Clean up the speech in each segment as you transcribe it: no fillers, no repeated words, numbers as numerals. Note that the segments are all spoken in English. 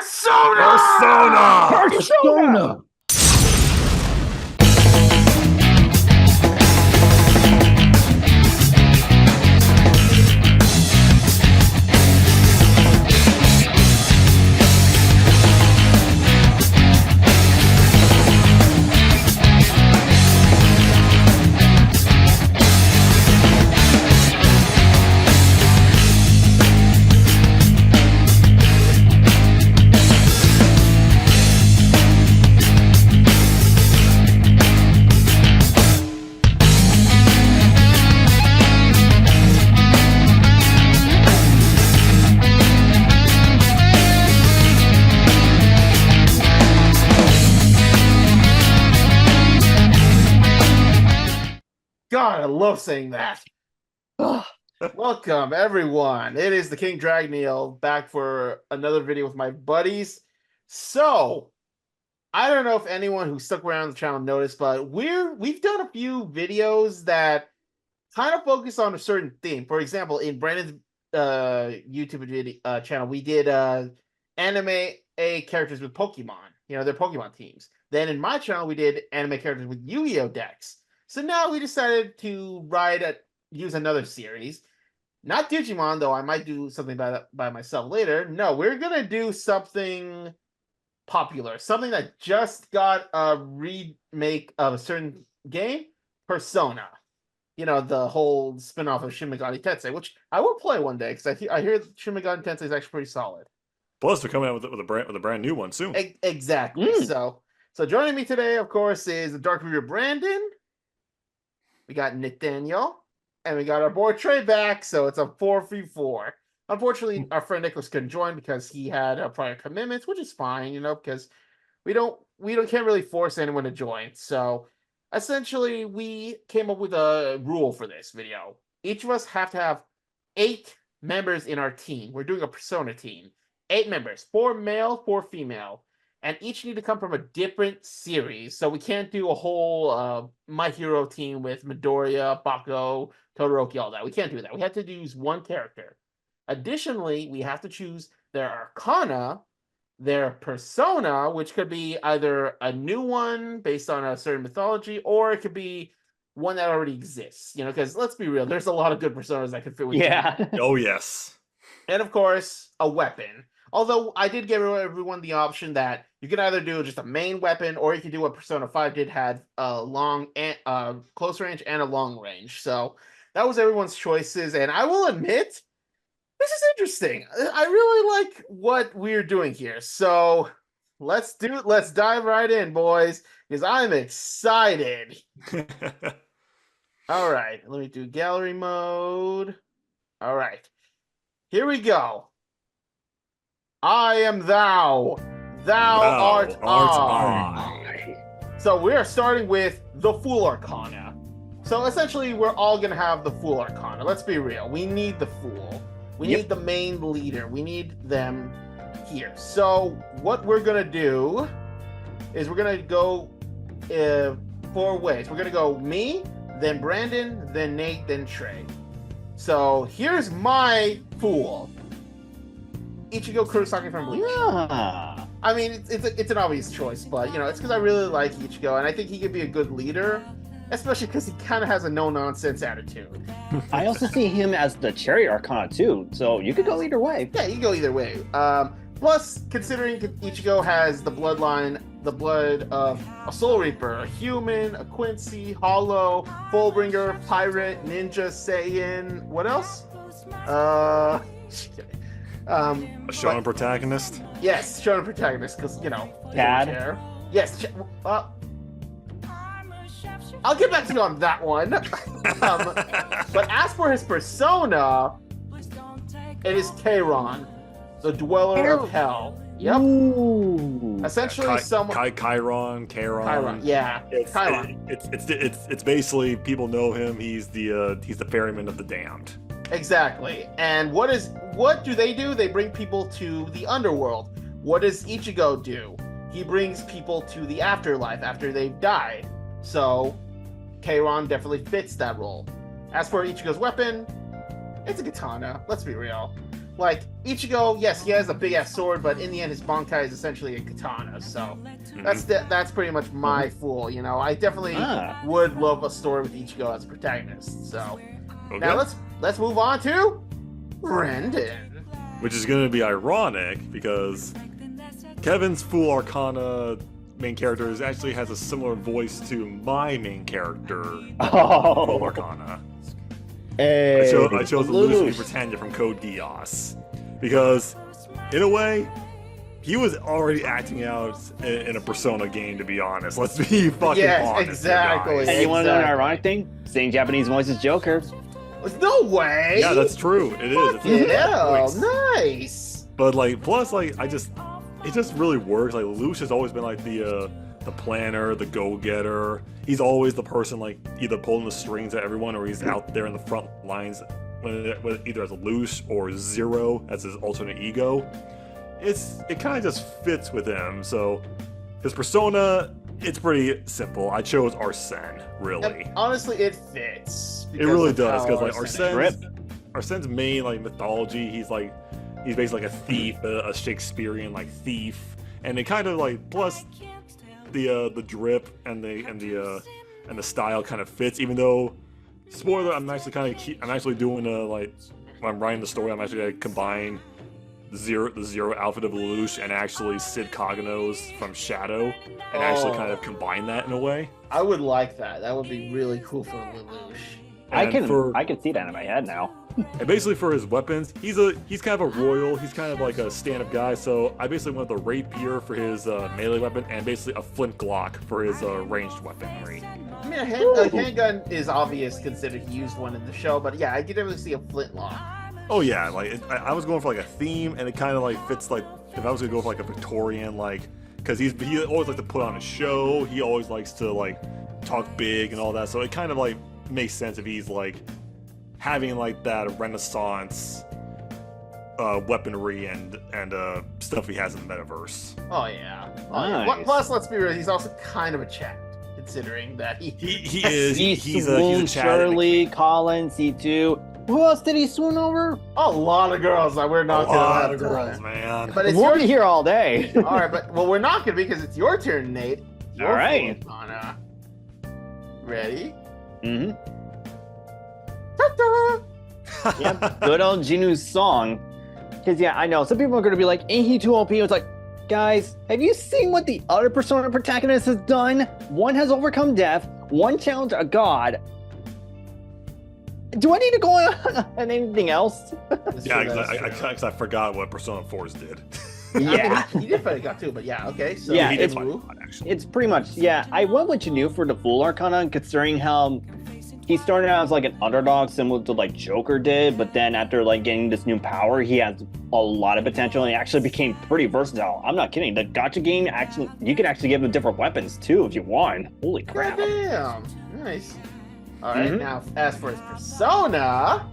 Persona! God, I love saying that. Welcome, everyone. It is the King Dragneel back for another video with my buddies. So, I don't know if anyone who stuck around the channel noticed, but we've done a few videos that kind of focus on a certain theme. For example, in Brandon's YouTube video, channel, we did anime characters with Pokemon. You know, their Pokemon teams. Then in my channel, we did anime characters with Yu-Gi-Oh decks. So now we decided to use another series. Not Digimon, though I might do something by myself later. No, we're going to do something popular. Something that just got a remake of a certain game, Persona. You know, the whole spin-off of Shin Megami Tensei, which I will play one day, because I hear Shin Megami Tensei is actually pretty solid. Plus, they're coming out with a brand new one soon. Exactly. So joining me today, of course, is the Dark Reader Brandon. We got Nathaniel, and we got our boy Trey back, so it's a 4v4. Unfortunately, our friend Nicholas couldn't join because he had prior commitments, which is fine, you know, because we can't really force anyone to join. So essentially, we came up with a rule for this video. Each of us have to have 8 members in our team. We're doing a Persona team. 8 members, 4 male, 4 female. And each need to come from a different series. So we can't do a whole My Hero team with Midoriya, Bako, Todoroki, all that. We can't do that. We have to use one character. Additionally, we have to choose their Arcana, their Persona, which could be either a new one based on a certain mythology, or it could be one that already exists. You know, because let's be real, there's a lot of good Personas that could fit with Oh, yes. And of course, a weapon. Although I did give everyone the option that you can either do just a main weapon, or you can do what Persona 5 did, had a long and close range and a long range. So that was everyone's choices, and I will admit, this is interesting. I really like what we're doing here. So let's dive right in, boys, because I'm excited. All right, let me do gallery mode. All right, here we go. I am thou art I. So we are starting with the Fool Arcana. So essentially, we're all going to have the Fool Arcana. Let's be real. We need the Fool. We need the main leader. We need them here. So what we're going to do is we're going to go 4 ways. We're going to go me, then Brandon, then Nate, then Trey. So here's my Fool. Ichigo Kurosaki from Bleach. Yeah. I mean, it's an obvious choice, but you know, it's because I really like Ichigo, and I think he could be a good leader, especially because he kind of has a no-nonsense attitude. I also see him as the Cherry Arcana too, so you could go either way. Yeah, you can go either way. Plus, considering Ichigo has the blood of a Soul Reaper, a human, a Quincy, Hollow, Fullbringer, Pirate, Ninja, Saiyan. What else? A shonen protagonist? Yes, shonen protagonist, because, you know. Cad? Yes. I'll get back to you on that one. But as for his persona, it is Kairon, the Dweller of Hell. Yep. Ooh. Essentially, someone. Chiron. Yeah. Chiron. It's basically, people know him. He's the ferryman of the damned. Exactly. And what do? They bring people to the underworld. What does Ichigo do? He brings people to the afterlife after they've died. So Kairon definitely fits that role. As for Ichigo's weapon, it's a katana. Let's be real. like Ichigo, yes, he has a big ass sword, but in the end, his Bankai is essentially a katana. So that's pretty much my fool. You know, I definitely would love a story with Ichigo as a protagonist. So now let's move on to Brendan. Which is going to be ironic because Kevin's Fool Arcana main character actually has a similar voice to my main character, Fool Arcana. Hey, I chose Lelouch Britannia from Code Geass because, in a way, he was already acting out in a Persona game. To be honest, let's be fucking honest. Exactly. And you want to know an ironic thing? Same Japanese voice as Joker. No way. Yeah, that's true. It is. Yeah, nice. But like, plus, like, it just really works. Like, Lelouch has always been like the planner, the go-getter. He's always the person like either pulling the strings at everyone, or he's out there in the front lines, either as a Lelouch or Zero as his alternate ego. It kind of just fits with him. So his persona, it's pretty simple. I chose Arsene, really. And honestly, it fits. It really does, because like Arsene's main like mythology, he's basically like a thief, a Shakespearean like thief, and it kind of like plus the drip and the style kind of fits. Even though, spoiler, I'm actually doing like when I'm writing the story, I'm actually gonna combine the zero outfit of Lelouch and actually Sid Kagano's from Shadow, and actually kind of combine that in a way. I would like that. That would be really cool for Lelouch. I can see that in my head now. And basically for his weapons, he's kind of a royal. He's kind of like a stand-up guy. So I basically went with a rapier for his melee weapon, and basically a flint Glock for his ranged weaponry. I mean, a handgun is obvious considering he used one in the show, but yeah, I could definitely see a flintlock. Oh yeah, like I was going for like a theme, and it kind of like fits like if I was gonna go for like a Victorian, like because he always likes to put on a show. He always likes to like talk big and all that. So it kind of like makes sense if he's like having like that Renaissance weaponry and stuff he has in the metaverse. Oh yeah. Nice. Plus, let's be real, he's also kind of a Chad, considering that he is. He's a Chad. Shirley, Colin, C2. Who else did he swoon over? a lot of girls. Like, we're not A lot gonna of girls, man. But it's We'll your be here all day. all right, but we're not gonna because it's your turn, Nate. Your All right. Fool Arcana. Ready? Mm-hmm. Ta-da! Yep. Good old Jinu's song. Because yeah, I know some people are gonna be like, "Ain't he too OP?" It's like, guys, have you seen what the other Persona protagonist has done? One has overcome death. One challenged a god. Do I need to go on anything else? Yeah, because I forgot what Persona 4's did. Yeah. I mean, he did fight a god too, but yeah, okay. So Yeah, he did it's- fight a lot, actually. It's pretty much, yeah. I went with Jinu for the Fool Arcana, considering how he started out as like an underdog, similar to like Joker did, but then after like getting this new power, he has a lot of potential, and he actually became pretty versatile. I'm not kidding. The gacha game actually, you can actually give him different weapons too if you want. Holy crap! Goddamn. Nice. All right, Mhm. now as for his persona,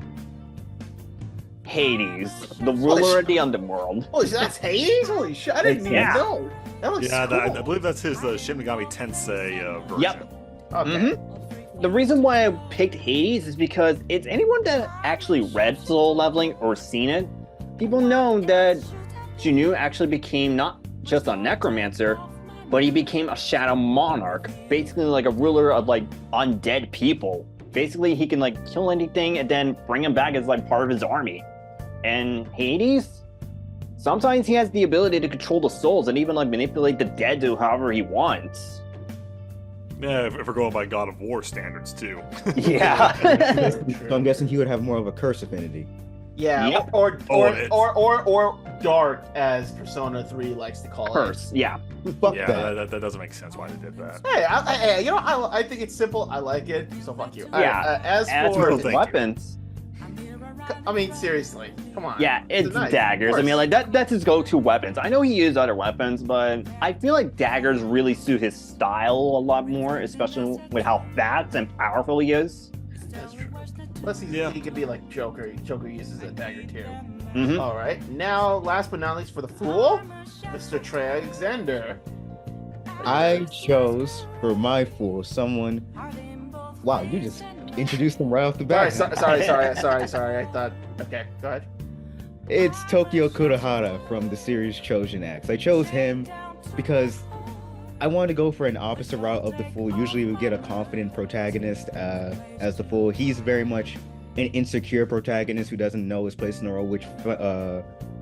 Hades, the ruler of the underworld. holy shit, that's Hades. Holy shit, I didn't even Yeah. know. That looks Yeah, cool. I believe that's his Shin Megami Tensei version. Yep. Okay. Mhm. The reason why I picked Hades is because it's anyone that actually read Soul Leveling or seen it, people know that Jinu actually became not just a necromancer, but he became a shadow monarch, basically like a ruler of like undead people. Basically, he can like kill anything and then bring him back as like part of his army. And Hades, sometimes he has the ability to control the souls and even like manipulate the dead to however he wants. Yeah, if we're going by God of War standards too. Yeah. So I'm guessing he would have more of a curse affinity. Yeah, Yep. or it's- dark, as Persona 3 likes to call it. Curse, yeah. Fuck Yeah, that. that doesn't make sense why they did that. Hey, you know, I think it's simple. I like it, so fuck you. All Yeah. right, as As for, for Well, his thank you. weapons, I mean, seriously, come on. yeah, it's nice, daggers. of I mean, course. like that's his go-to weapons. I know he used other weapons, but I feel like daggers really suit his style a lot more, especially with how fast and powerful he is. That's true. Plus, he could be like Joker. Joker uses a dagger too. Mhm. All right, now, last but not least, for the fool, Mr. Trey Alexander. I chose for my fool someone. Wow, you just introduced him right off the bat. Sorry. I thought. Okay, go ahead. It's Tokyo Kurahara from the series Chosen X. I chose him because I wanted to go for an opposite route of the Fool. Usually we get a confident protagonist as the Fool. He's very much an insecure protagonist who doesn't know his place in the role, which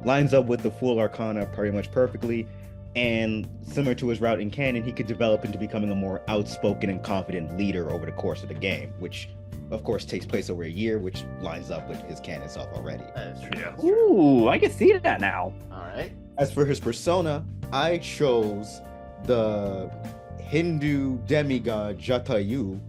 lines up with the Fool Arcana pretty much perfectly. And similar to his route in canon, he could develop into becoming a more outspoken and confident leader over the course of the game, which of course takes place over a year, which lines up with his canon self already. That is true. Yeah. That's true. Ooh, I can see that now. All right. As for his persona, I chose the Hindu demigod Jatayu,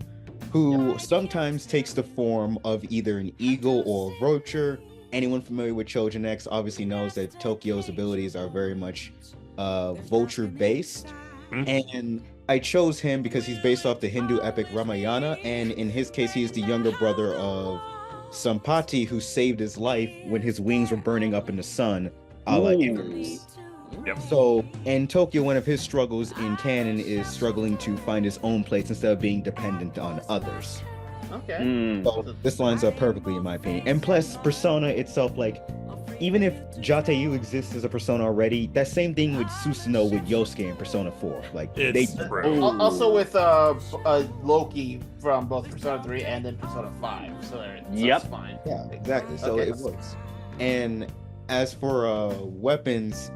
who sometimes takes the form of either an eagle or a vulture. Anyone familiar with Chosen X obviously knows that Tokyo's abilities are very much vulture based. And I chose him because he's based off the Hindu epic Ramayana, and in his case, he is the younger brother of Sampati, who saved his life when his wings were burning up in the sun, a la Ooh. Icarus. Yep. So, in Tokyo, one of his struggles in canon is struggling to find his own place instead of being dependent on others. Okay. Mm. So, this lines up perfectly, in my opinion. And plus, persona itself, like, even if Jatayu exists as a persona already, that same thing with Susanoo with Yosuke in Persona 4. Like, It's they true. Also with Loki from both Persona 3 and then Persona 5. So Yep. it's fine. Yeah, exactly. So Okay. it works. And as for weapons,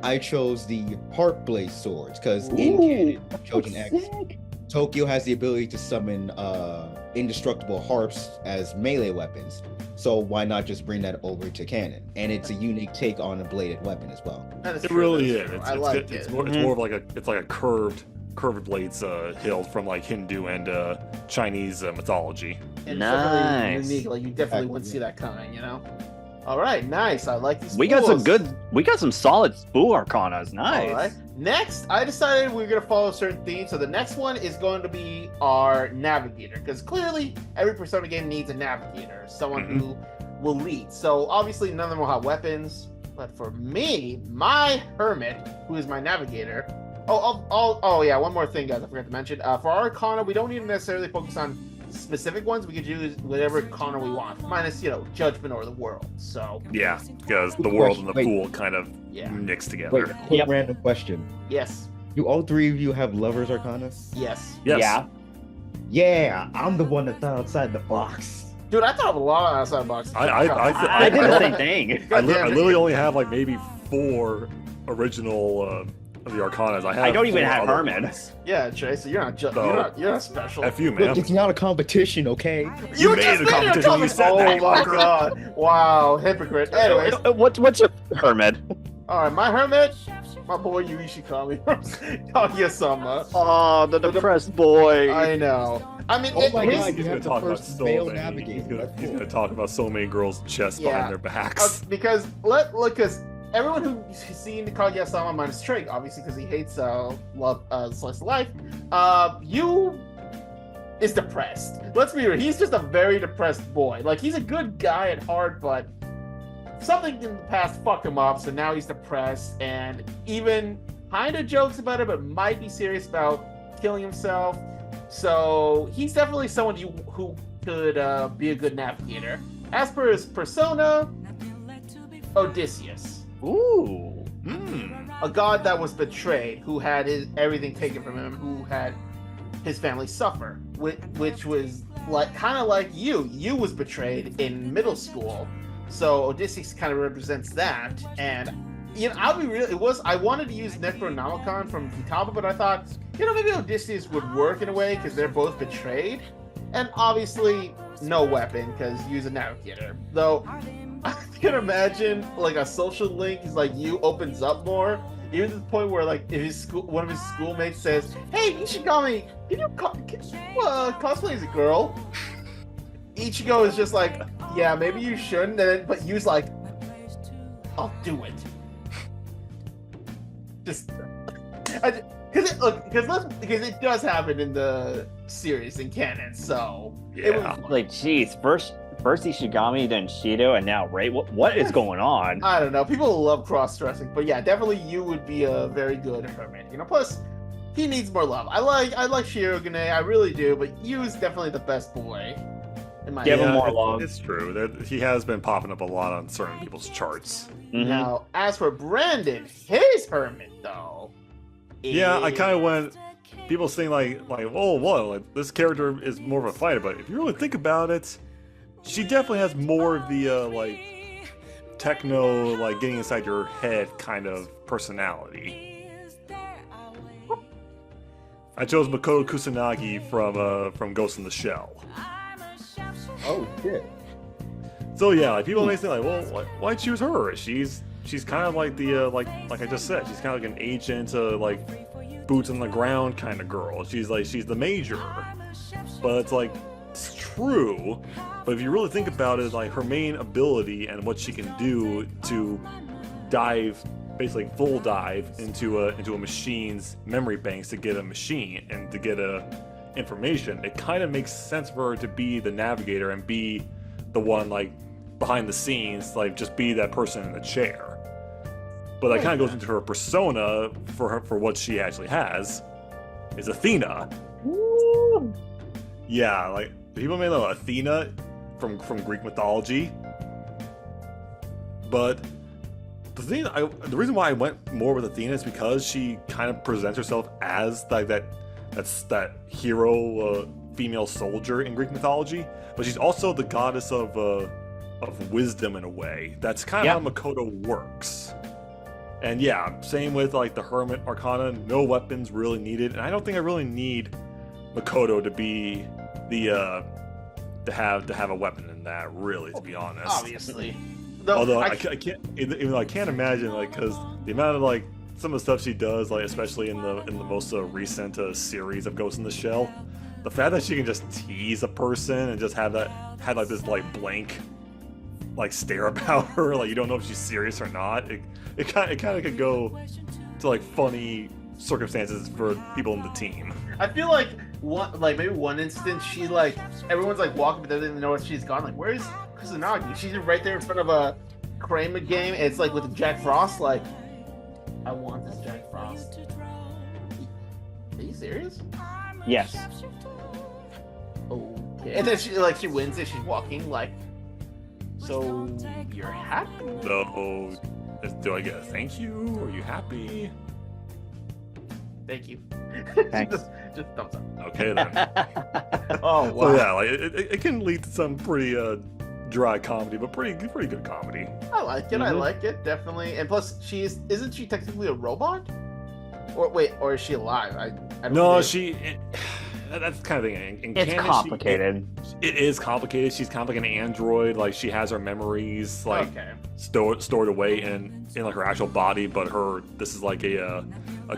I chose the Heartblade swords because in canon, Chosen X, Tokyo has the ability to summon indestructible harps as melee weapons. So why not just bring that over to canon? And it's a unique take on a bladed weapon as well. That is It true, really that is. true. It's, I it's, like it's, it. more, it's more of like a curved blades hilt from like Hindu and Chinese mythology. And Nice. something unique. Like you definitely wouldn't see that coming, you know? All right, nice. I like these. We got some spools. we got some solid spool arcanas. Nice. All right. Next, I decided we were going to follow a certain theme. So the next one is going to be our navigator, because clearly every Persona game needs a navigator, someone who will lead. So obviously none of them will have weapons, but for me, my hermit, who is my navigator. Oh yeah, one more thing, guys, I forgot to mention. For our Arcana, we don't need to necessarily focus on specific ones. We could use whatever Arcana we want, minus Judgment or the World. So Yeah, because the world and the Wait. pool kind of yeah, mix Wait, together. quick Yep. random question. yes, Do all three of you have lovers arcana? yes. Yes. Yeah. Yeah, I'm the one that thought outside the box. Dude, I thought of a lot outside the box. I did the same thing. I literally only have like maybe 4 original of the Arcanas. I don't even 4 have other Herman. ones. Yeah, Tracy, you're not you're not special. F you, Look, man. it's not a competition, okay? You made the competition when you said Oh that. my god! Wow, hypocrite. Anyways, What's your hermit? all right, my hermit, my boy Yuichi Kami from Kaguya-sama. Oh, the depressed boy. I know. I mean, Oh my his- god, you He's have gonna the talk about first so male many. navigator. He's gonna talk about so many girls' chests Yeah. behind their backs. because everyone who's seen Kaguya-sama minus Trig, obviously because he hates slice of life, you is depressed. Let's be real, he's just a very depressed boy. Like, he's a good guy at heart, but something in the past fucked him up, so now he's depressed, and even kind of jokes about it, but might be serious about killing himself. So he's definitely someone who could be a good navigator. As per his persona, Odysseus, Ooh. a god that was betrayed, who had everything taken from him, who had his family suffer, which was kind of like you. You was betrayed in middle school, so Odysseus kind of represents that. And I'll be real. I wanted to use Necronomicon from Futaba, but I thought, maybe Odysseus would work in a way because they're both betrayed, and obviously no weapon because use a navigator. Though I can imagine like a social link is like you opens up more, even to the point where like if one of his schoolmates says, "Hey, Ishigami, can you cosplay as a girl?" Ichigo is just like, "Yeah, maybe you shouldn't," but Yu's like, "I'll do it." Just because it does happen in the series in canon, so it was Yeah. fun. Like, geez, first Ishigami, then Shido, and now Ray. What is going on? I don't know. People love cross-dressing, but yeah, definitely you would be a very good hermit. Plus he needs more love. I like Shirogane, I really do, but Yu's definitely the best boy. In my Give him opinion. more love. It's true. He has been popping up a lot on certain people's charts. Mhm. Now, as for Brandon, his hermit though. Yeah, I is- kind of went. People saying like, oh, well, like, this character is more of a fighter, but if you really think about it, she definitely has more of the like techno, like getting inside your head kind of personality. I chose Makoto Kusanagi from Ghost in the Shell. Oh shit. So yeah, like people may say like, well, why choose her? She's kind of like the like I just said, she's kind of like an agent, like boots on the ground kind of girl. She's the major, but it's like it's true. But if you really think about it, like her main ability and what she can do to dive, basically full dive into a machine's memory banks to get a machine and to get information, it kind of makes sense for her to be the navigator and be the one like behind the scenes, like just be that person in the chair. But that kind of goes into her persona for what she actually has is Athena. Woo. Yeah, like people may know Athena from Greek mythology, but the reason why I went more with Athena is because she kind of presents herself as like that hero female soldier in Greek mythology, but she's also the goddess of wisdom in a way. That's kind of how Makoto works. And yeah, same with like the Hermit Arcana, no weapons really needed, and I don't think I really need Makoto to be the to have a weapon in that, really, to be honest. Obviously. Though, Although I can't, even though I can't imagine, like, because the amount of like some of the stuff she does, like especially in the most recent series of Ghost in the Shell, the fact that she can just tease a person and just have like this like blank like stare about her, like you don't know if she's serious or not. It kind of could go to like funny circumstances for people in the team. I feel like maybe one instance she like everyone's like walking but they didn't know where she's gone. Like, where's Kusanagi? She's right there in front of a Kramer game. It's like with Jack Frost. Like, I want this Jack Frost. Are you serious? Yes. Okay. And then she wins it. She's walking like. So you're happy? So, do I get a thank you? Are you happy? Thank you. Thanks. just thumbs up. Okay then. Oh wow. So yeah, like it can lead to some pretty dry comedy, but pretty good comedy. I like it. I Mhm. like it definitely. And plus, isn't she technically a robot? Or wait, or is she alive? I don't No, think- that's the kind of thing. In It's canon, complicated. It is complicated. She's kind of like an android. Like she has her memories like Okay. stored away in like her actual body, but this is like a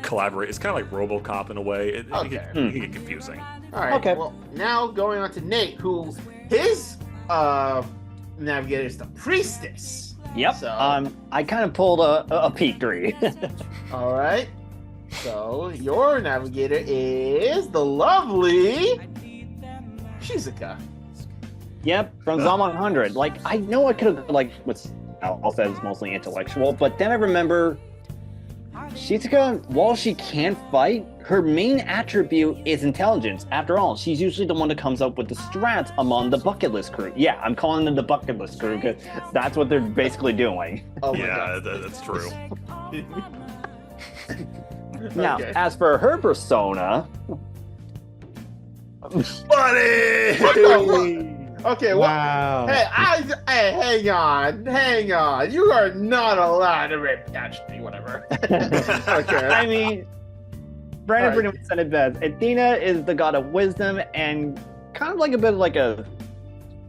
collaborate. It's kind of like RoboCop in a way. It can Okay. get confusing. All right. Okay. Well, now going on to Nate, who his navigator is the priestess. Yep. So- I kind of pulled a P3. All right. So your navigator is the lovely Shizuka. Yep, from Zom 100. Like, I know I could have, like, what's I'll say it's mostly intellectual, but then I remember Shizuka, while she can fight, her main attribute is intelligence. After all, she's usually the one that comes up with the strats among the bucket list crew. Yeah, I'm calling them the bucket list crew because that's what they're basically doing. Oh my Yeah, god. that's true. Now, Okay. as for her persona, Buddy! Okay. Well. Wow. Hey, hang on. You are not allowed to rip that me, whatever. Okay. I mean, Brandon Alright. pretty much said it best. Athena is the god of wisdom and kind of like a bit of like a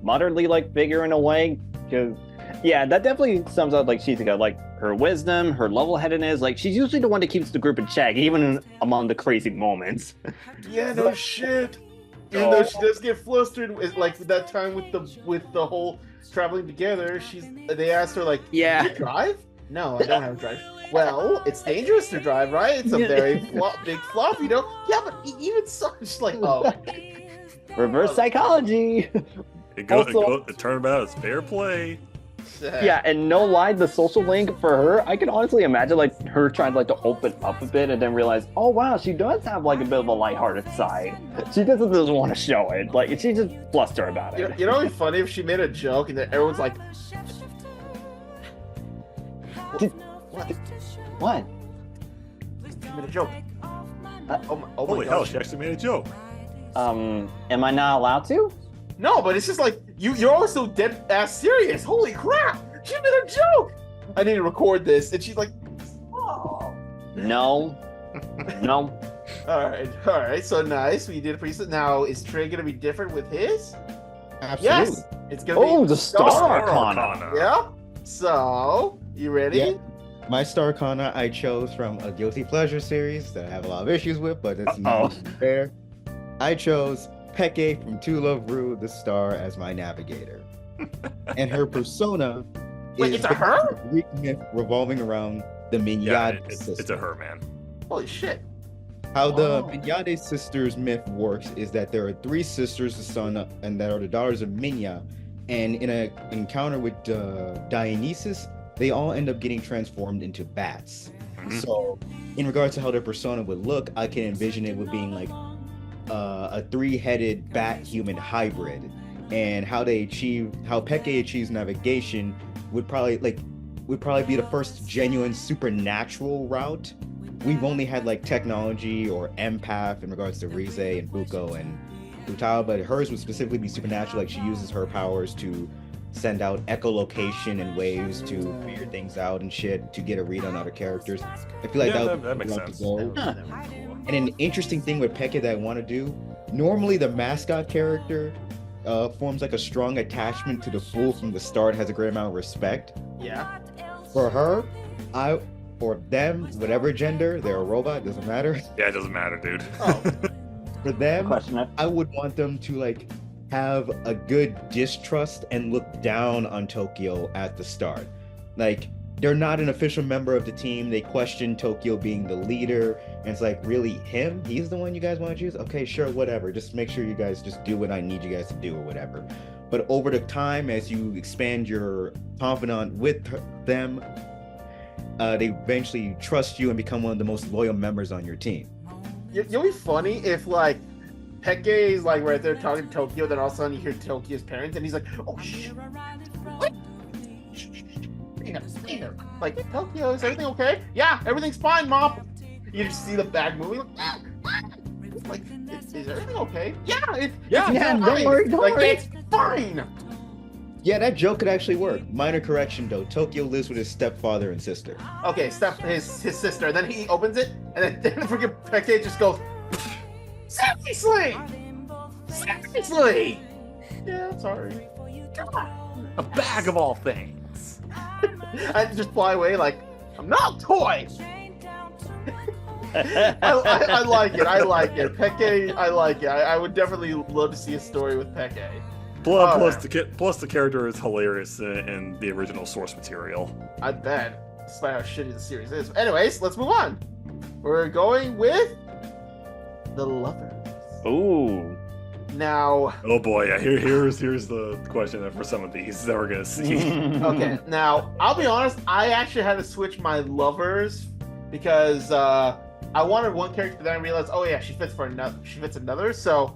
motherly like figure in a way. Because yeah, that definitely sums up like Shizuka, like her wisdom, her level-headedness. Like she's usually the one that keeps the group in check, even among the crazy moments. Yeah, no shit. Even though she does get flustered, it's like that time with the whole traveling together. They asked her like, Yeah. "Do you drive?" No, I don't have a drive. Well, it's dangerous to drive, right? It's a Yeah. very big flop, you know. Yeah, but even so, she's like, oh, Reverse psychology. It Also- turned out it's fair play. Yeah, and no lie, the social link for her, I can honestly imagine like her trying like to open up a bit and then realize, oh wow, she does have like a bit of a lighthearted side. She doesn't want to show it. Like she just flustered about it. You know what'd be funny if she made a joke and then everyone's like, What? she made a joke. Oh my Holy hell, gosh. she actually made a joke. Am I not allowed to? No, but it's just like you're always so dead ass serious. Holy crap! She made a joke. I need to record this, and she's like, "Oh, No. No. all right." So nice. We did a preset. Now is Trey gonna be different with his? Absolutely. Yes, it's gonna Oh, be the Star Arcana. Arcana. Yeah. So you ready? Yeah. My Star Arcana I chose from a Guilty Pleasure series that I have a lot of issues with, but it's not fair. I chose Peke from To Love Ru, the star, as my navigator. And her persona Wait, is it's a her? a Greek myth revolving around the Yeah, Minyade it's sisters. a her, man. Holy shit! How the Oh. Minyade sisters myth works is that there are three sisters, the son, and that are the daughters of Minya. And in an encounter with Dionysus, they all end up getting transformed into bats. Mhm. So, in regards to how their persona would look, I can envision it with being like a three-headed bat-human hybrid, and how Peke achieves navigation would probably be the first genuine supernatural route. We've only had like technology or empath in regards to Rize and Buko and Utao, but hers would specifically be supernatural. Like she uses her powers to send out echolocation and waves to figure things out and shit to get a read on other characters. I feel like Yeah, would that makes be the route to sense. go. That would be cool. And an interesting thing with Peke that I want to do, normally the mascot character forms like a strong attachment to the fool from the start, has a great amount of respect. Yeah. For her, or them, whatever gender, they're a robot, doesn't matter. Yeah, it doesn't matter, dude. Oh. For them, Question it. I would want them to like have a good distrust and look down on Tokyo at the start. Like they're not an official member of the team. They question Tokyo being the leader, and it's like, really him? He's the one you guys want to choose? Okay, sure, whatever. Just make sure you guys just do what I need you guys to do or whatever. But over the time, as you expand your confidant with them, they eventually trust you and become one of the most loyal members on your team. It'll be funny if like Peke is like right there talking to Tokyo, then all of a sudden you hear Tokyo's parents, and he's like, "Oh shit! What? Here. Like, Tokyo, is everything okay? Yeah, everything's fine, Mom." You just see the bag moving. Like, is everything okay? Yeah, it's Yeah, fine. don't worry, don't like, worry. it's fine. Yeah, that joke could actually work. Minor correction though, Tokyo lives with his stepfather and sister. Okay, his sister. Then he opens it, and then freaking Peke just goes, "Seriously, seriously." Yeah, I'm sorry. A bag of all things. I just fly away like, "I'm not a toy." I like it. I like it. Peke, I like it. I would definitely love to see a story with Peke. Plus, the character is hilarious in the original source material. I bet, despite how shitty the series is. Anyways, let's move on. We're going with the Lovers. Ooh. Now, Oh boy, yeah. Here's the question for some of these that we're gonna see. okay. Now, I'll be honest. I actually had to switch my Lovers because I wanted one character, but then I realized, oh yeah, she fits another. So,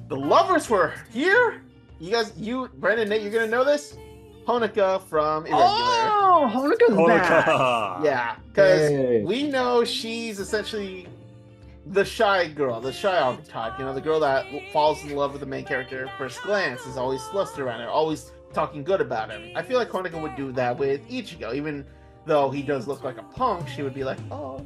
the Lovers were here. You, Brandon, Nate, you're gonna know this. Honoka from Irregular. Oh, Honoka's back. Honoka. Yeah, because Hey. we know she's essentially the shy girl, the shy archetype. You know, the girl that falls in love with the main character at first glance, is always flustered around her, always talking good about him. I feel like Honoka would do that with Ichigo, even though he does look like a punk. She would be like, "Oh."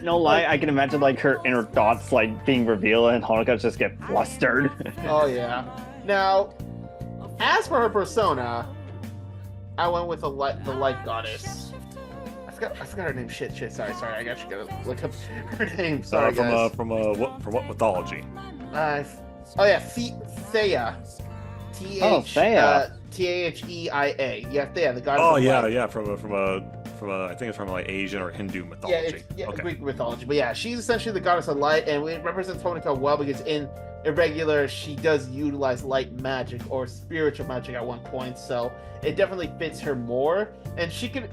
No lie, I can imagine like her inner thoughts like being revealed and Honoka just get flustered. Oh yeah. Now, as for her persona, I went with the light goddess. I forgot her name. Shit. Sorry. I actually gotta look up her name. Sorry, guys. From what mythology? Oh yeah, Thea. Thea. Theia. Yeah, Thea, the goddess. Oh of yeah, light. yeah. From I think it's from like Asian or Hindu mythology. Yeah, it's okay. Greek mythology. But yeah, she's essentially the goddess of light, and it represents Honoka well because in irregular, she does utilize light magic or spiritual magic at one point, so it definitely fits her more. And she could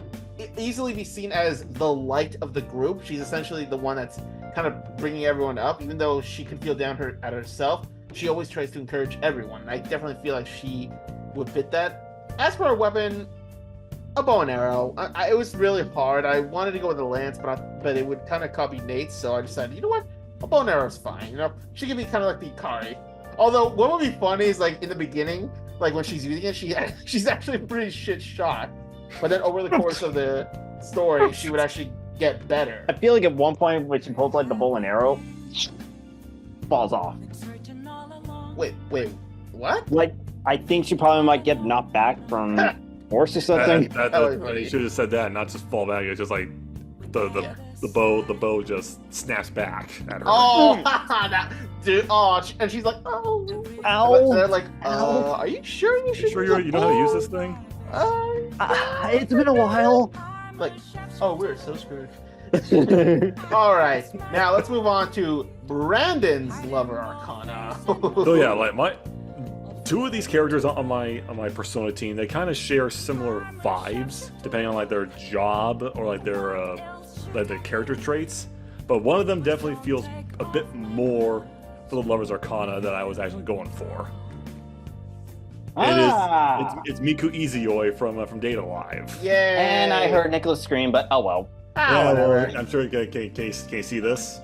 easily be seen as the light of the group. She's essentially the one that's kind of bringing everyone up, even though she could feel down at herself. She always tries to encourage everyone. And I definitely feel like she would fit that. As for her weapon, a bow and arrow. It was really hard. I wanted to go with a lance, but it would kind of copy Nate's, so I decided, you know what? A bow and arrow is fine. You know, she could be kind of like the Ikari. Although, what would be funny is like in the beginning, like when she's using it, she's actually a pretty shit shot. But then over the course of the story, she would actually get better. I feel like at one point when she pulls like the bow and arrow, falls off. Wait, what? Like I think she probably might get knocked back from horse or something. You should have said that, not just fall back. It's just like the bow just snaps back at her. Oh, dude! Oh, and she's like, oh, Ow! And they're like, are you sure you should? You know how to use this thing? It's been a while. Like, oh, we're so screwed. All right, now let's move on to Brandon's lover arcana. So yeah, like two of these characters on my Persona team, they kind of share similar vibes depending on like their job or like their character traits. But one of them definitely feels a bit more for the lover's arcana that I was actually going for. It's Miku Izuyoi from Data Live. Yeah. And I heard Nicholas scream, but oh well. Yeah, Whatever. I'm sure you can see this.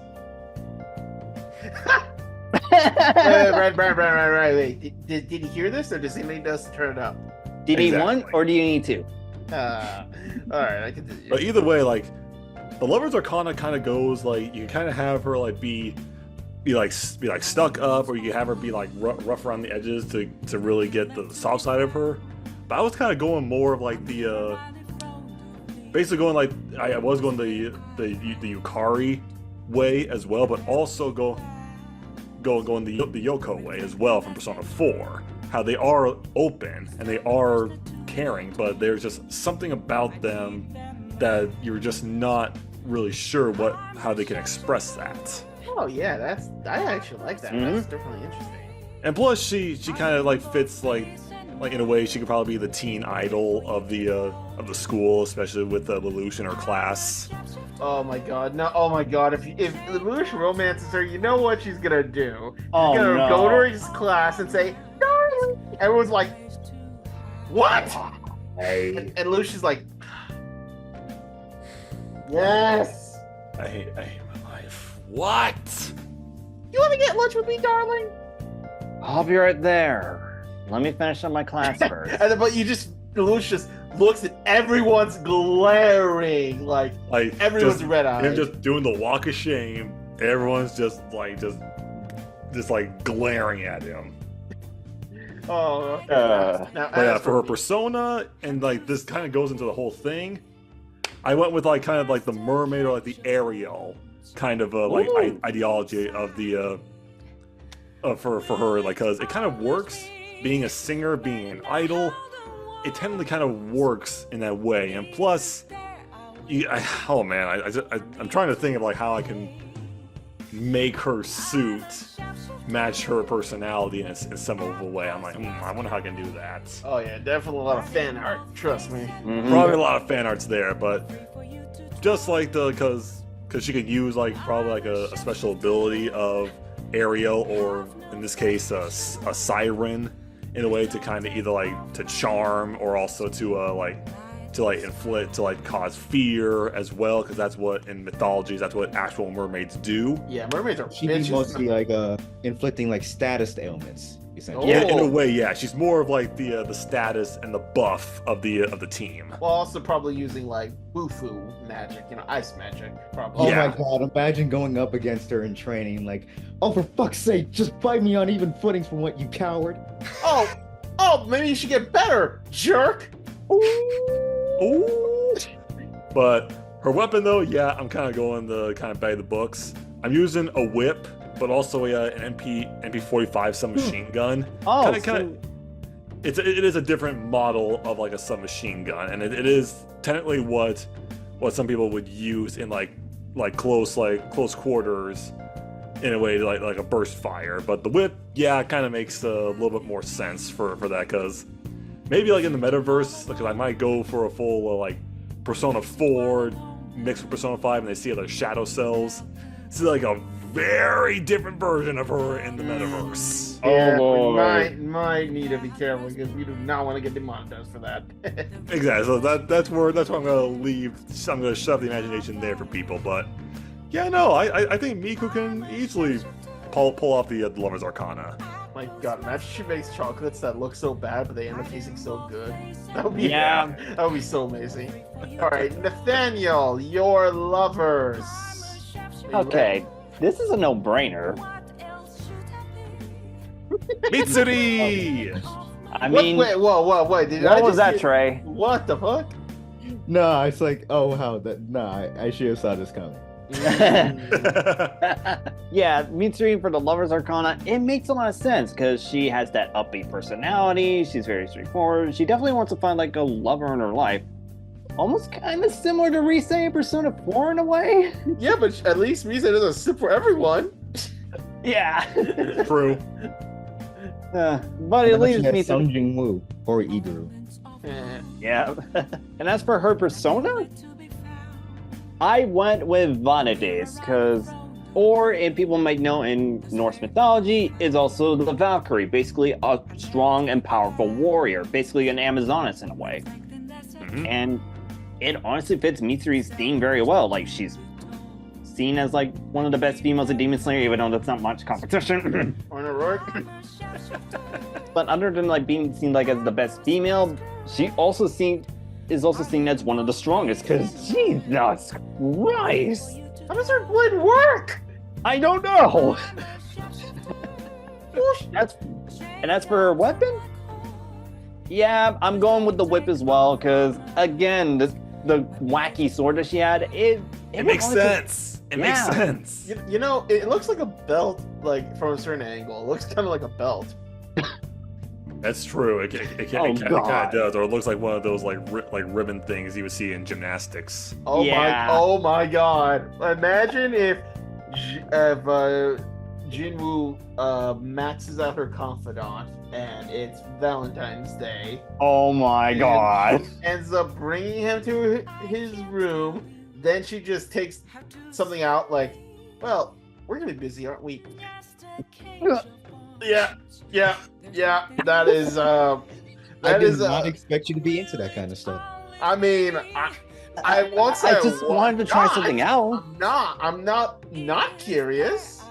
Right. Wait. Did he hear this, or does he need us to turn it up? Do you need one, Exactly. or do you need two? All right, I can. But either way, like the lover's arcana kind of goes like you kind of have her like be stuck up, or you can have her be like rough around the edges to really get the soft side of her. But I was kind of going more of like the basically going like I was going the Yukari way as well, but also going the Yoko way as well from Persona 4. How they are open and they are caring, but there's just something about them that you're just not really sure how they can express that. Oh yeah, I actually like that. Mhm. That's definitely interesting. And plus, she kind of like fits like in a way she could probably be the teen idol of the school, especially with Lelouch in her class. Oh my god, no! Oh my god, if Lelouch romances her, you know what she's gonna do? She's Oh, gonna no. go to his class and say, "Darling." Everyone's like, "What?" And Lelouch is like, "Yes." I hate my life. What? You want to get lunch with me, darling? I'll be right there. Let me finish up my class first. And then, but Lelouch just looks at everyone's glaring, like everyone's just, red eyed. him just doing the walk of shame. Everyone's just glaring at him. Oh, okay. Now, But yeah, as for her persona, and like this kind of goes into the whole thing. I went with like kind of like the mermaid or like the Ariel kind of Ooh. ideology of the for her, like, because it kind of works being a singer, being an idol. It technically kind of works in that way, and plus, I'm trying to think of like how I can make her suit match her personality in some of a way. I'm like, I wonder how I can do that. Oh yeah, definitely a lot of fan art. Trust me. Mhm. Probably a lot of fan arts there, but just like because she could use like probably like a special ability of Ariel, or in this case a siren, in a way to kind of either like to charm or also to inflict, to like cause fear as well, because that's what in mythologies, that's what actual mermaids do. Yeah, mermaids are She'd be bitches. mostly like inflicting like status ailments, essentially. Yeah, in a Oh. way, yeah. She's more of like the status and the buff of the team. While also probably using like Bufu magic, ice magic, probably. Oh Yeah. my god, imagine going up against her in training, like, oh, for fuck's sake, just fight me on even footings from what, you coward. Oh, maybe you should get better, jerk. Ooh. But her weapon, though, yeah, I'm kind of going the kind of bag the books. I'm using a whip, but also an MP45 submachine gun. Oh, It is a different model of like a submachine gun, and it is technically what some people would use in like close quarters in a way like a burst fire. But the whip, yeah, kind of makes a little bit more sense for that, because maybe like in the metaverse, because I might go for a full like Persona 4 mixed with Persona 5, and they see other shadow cells. It's like a very different version of her in the metaverse. Yeah, Oh, we Lord. might need to be careful because we do not want to get demonetized for that. Exactly. So that's where I'm gonna leave. I'm gonna shove the imagination there for people. But yeah, no, I think Miku can easily pull off the Lover's Arcana. My God, imagine she makes chocolates that look so bad, but they end up tasting so good. That would be Yeah. that would be so amazing. All right, Nathaniel, your lovers. Are you Okay, this is a no-brainer. Mitsuri. I What? mean, Wait, whoa! Did I what just was that, get- Trey? What the fuck? No, it's like, oh, how that? Nah, I should have saw this coming. Yeah, Mitsuri for the Lover's Arcana, it makes a lot of sense because she has that upbeat personality. She's very straightforward. She definitely wants to find like a lover in her life. Almost kind of similar to Rise in Persona 4 in a way. Yeah, but at least Risa doesn't sip for everyone. Yeah. True. But at least Sung Mitsuri. Jin Woo or Iguru. Eh. Yeah. And as for her persona, I went with Vanadis because, or if people might know in Norse mythology, is also the Valkyrie, basically a strong and powerful warrior, basically an Amazoness in a way. Mhm. And it honestly fits Mitsuri's theme very well. Like, she's seen as like one of the best females in Demon Slayer, even though there's not much competition. Orna Rourke. But other than like being seen like as the best female, she also is also seen as one of the strongest. Because Jesus Christ, How does her blade work? I don't know. That's for her weapon. Yeah, I'm going with the whip as well. Because again, the wacky sword that she had, it Makes honestly- sense. It makes Yeah. sense. You know, it looks like a belt, like from a certain angle. It looks kind of like a belt. That's true. It Oh, kind God. of does, or it looks like one of those like ribbon things you would see in gymnastics. Yeah. Oh my God! Imagine if Jinwoo maxes out her confidant, and it's Valentine's Day. Oh my And God. ends up bringing him to his room. Then she just takes something out, like, well, we're gonna be busy, aren't we? Yeah. That is. I That did is. not expect you to be into that kind of stuff. I mean, I won't say I just wanted to try not. something out. I'm not curious.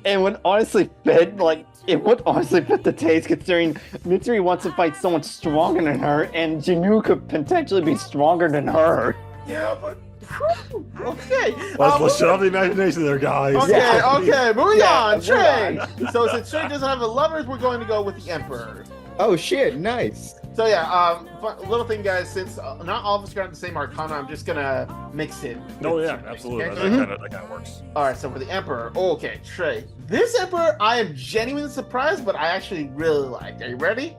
It would honestly fit, like, it would honestly fit the taste considering Mitsuri wants to fight someone stronger than her, and Jinu could potentially be stronger than her. Yeah, but okay. Let's shut up the imagination there, guys. Okay, Yeah. okay, moving Yeah, on. move Trey. on. So since Trey doesn't have the lovers, we're going to go with the Emperor. Oh shit, nice. So yeah, little thing, guys. Since not all of us got the same Arcana, I'm just gonna mix it. Oh with yeah, Trey, absolutely. okay? That kind of works. All right, so for the Emperor, okay, Trey. This Emperor, I am genuinely surprised, but I actually really liked. Are you ready?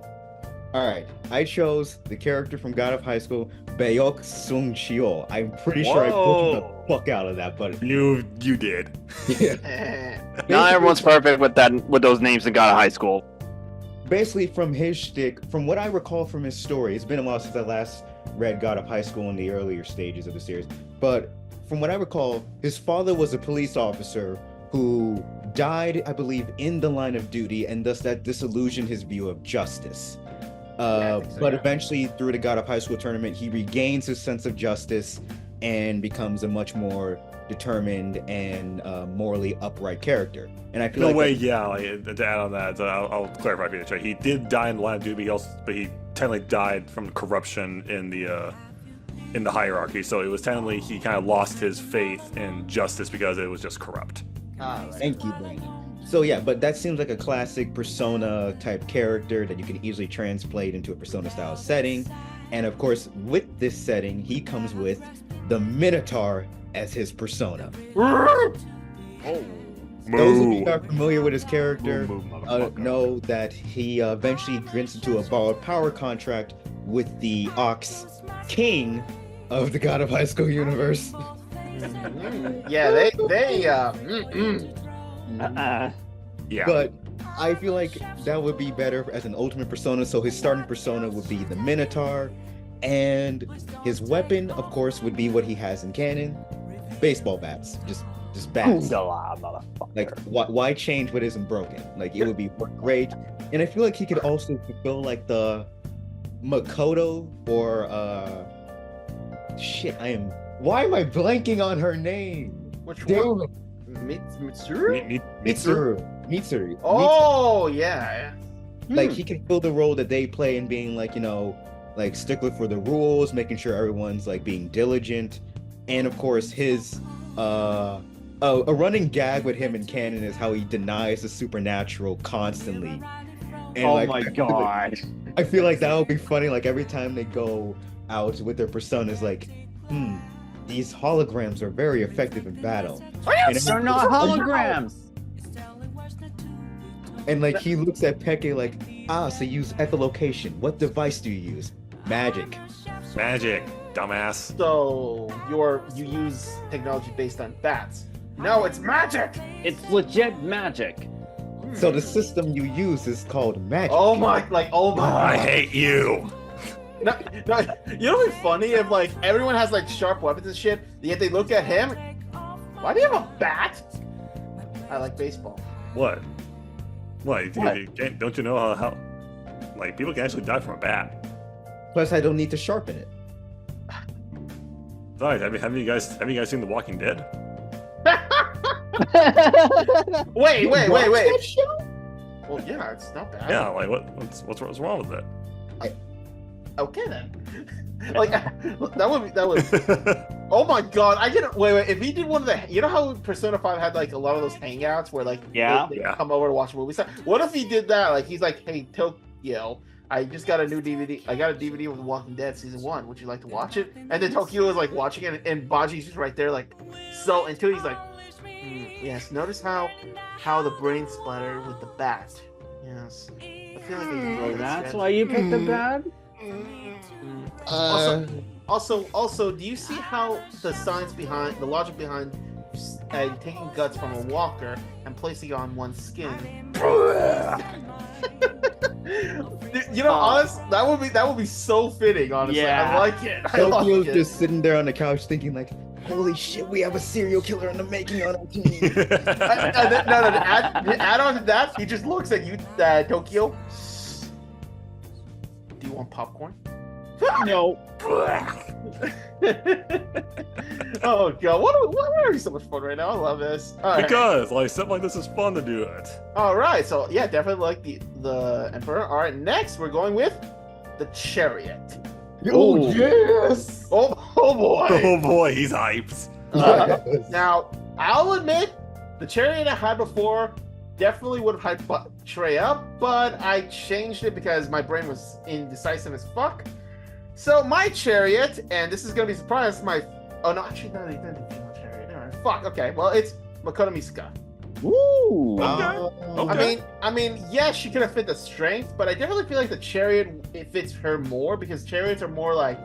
All right, I chose the character from God of High School, Baek Sung Chio. I'm pretty sure I butchered the fuck out of that, but You did. yeah. Eh. Not everyone's perfect with those names in God of High School. Basically, from his shtick, from what I recall from his story, it's been a while since I last read God of High School in the earlier stages of the series, but from what I recall, his father was a police officer who died, I believe, in the line of duty, and thus that disillusioned his view of justice. I think so, But yeah. eventually, through the God of High School tournament, he regains his sense of justice and becomes a much more determined and morally upright character. And I feel No like way, yeah. Like, to add on that, I'll clarify for you. Trey. He did die in the line of duty, but he technically died from corruption in the hierarchy. So it was technically he kind of lost his faith in justice because it was just corrupt. All right. Thank you, Brandon. So yeah, but that seems like a classic Persona type character that you can easily translate into a Persona style setting. And of course, with this setting, he comes with the Minotaur as his persona. Oh, Those of you who are familiar with his character Moo, motherfucker. know that he eventually gets into a borrowed power contract with the Ox King of the God of High School universe. Yeah, they Yeah. But I feel like that would be better as an ultimate persona. So his starting persona would be the Minotaur, and his weapon, of course, would be what he has in canon: baseball bats, just bats. Like, why change what isn't broken? Like, it would be great. And I feel like he could also fulfill like the Makoto or why am I blanking on her name? Which Damn one? Mitsuru? Mitsuru. Oh, yeah. Like, he can fill the role that they play in being like, like stickler for the rules, making sure everyone's like being diligent. And of course his a running gag with him in canon is how he denies the supernatural constantly. And Oh like, my god. I feel like that would be funny, like every time they go out with their personas, like, these holograms are very effective in battle. And They're not holograms. And like he looks at Peke like, so you use echolocation. What device do you use? Magic. Magic, dumbass. So you use technology based on bats. No, it's magic. It's legit magic. So the system you use is called magic. Oh my! I hate you. No, you know what's funny? If like everyone has like sharp weapons and shit, yet they look at him. Why do you have a bat? I like baseball. What? Don't you know how like people can actually die from a bat? Plus, I don't need to sharpen it. Besides, have you guys seen The Walking Dead? Wait. That show? Well, yeah, it's not bad. Yeah, like what's wrong with it? Okay then. Like that would. Oh my god! I get it. Wait. If he did one of the, you know how Persona 5 had like a lot of those hangouts where like they Yeah. come over to watch movies. What if he did that? Like he's like, hey Tokyo, I just got a new DVD. I got a DVD of The Walking Dead season 1. Would you like to watch it? And then Tokyo is like watching it, and Baji's just right there, like so. Until he's like, yes. Notice how the brain splatter with the bat. Yes. I feel like So that's why you picked the bad? Also, do you see how the science behind the logic behind taking guts from a walker and placing it on one's skin? Honest, that would be so fitting. Honestly, Yeah. I like it. Tokyo's just sitting there on the couch thinking like, holy shit, we have a serial killer in the making on our team. Add on to that, he just looks at you, Tokyo. Do you want popcorn? No. Oh god, what are we so much fun right now? I love this. All right. Because like stuff like this is fun to do it. All right, so yeah, definitely like the Emperor. All right, next we're going with the Chariot. Oh, yes! Oh boy. Oh boy, he's hyped. Now I'll admit, the Chariot I had before definitely would have hyped Trey up, but I changed it because my brain was indecisive as fuck. So my Chariot, and this is gonna be a surprise. Actually, no, they didn't do my Chariot. All right, fuck. Okay, well it's Makoto Misuka. Ooh. Okay. I mean, yes, she could have fit the strength, but I definitely feel like the Chariot it fits her more because Chariots are more like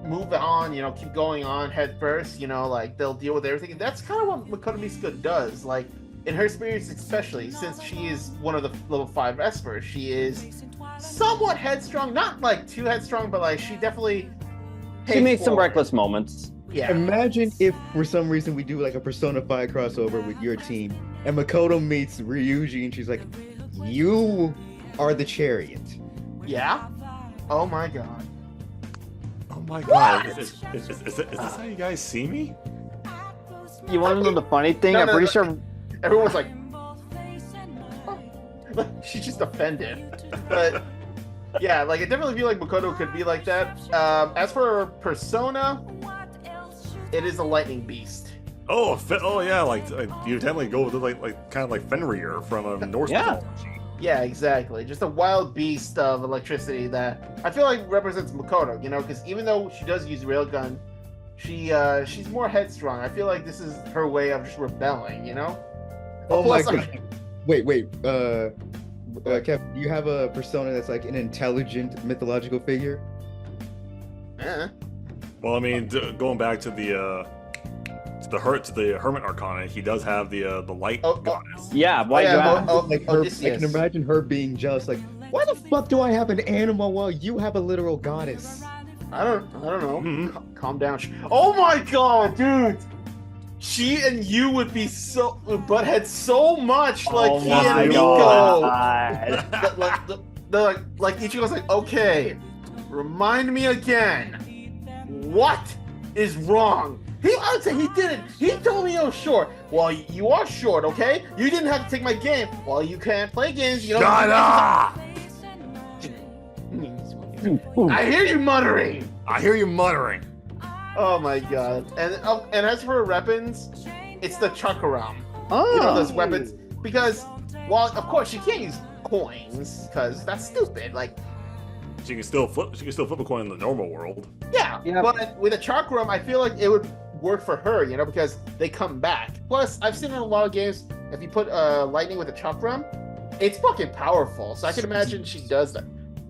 move on, keep going on head first, like they'll deal with everything. And that's kind of what Makoto Misuka does. Like in her experience, especially since she is one of the level 5 espers, she is somewhat headstrong, not like too headstrong, but like she definitely She made some forward. reckless moments. Yeah. Imagine if for some reason we do like a Persona 5 crossover with your team and Makoto meets Ryuji and she's like, you are the Chariot. Yeah. Oh my god. Oh my god. Is this how you guys see me? You want to know the funny thing? No, I'm no, pretty no. sure. Everyone's like, she's just offended. But yeah, like I definitely feel like Makoto could be like that. As for Persona, it is a lightning beast. Oh yeah, like you definitely go with like kind of like Fenrir from Norse Yeah. mythology. Yeah, exactly. Just a wild beast of electricity that I feel like represents Makoto. Because even though she does use railgun, she's more headstrong. I feel like this is her way of just rebelling. Oh my Plus, god. Wait. Kev, do you have a persona that's like an intelligent mythological figure? Eh. Well, I mean, going back to the Hermit Arcana, he does have the light goddess. Yeah, White yeah, Goddess. Like her, I Odysseus. can imagine her being jealous. Like, why the fuck do I have an animal while you have a literal goddess? I don't know. Mhm. Calm down. Oh my god, dude! She and you would be so butthead so much like Oh he my and Nico. God. Like Ichigo's like, okay, remind me again. What is wrong? I would say he didn't. He told me, oh, short. Well, you are short, okay? You didn't have to take my game. Well, you can't play games. You don't. Shut up! I hear you muttering. I hear you muttering. Oh my god. And as for her weapons, it's the chakram. Oh. You know those weapons because, well, of course she can't use coins because that's stupid. Like, She can still flip a coin in the normal world. yeah, Yeah. but with a chakram, I feel like it would work for her, you know, because they come back. Plus, I've seen in a lot of games, if you put lightning with a chakram, it's fucking powerful. So I can imagine she does that.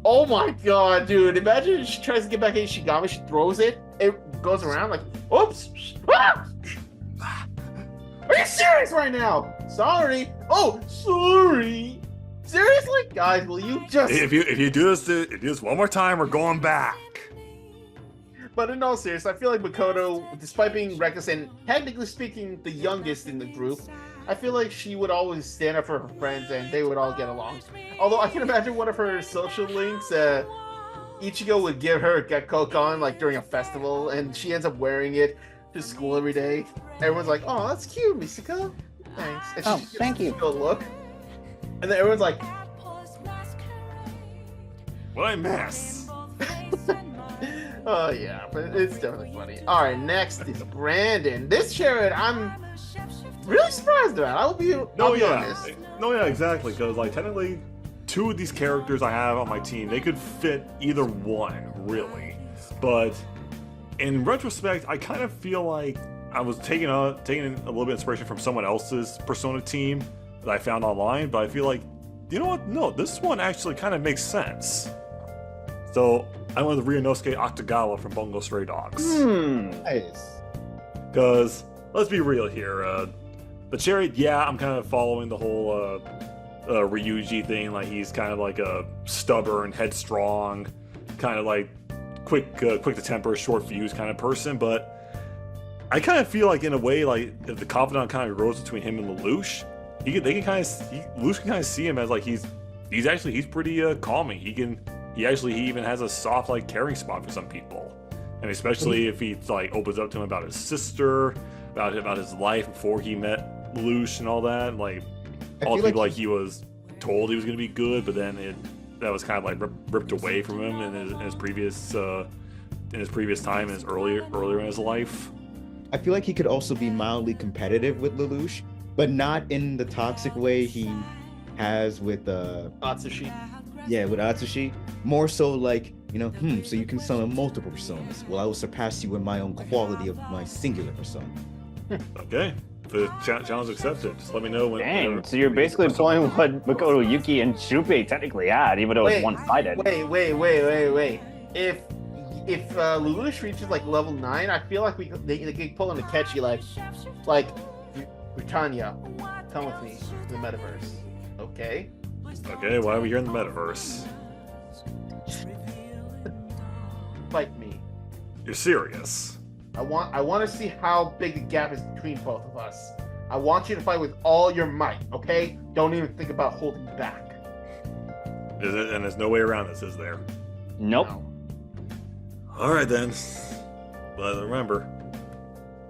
Oh my god, dude! Imagine she tries to get back in Shigami, she throws it, it goes around like, oops! Ah! Are you serious right now? Sorry. Oh, sorry. Seriously, guys, will you just? If you do this one more time, we're going back. But in all seriousness, I feel like Makoto, despite being reckless and technically speaking the youngest in the group, I feel like she would always stand up for her friends and they would all get along. Although I can imagine one of her social links, Ichigo would give her a Gekkoukan like during a festival, and she ends up wearing it to school every day. Everyone's like, "Oh, that's cute, Misaka. Thanks." And she Oh, gives thank you. Ichigo a look, and then everyone's like, What I miss? "Oh yeah," but it's definitely funny. All right, next is Brandon. This chariot, I'm really surprised about. I'll be honest. No, yeah, exactly. Because like technically, two of these characters I have on my team, they could fit either one, really. But in retrospect, I kind of feel like I was taking a little bit of inspiration from someone else's Persona team that I found online. But I feel like, you know what? No, this one actually kind of makes sense. So I went with Ryunosuke Akutagawa from Bungo Stray Dogs. Nice. Because let's be real here, the chariot, yeah, I'm kind of following the whole Ryuji thing. Like he's kind of like a stubborn, headstrong, kind of like quick to temper, short fuse kind of person. But I kind of feel like in a way, like if the confidant kind of grows between him and Lelouch, Lelouch can kind of see him as like he's pretty calming. He even has a soft like caring spot for some people, and especially if he like opens up to him about his sister, about his life before he met Lelouch and all that. Like all the people like he was told he was going to be good, but then that was kind of like ripped away from him in his previous time, earlier in his life. I feel like he could also be mildly competitive with Lelouch, but not in the toxic way he has with Atsushi. with Atsushi. More so like, you know, so you can summon multiple personas. Well, I will surpass you in my own quality of my singular persona. Okay, the challenge accepted. Just let me know when. Dang, so you're basically pulling what Makoto Yuki and Shuppei technically had, even though it's one-sided. Wait. If Lelouch reaches like level 9, I feel like they could pull him to catch you like Britannia, come with me to the metaverse. Okay. Okay, why are we here in the metaverse? Fight me. You're serious? I want to see how big the gap is between both of us. I want you to fight with all your might, okay? Don't even think about holding back. Is it? And there's no way around this, is there? Nope. No. All right then. But remember,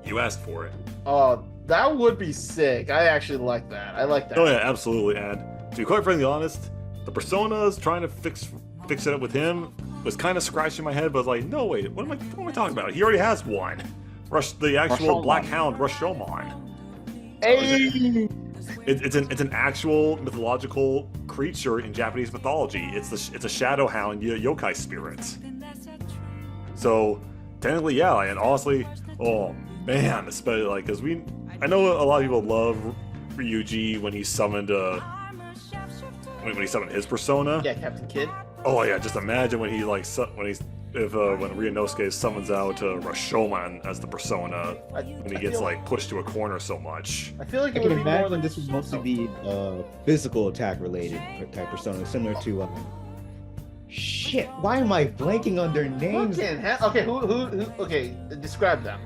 you asked for it. Oh, that would be sick. I actually like that. I like that. Oh yeah, absolutely. And to be quite frankly honest, the personas trying to fix it up with him was kind of scratching my head, but I was like, no wait, what am I talking about? He already has one. The actual Rashomon. Black Hound Rashomon. Hey! It's an actual mythological creature in Japanese mythology. It's a shadow hound yokai spirit. So technically, yeah, and honestly, oh man, especially like because I know a lot of people love Ryuji when he summoned when he summoned his persona. Yeah, Captain Kidd. Oh yeah, just imagine when he if when Ryunosuke summons out Rashomon as the persona when he gets like pushed to a corner so much. I feel like I it would can be more imagine like this would mostly be physical attack related type persona, similar to shit. Why am I blanking on their names? Okay, who? Okay, describe them.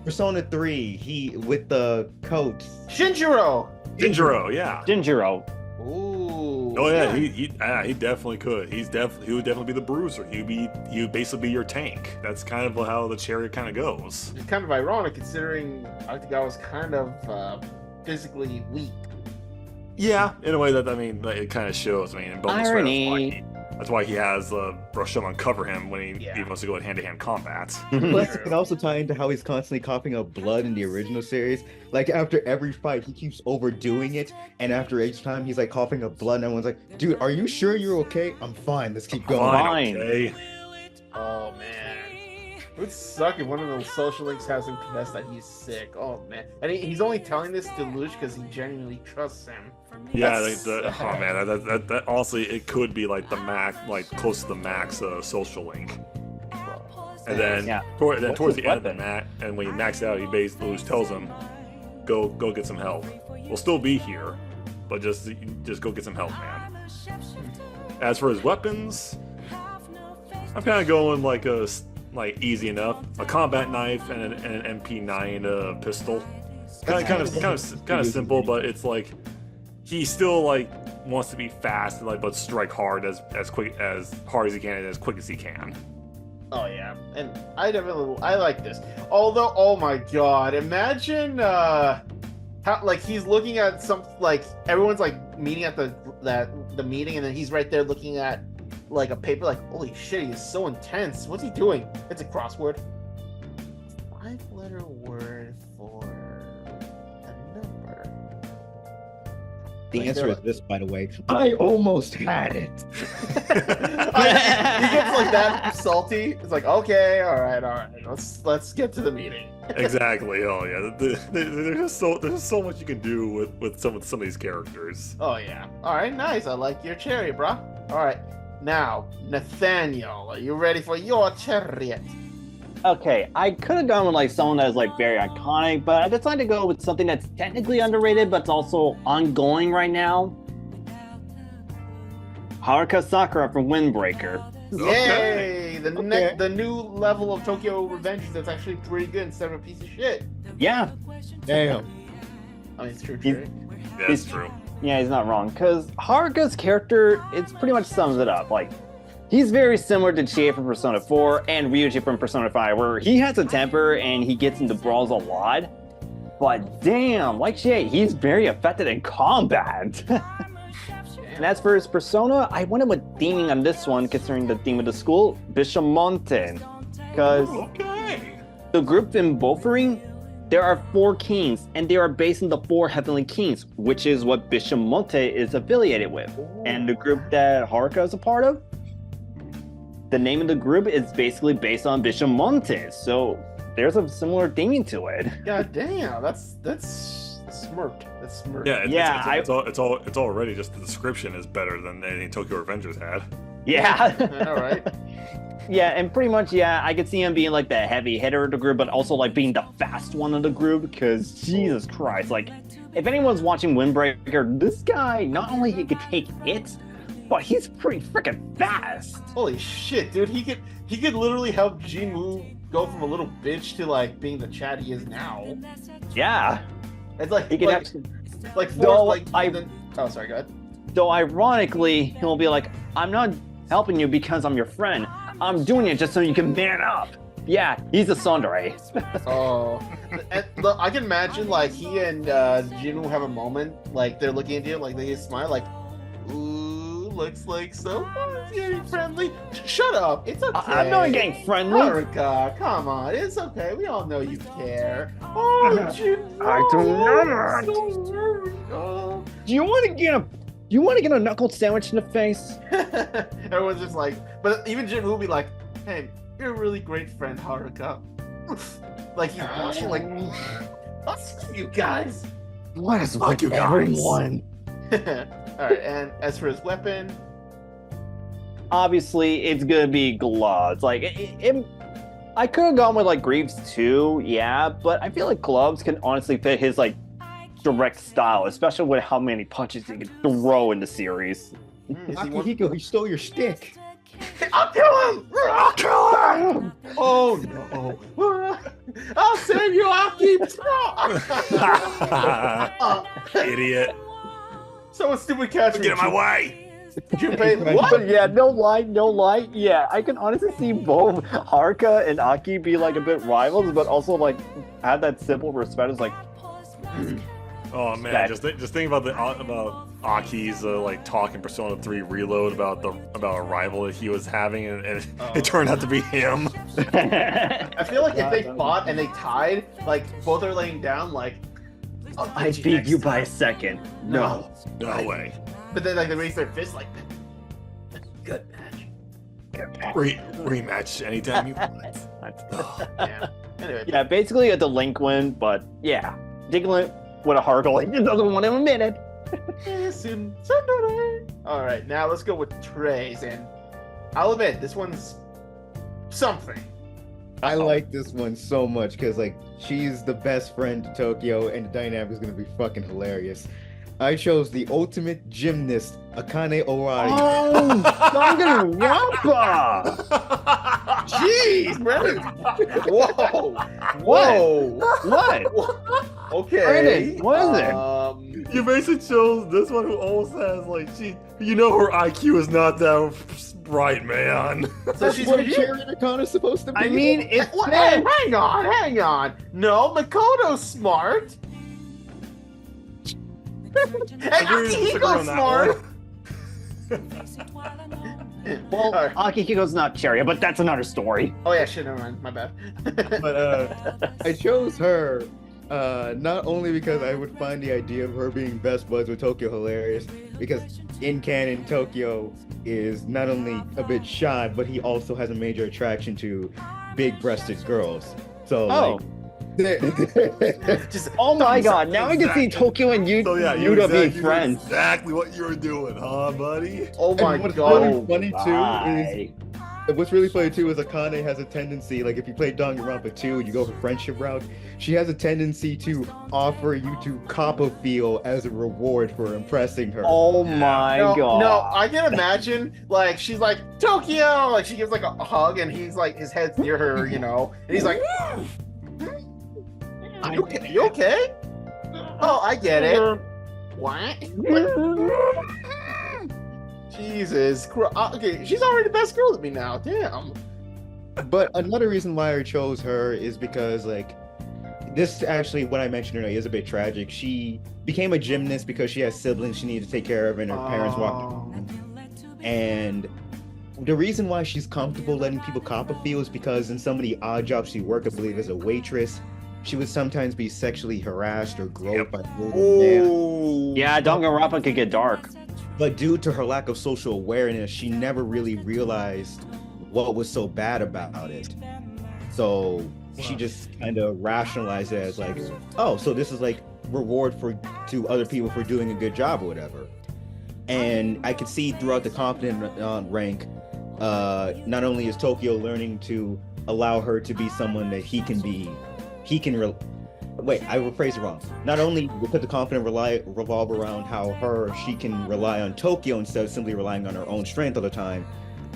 Persona 3, he with the coat. Shinjiro. Jinjiro, yeah. Jinjiro. Ooh. Oh yeah, he definitely could. He would definitely be the bruiser. He would basically be your tank. That's kind of how the chariot kind of goes. It's kind of ironic considering Akutagawa's kind of physically weak. Yeah, in a way that it kind of shows. In bonus Irony. That's why he has Rashomon cover him when he wants to go in hand-to-hand combat. Plus, it can also tie into how he's constantly coughing up blood in the original series. Like after every fight, he keeps overdoing it, and after each time, he's like coughing up blood, and everyone's like, "Dude, are you sure you're okay?" "I'm fine. Let's keep going." Fine. Okay. Oh man. It would suck if one of those social links has him confess that he's sick. Oh man. And he's only telling this to Luch because he genuinely trusts him. Yeah, That's oh man, that honestly, it could be like the max, like close to the max social link. And then, Yeah. towards What's the his end of the weapon? mat, and when he maxes out, he basically just tells him, "Go get some help. We'll still be here, but just go get some help, man." As for his weapons, I'm kind of going like easy enough. A combat knife and an MP9 pistol. Kind of simple, but it's like he still like wants to be fast and but strike hard as hard as he can and as quick as he can. Oh yeah, and I like this. Although, oh my god, imagine how he's looking at everyone's meeting at the meeting, and then he's right there looking at a paper. Like, holy shit, he's so intense. What's he doing? It's a crossword. 5-letter word for a number. The answer is this, by the way. I almost had it. He gets that salty. It's like, okay, all right, let's get to the meeting. Exactly. Oh yeah. There's just so much you can do with some of these characters. Oh yeah. All right, nice. I like your chariot, bro. All right, now Nathaniel, are you ready for your chariot? Okay, I could have gone with someone that is very iconic, but I decided to go with something that's technically underrated, but it's also ongoing right now. Haruka Sakura from Windbreaker. Yay! Okay. The new level of Tokyo Revengers that's actually pretty good instead of a piece of shit. Yeah, Damn. I mean, it's true. He's- That's true. yeah, he's not wrong. Because Haruka's character, it pretty much sums it up. He's very similar to Chie from Persona 4 and Ryuji from Persona 5, where he has a temper and he gets into brawls a lot. But damn, like Chie, he's very effective in combat. And as for his persona, I went with theming on this one, considering the theme of the school, Bishamonten. Because Okay. the group in Bofuri, there are 4 kings, and they are based on the 4 heavenly kings, which is what Bishamonte is affiliated with. And the group that Haruka is a part of, the name of the group is basically based on Bishamonte, so there's a similar theming to it. God damn, that's smirked. That's smirked. Yeah, it's already just the description is better than anything Tokyo Revengers had. Yeah. All right. Yeah, and pretty much, I could see him being the heavy hitter of the group, but also being the fast one of the group, because Jesus Christ, if anyone's watching Windbreaker, this guy, not only he could take hits, but he's pretty freaking fast. Holy shit, dude! He could literally help Jinwoo go from a little bitch to being the Chad he is now. Yeah. It's He could actually, oh, sorry, go ahead. though ironically, he'll be I'm not helping you because I'm your friend. I'm doing it just so you can man up. Yeah, he's a tsundere. Oh, and look, I can imagine he and Jinwoo have a moment, they're looking at you, they smile, ooh, looks like someone's getting friendly. Shut up, it's okay. I'm not getting friendly. Haruka, come on, it's okay. We all know you care. Oh, Jinwoo, I do not. I'm so worried. Oh. Do you want to get a knuckle sandwich in the face? Everyone's just but even Jinwoo will be hey, you're a really great friend, Haruka. He's watching, us you guys. What is Fuck you guys. everyone? Alright, and as for his weapon, obviously it's gonna be gloves. Like I could have gone with like Greaves too, yeah, but I feel like gloves can honestly fit his like direct style, especially with how many punches he can throw in the series. Akihiko, he stole your stick. I'll kill him! I'll kill him! Oh no! I'll save you, Aki! Idiot. So stupid catch me. Get in my way. Junpei, what? But yeah, no lie. Yeah, I can honestly see both Haruka and Aki be like a bit rivals, but also like have that simple respect. It's like, Oh man, just think about about Aki's like talk in Persona 3 Reload about a rival that he was having, and it turned out to be him. I feel like if they fought and they tied, like both are laying down, like I beat you by a second. No. No way. But then like they raise their fist, like good match. Rematch anytime you want. Yeah. Anyway, Yeah, basically a delinquent, but yeah, delinquent with a Haruka like he doesn't want to admit it. all right, now let's go with Trey's, and I'll admit this one's something. I like this one so much because like she's the best friend to Tokyo, and the dynamic is gonna be fucking hilarious. I chose the ultimate gymnast, Akane Owari. Oh, Danganronpa! Jeez, Brandon. Whoa. What? Okay. Brandon, what is it? You basically chose this one who almost has like her IQ is not that bright, man. So she's what with you? Cherry Nakana's supposed to be. I mean, it's What? Hey, hang on. No, Makoto's smart. And Akihiko's smart. Well, All right. Akihiko's not Cherry, but that's another story. Oh yeah, shit, never mind. My bad. But I chose her not only because I would find the idea of her being best buds with Tokyo hilarious, because in canon Tokyo is not only a bit shy, but he also has a major attraction to big-breasted girls. So Oh. Just Oh my god, now I can see Exactly. Tokyo and So yeah, Yuta being you knew friends. exactly what you were doing, huh, buddy? oh my And what's god. really funny too Right. is what's really funny too is Akane has a tendency, like if you play Danganronpa 2 and you go for friendship route, she has a tendency to offer you to Copperfield as a reward for impressing her. Oh my No, god. no, I can imagine like she's like Tokyo, like she gives like a hug, and he's like his head's near her, and he's like, you okay? Oh, I get it. What? Jesus Christ. Okay, she's already the best girl to me now. Damn. But another reason why I chose her is because like this actually what I mentioned earlier is a bit tragic. She became a gymnast because she has siblings she needed to take care of, and her parents walked. And the reason why she's comfortable letting people Copperfield is because in some of the odd jobs she worked, I believe as a waitress, she would sometimes be sexually harassed or groped by older men. Oh. Yeah, Danganronpa could get dark. But due to her lack of social awareness, she never really realized what was so bad about it. So she just kind of rationalized it as like, oh, so this is like reward to other people for doing a good job or whatever. And I could see throughout the confident rank, not only is Tokyo learning to allow her to be someone that I rephrased it wrong. Not only because the confident revolve around how she can rely on Tokyo instead of simply relying on her own strength all the time,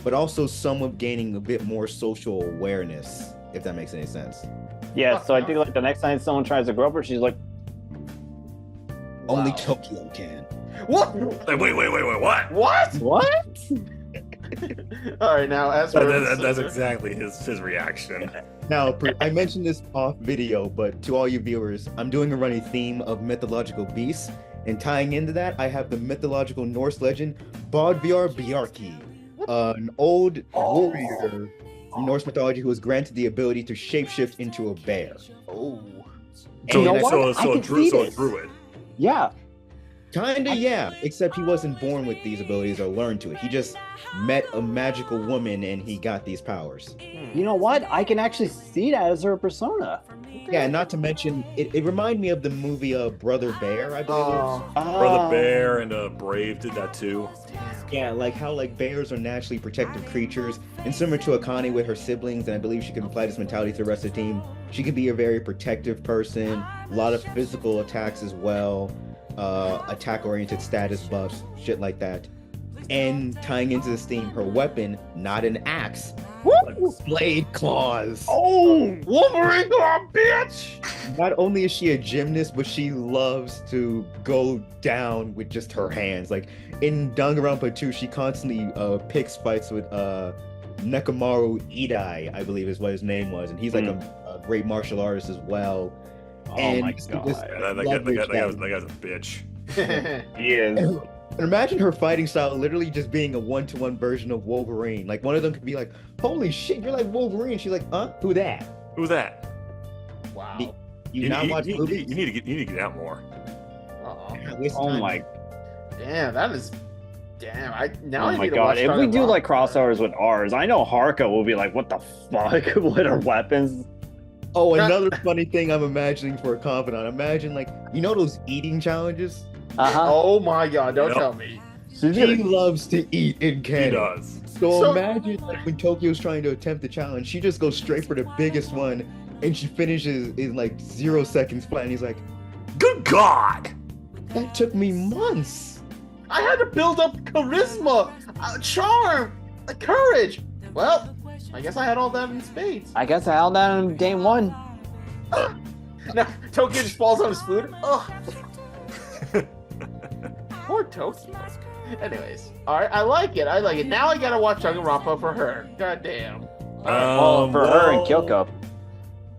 but also someone gaining a bit more social awareness, if that makes any sense. Yeah, so I think like the next time someone tries to grope her, she's like, Only Tokyo can. What? Like, wait, what? What? what? All right, now as for That's exactly his reaction. Now, I mentioned this off video, but to all you viewers, I'm doing a running theme of mythological beasts, and tying into that, I have the mythological Norse legend Bodvar Bjarki, an old warrior from Norse mythology who was granted the ability to shapeshift into a bear. Oh. And you know what? I can see So a this. druid. Yeah. Kinda, yeah, except he wasn't born with these abilities or learned to it. He just met a magical woman and he got these powers. You know what? I can actually see that as her persona. Yeah, and not to mention, it reminded me of the movie Brother Bear, I believe. Oh. Brother Bear and Brave did that too. Yeah, like how like bears are naturally protective creatures, and similar to Akane with her siblings, and I believe she can apply this mentality to the rest of the team. She can be a very protective person, a lot of physical attacks as well, attack-oriented status buffs, shit like that. And tying into this theme, her weapon, not an axe, but blade claws. Oh, Wolverine, oh, bitch! Not only is she a gymnast, but she loves to go down with just her hands. Like in Danganronpa 2, she constantly picks fights with Nekomaru Idai, I believe is what his name was, and he's like a great martial artist as well. Oh And my just god. That guy's a bitch. He is. And imagine her fighting style literally just being a one-to-one version of Wolverine. Like one of them could be like, "Holy shit, you're like Wolverine." She's like, "Huh? Who that?" Who's that? Wow. You not watch movies? You need to get out more. Oh my. Damn, that is. Damn, I Oh need my to god. watch If we do Danganronpa. like crossovers with ours, I know Haruka will be like, "What the fuck with her weapons?" Oh, another funny thing I'm imagining for a confidant. Imagine like, you know those eating challenges? Oh my god, don't Yep. tell me. She's He gonna. loves to eat in He canon. does. So imagine like when Tokyo's trying to attempt the challenge, she just goes straight for the biggest one, and she finishes in like 0 seconds flat. And he's like, Good God! "That took me months." I had to build up charisma, charm, courage. Well, I guess I had all that in spades. I guess I held that on day one. Now, Tokyo just falls on his food. Ugh. Poor Tokyo. Anyways, all right, I like it. I like it. Now I gotta watch Danganronpa for her. God damn. Well, for her and well, Kyoko.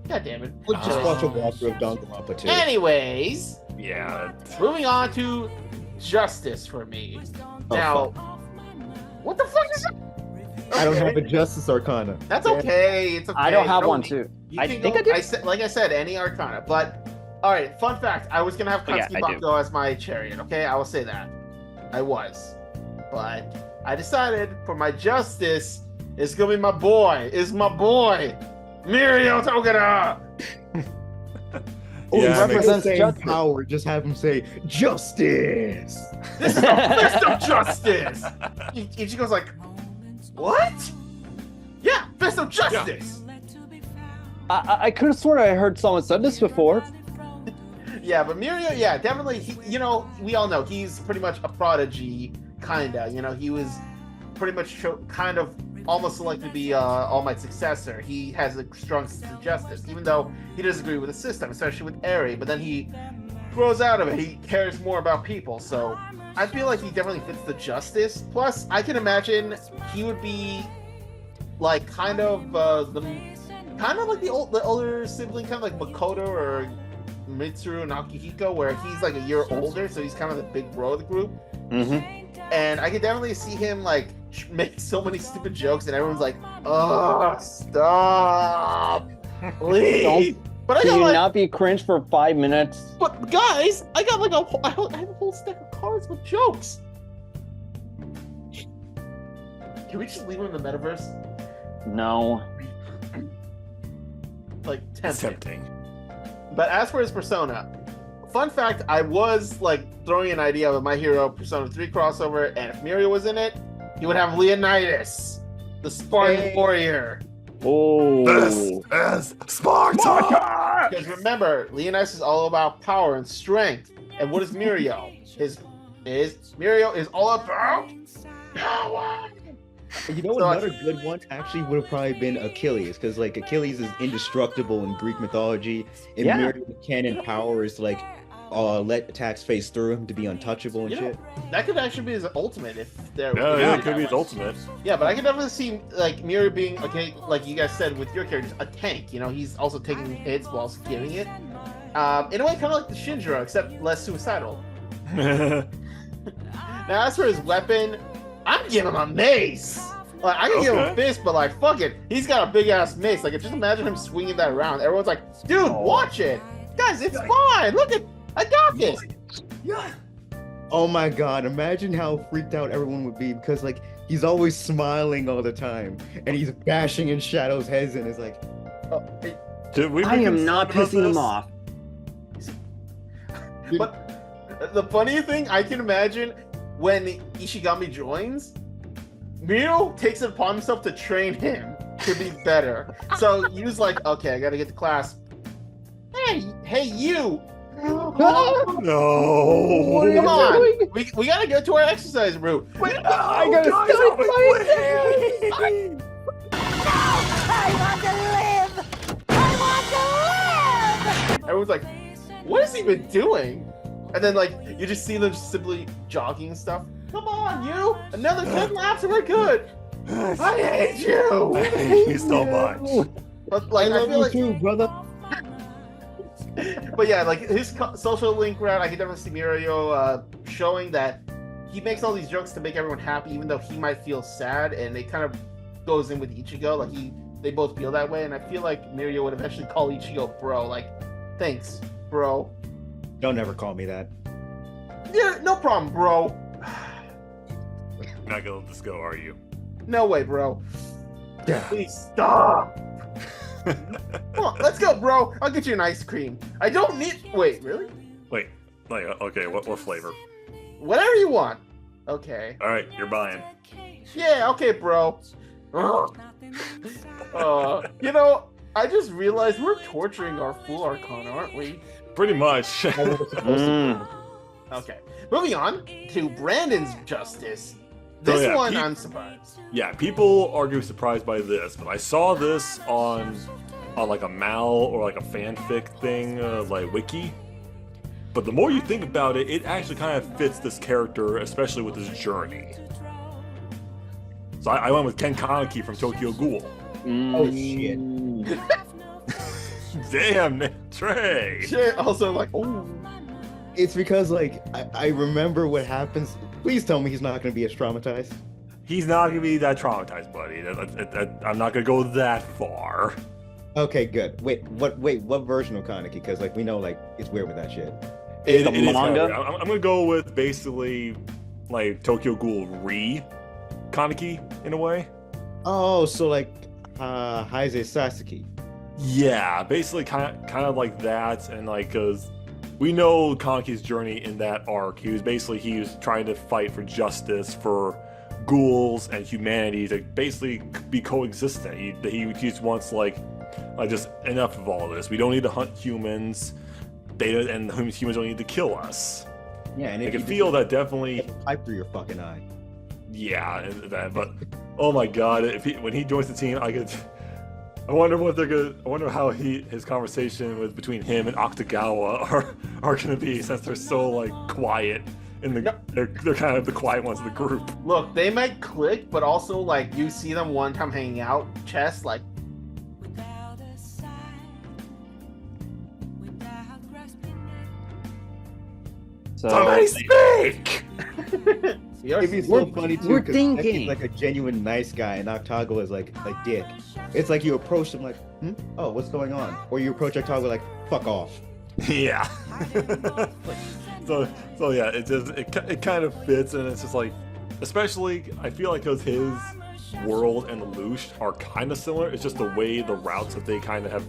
God damn it. We'll just watch a walkthrough of Danganronpa too. Anyways, Yeah. moving on to Justice for me. Oh, Now, what the fuck is that? I don't Okay. have a Justice Arcana. That's okay. It's okay. I don't have No one need- too. You I can think go, I did. said, like I said, any Arcana. But all right, fun fact: I was gonna have Oh, yeah, Katsuki I do. Bako as my chariot. Okay, I will say that. I was, but I decided for my Justice, it's gonna be my boy. Is my boy, Mirio Togata. Oh, Yeah, yeah, it makes represents saying justice. power. Just have him say justice. This is the fist of justice. And she goes like, "What? Yeah, fist of justice." I could have sworn I heard someone said this before. Yeah, but Mirio, yeah, definitely. You know, we all know he's pretty much a prodigy, kinda. You know, he was pretty much kind of almost selected to be All Might's successor. He has a strong sense of justice, even though he doesn't agree with the system, especially with Eri. But then he grows out of it. He cares more about people. So I feel like he definitely fits the justice. Plus, I can imagine he would be like kind of like the older sibling, kind of like Makoto or Mitsuru and Akihiko, where he's like a year older, so he's kind of the big bro of the group. Mm-hmm. And I could definitely see him like make so many stupid jokes, and everyone's like, "Oh, stop, please!" But I Can got you like, not be cringe for 5 minutes? but guys, I got like I have a whole stack of cards with jokes. Can we just leave him in the metaverse? No. Like That's tempting. tempting. But as for his persona, fun fact, I was like throwing an idea of a My Hero Persona 3 crossover, and if Mirio was in it, he would have Leonidas, the Spartan Hey. warrior. Oh. This is Sparta! Because remember, Leonidas is all about power and strength. And what is Mirio? Mirio is all about power. You know, So another good one actually would have probably been Achilles, because like Achilles is indestructible in Greek mythology, and Yeah. Mirio's canon power is like let attacks phase through him to be untouchable and Yeah. shit. That could actually be his ultimate if there. Yeah, if yeah, it it could be his that way. ultimate. Yeah, but I could definitely see like Mirio being okay, like you guys said with your characters, a tank. You know, he's also taking hits while also giving it. In a way, kind of like the Shinjiro, except less suicidal. Now, as for his weapon, I'm giving him a mace. Like I can give him a Okay. fist, but like fuck it, he's got a big ass mace. Like just imagine him swinging that around. Everyone's like, dude, watch it, guys, it's fine. Look at, I got this. Oh my god, imagine how freaked out everyone would be, because like he's always smiling all the time, and he's bashing in Shadow's heads, and it's like, Did we I be am not concerned pissing him about off. But the funny thing, I can imagine when Ishigami joins, Mirio takes it upon himself to train him to be better. So Yu's like, okay, I gotta get to class. Hey, you! No. Come on, we gotta go to our exercise route. Wait, I gotta guys, start please. I want to live! I want to live! Everyone's like, what is he even doing? And then like you just see them simply jogging and stuff. Come on, you! Another 10 laps and we're good. I hate you. I hate you so much. But like I love feel you like, too, brother. but yeah, like his social link route, I can definitely see Mirio showing that he makes all these jokes to make everyone happy, even though he might feel sad, and it kind of goes in with Ichigo. Like they both feel that way, and I feel like Mirio would eventually call Ichigo bro. Like, thanks, bro. Don't ever call me that. Yeah, no problem, bro. You're not gonna let this go, are you? No way, bro. Yeah. Please stop. Come on, let's go, bro. I'll get you an ice cream. I don't need. Wait, really? Wait, like, okay, what flavor? Whatever you want. Okay. All right, you're buying. Yeah, okay, bro. You know, I just realized we're torturing our Full Archon, aren't we? Pretty much. Mm. Okay. Moving on to Brandon's Justice. This yeah, one, I'm surprised. Yeah, people are gonna be surprised by this, but I saw this on like a Mal or like a fanfic thing, like wiki. But the more you think about it, it actually kind of fits this character, especially with his journey. So I went with Ken Kaneki from Tokyo Ghoul. Oh, shit. Damn, Trey. Shit, also like, oh. It's because, like, I remember what happens. Please tell me he's not going to be as traumatized. He's not gonna be that traumatized, buddy. I'm not gonna go that far. Okay, good. Wait, what version of Kaneki? Because, like, we know, like, it's weird with that shit. It's the It is manga? kinda weird. I'm gonna go with basically like Tokyo Ghoul Kaneki in a way. Oh, so, like, Heise Sasuke. Yeah, basically kind of like that, and like because we know Kaneki's journey in that arc. He was trying to fight for justice for ghouls and humanity to basically be coexistent. He just wants like just enough of all of this. We don't need to hunt humans. Humans don't need to kill us. Yeah, and I if can you feel that definitely. pipe through your fucking eye. Yeah, and that. But oh my god, when he joins the team, I wonder how his conversation between him and Octagawa are gonna be, since they're so like quiet they're kind of the quiet ones of the group. Look, they might click, but also like you see them one time hanging out, chest like. So, Somebody speak! It'd be so We're- funny too. we're 'cause thinking. Neki's like a genuine nice guy, and Octagawa is like a dick. It's like you approach him like, oh, what's going on? Or you approach Octagawa like, fuck off. Yeah. so yeah, it kind of fits, and it's just like, especially I feel like because his world and Lelouch are kind of similar. It's just the way the routes that they kind of have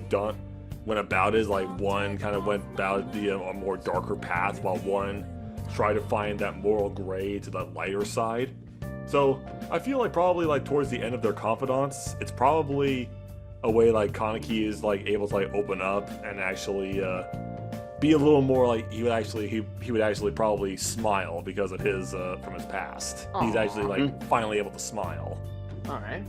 went about is like one kind of went about a more darker path, while one tried to find that moral gray to the lighter side. So I feel like probably like towards the end of their confidants, it's probably a way like Kaneki is like able to like open up and actually be a little more like he would actually probably smile because of his from his past. He's actually like finally able to smile. All right.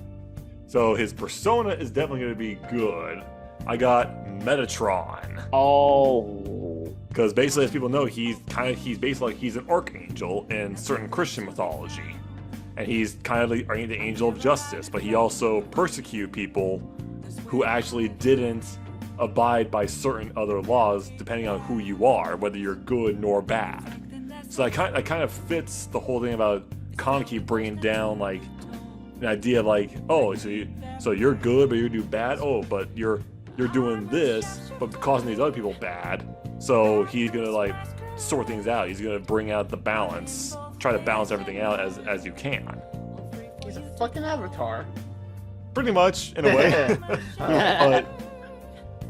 So his persona is definitely going to be good. I got Metatron. oh, Because basically, as people know, he's basically like he's an archangel in certain Christian mythology, and he's kind of the angel of justice. But he also persecute people who actually didn't abide by certain other laws, depending on who you are, whether you're good nor bad. So that kind of fits the whole thing about Kaneki bringing down like an idea of like, oh, so you're good, but you do bad. Oh, but you're doing this, but causing these other people bad. So he's gonna like sort things out. He's gonna bring out the balance, try to balance everything out as you can. He's a fucking avatar. Pretty much, in a way. But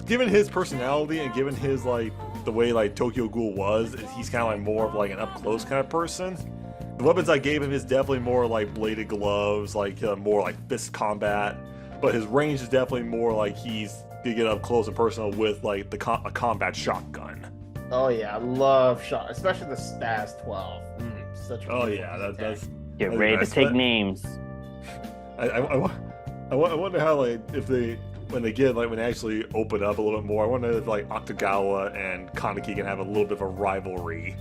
given his personality and given his like the way like Tokyo Ghoul was, he's kind of like more of like an up close kind of person. The weapons I gave him is definitely more like bladed gloves, like more like fist combat. But his range is definitely more like he's gonna get up close and personal with like a combat shotgun. Oh yeah, I love shot, especially the Stas 12. Such a Oh good yeah, attack. that's Get that's ready to nice. take names. I wonder how like if they when they actually open up a little bit more. I wonder if like Octagawa and Kaneki can have a little bit of a rivalry,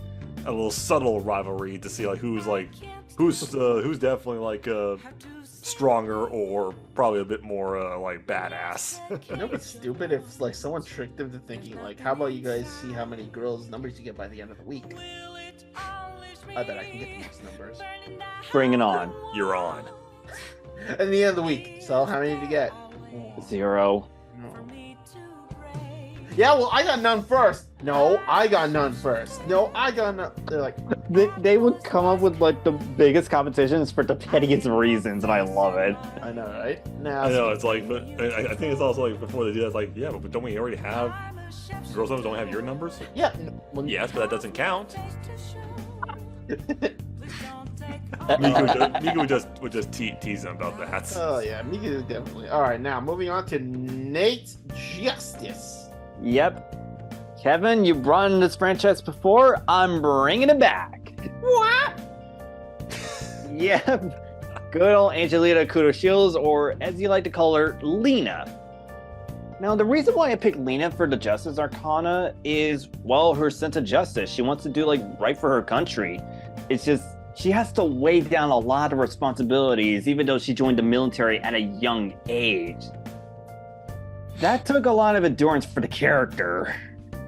a little subtle rivalry to see like who's definitely like stronger or probably a bit more like badass. You know what's stupid? If like someone tricked them to thinking like, how about you guys see how many girls' numbers you get by the end of the week? I bet I can get these numbers. Bring it on. You're on. At the end of the week. So how many did you get? 0. Yeah, well, I got none first. No, I got none first. No, I got none. They're like, They would come up with like the biggest competitions for the pettiest reasons, and I love it. I know, right? Now, I know it's like, but I think it's also like before they do that, it's like yeah, but don't we already have girls' numbers? Don't have your numbers? Yeah. Well, Yes, but that doesn't count. Miku would just tease him about that. Oh yeah, Mika is definitely. All right, now moving on to Nate Justice. Yep. Kevin, you've run this franchise before. I'm bringing it back. What? Yep. Good old Angelita Kudo Shields, or as you like to call her, Lena. Now, the reason why I picked Lena for the Justice Arcana is, well, her sense of justice. She wants to do like right for her country. It's just she has to weigh down a lot of responsibilities, even though she joined the military at a young age. That took a lot of endurance for the character.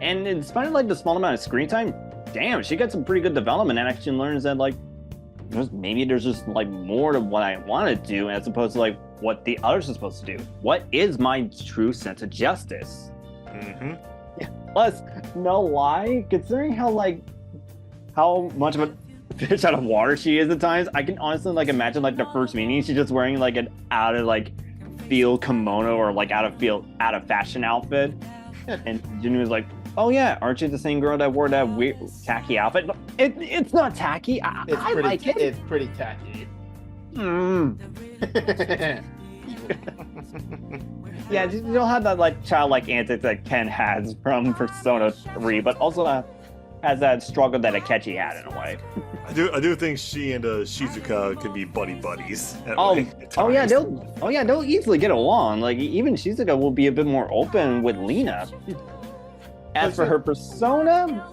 And in spite of like the small amount of screen time, damn, she got some pretty good development and actually learns that like maybe there's just like more to what I want to do as opposed to like what the others are supposed to do. What is my true sense of justice? Mm-hmm. Plus, no lie, considering how much of a fish out of water she is at times, I can honestly like imagine like the first meeting she's just wearing like an out of like field kimono or like out of fashion outfit, and Jinu was like, "Oh yeah, aren't you the same girl that wore that weird tacky outfit?" It's not tacky. I pretty, like it. It's pretty tacky. Yeah, you don't have that like childlike antics that Ken has from Persona 3, but also has that struggle that Akechi had in a way. I do think she and Shizuka can be buddies. Oh yeah, they'll easily get along. Like even Shizuka will be a bit more open with Lena. As for her persona,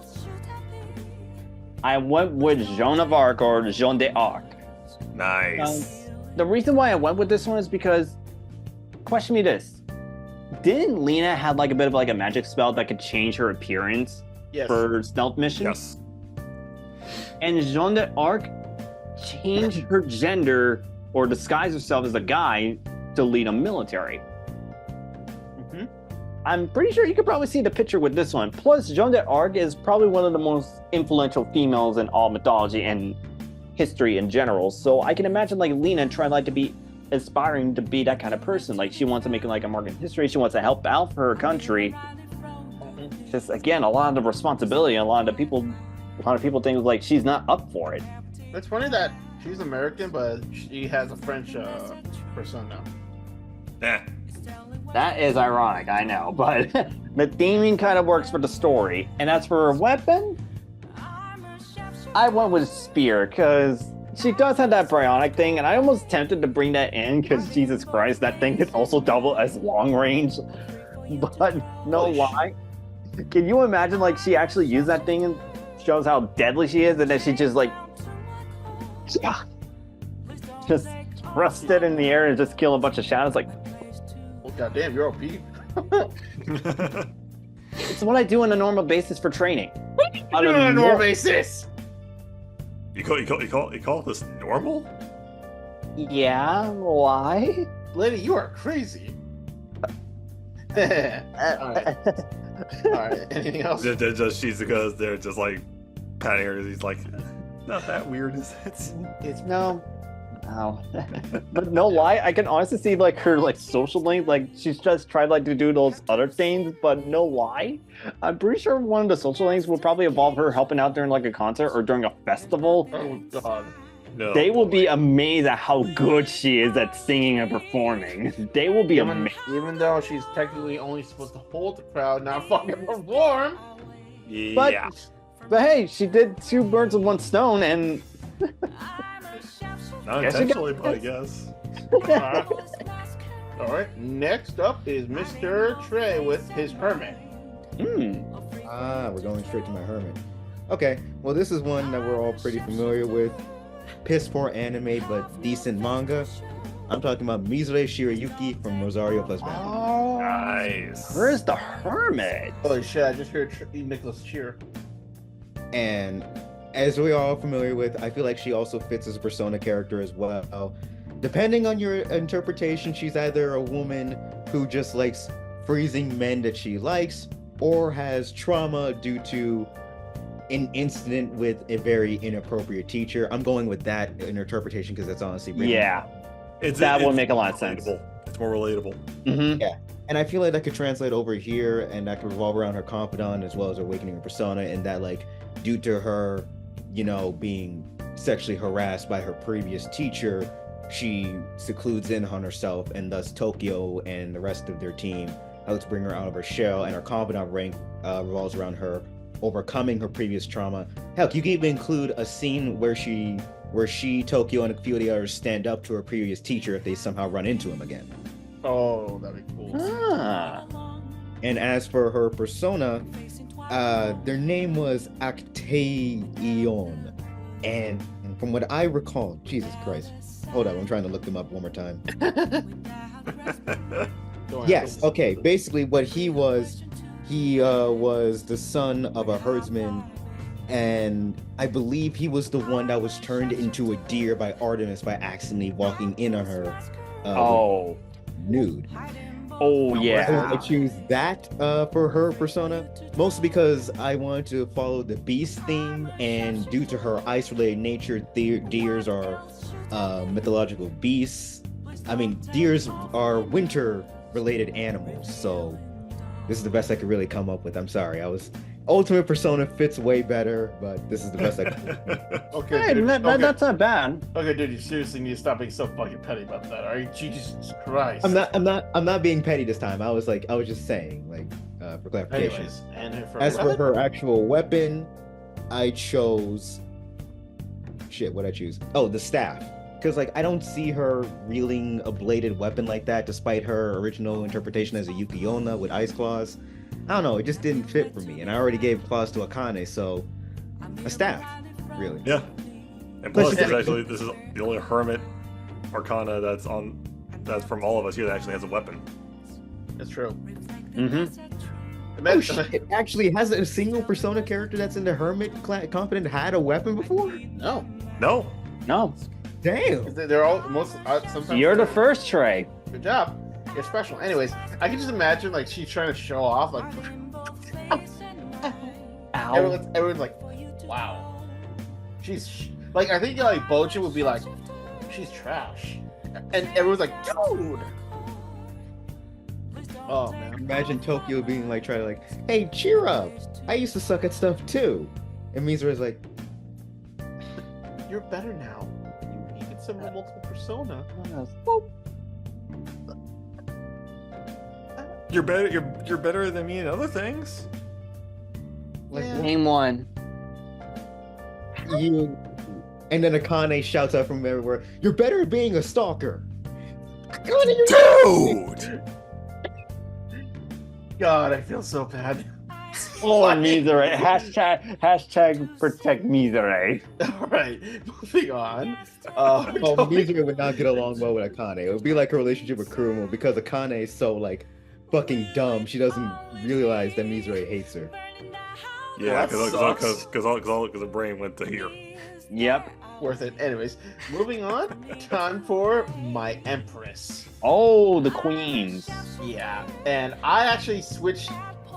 I went with Joan of Arc or Joan d'Arc. Nice. The reason why I went with this one is because, question me this: didn't Lena have like a bit of like a magic spell that could change her appearance Yes. for stealth missions? Yes. And Jeanne d'Arc changed her gender or disguised herself as a guy to lead a military. Mhm. I'm pretty sure you could probably see the picture with this one. Plus, Jeanne d'Arc is probably one of the most influential females in all mythology and history in general. So I can imagine like Lena trying like to be aspiring to be that kind of person. Like she wants to make like a mark in history. She wants to help out for her country. Just again, a lot of the responsibility, a lot of people think like she's not up for it. It's funny that she's American, but she has a French persona. Eh. That is ironic, I know, but the theming kind of works for the story. And as for her weapon, I went with Spear because she does have that Bryonic thing, and I almost tempted to bring that in because Jesus Christ, that thing could also double as long range. But no lie. Can you imagine like she actually used that thing and shows how deadly she is, and then she just like just thrust it in the air and just kill a bunch of shadows? Like, Oh goddamn, you're OP. it's what I do on a normal basis for training. On a normal basis. You call this normal? Yeah, why? Lady, you are crazy. Alright. Alright, anything else? Just Shizuka's there, just like patting her. He's like, not that weird, is it? It's No. But no lie, I can honestly see like her like social link, like she's just tried like to do those other things, but no lie, I'm pretty sure one of the social links will probably involve her helping out during like a concert or during a festival. oh god. No, They will be boy. amazed at how good she is at singing and performing. They will be amazed. Even though she's technically only supposed to hold the crowd, not fucking perform. Yeah. But hey, she did 2 birds with 1 stone, and Not Guess you intentionally, but I guess. All right. Next up is Mr. Trey with his Hermit. We're going straight to my hermit. Okay, well, this is one that we're all pretty familiar with. Piss poor anime, but decent manga. I'm talking about Mizure Shirayuki from Rosario Plus Band. oh, Nice. where's the hermit? Holy shit! I just heard Nicholas cheer. And as we are all familiar with, I feel like she also fits as a Persona character as well. Depending on your interpretation, she's either a woman who just likes freezing men that she likes, or has trauma due to an incident with a very inappropriate teacher. I'm going with that interpretation because that's honestly written. Yeah. It's, That would it's make a lot of relatable. sense. It's more relatable. Mm-hmm. And I feel like that could translate over here, and that could revolve around her confidant as well as her awakening her persona, and that, like, due to her, being sexually harassed by her previous teacher, she secludes in on herself, and thus Tokyo and the rest of their team helps bring her out of her shell, and her confidant rank revolves around her overcoming her previous trauma. Heck, you can even include a scene where she, Tokyo, and a few of the others stand up to her previous teacher if they somehow run into him again. Oh, that'd be cool. Ah. And as for her persona, their name was Actaeon. And from what I recall, Jesus Christ. Hold up, I'm trying to look them up one more time. Yes, okay. Basically, what he was the son of a herdsman, and I believe he was the one that was turned into a deer by Artemis by accidentally walking in on her nude. Oh, So yeah. I choose that for her persona, mostly because I wanted to follow the beast theme, and due to her ice-related nature, deers are mythological beasts. I mean, deers are winter-related animals, so this is the best I could really come up with. I'm sorry, Ultimate Persona fits way better, but this is the best I could. Okay, Hey, dude. that's not bad. Okay, dude, you seriously need to stop being so fucking petty about that. All right, Jesus Christ. I'm not being petty this time. I was just saying, like, for clarification. Anyways, and As for her actual weapon, I chose. Shit, what'd I choose? Oh, the staff. Because, like, I don't see her wielding a bladed weapon like that, despite her original interpretation as a Yukiona with ice claws. I don't know, it just didn't fit for me. And I already gave claws to Akane, so a staff, really. Yeah. And plus, this is the only hermit arcana that's from all of us here that actually has a weapon. That's true. Mm-hmm. Oh shit, it actually has a single Persona character that's in the Hermit confident had a weapon before? No. No. No. Damn. They're all sometimes. You're the first, Trey. Good job. You're special. Anyways, I can just imagine like she's trying to show off, like Ow. everyone's like, wow. She's like, I think like Boja would be like, she's trash, and everyone's like, dude. Oh man. Imagine Tokyo being like, trying to like, hey, cheer up. I used to suck at stuff too. And Mizura's like, You're better now. You can summon multiple persona. You're better. You're better than me in other things. like Yeah. Name one. you. And then Akane shouts out from everywhere, you're better at being a stalker. Dude. God, I feel so bad. Oh, Mizure. Hashtag protect Mizure. All right, moving on. Oh, Mizura would not get along well with Akane. It would be like her relationship with Kurumo, because Akane is so like fucking dumb. She doesn't realize that Mizura hates her. Yeah, Well, that because the brain went to here. Yep. Worth it. Anyways, moving on. Time for my Empress. Oh, the queens. Yeah, and I actually switched.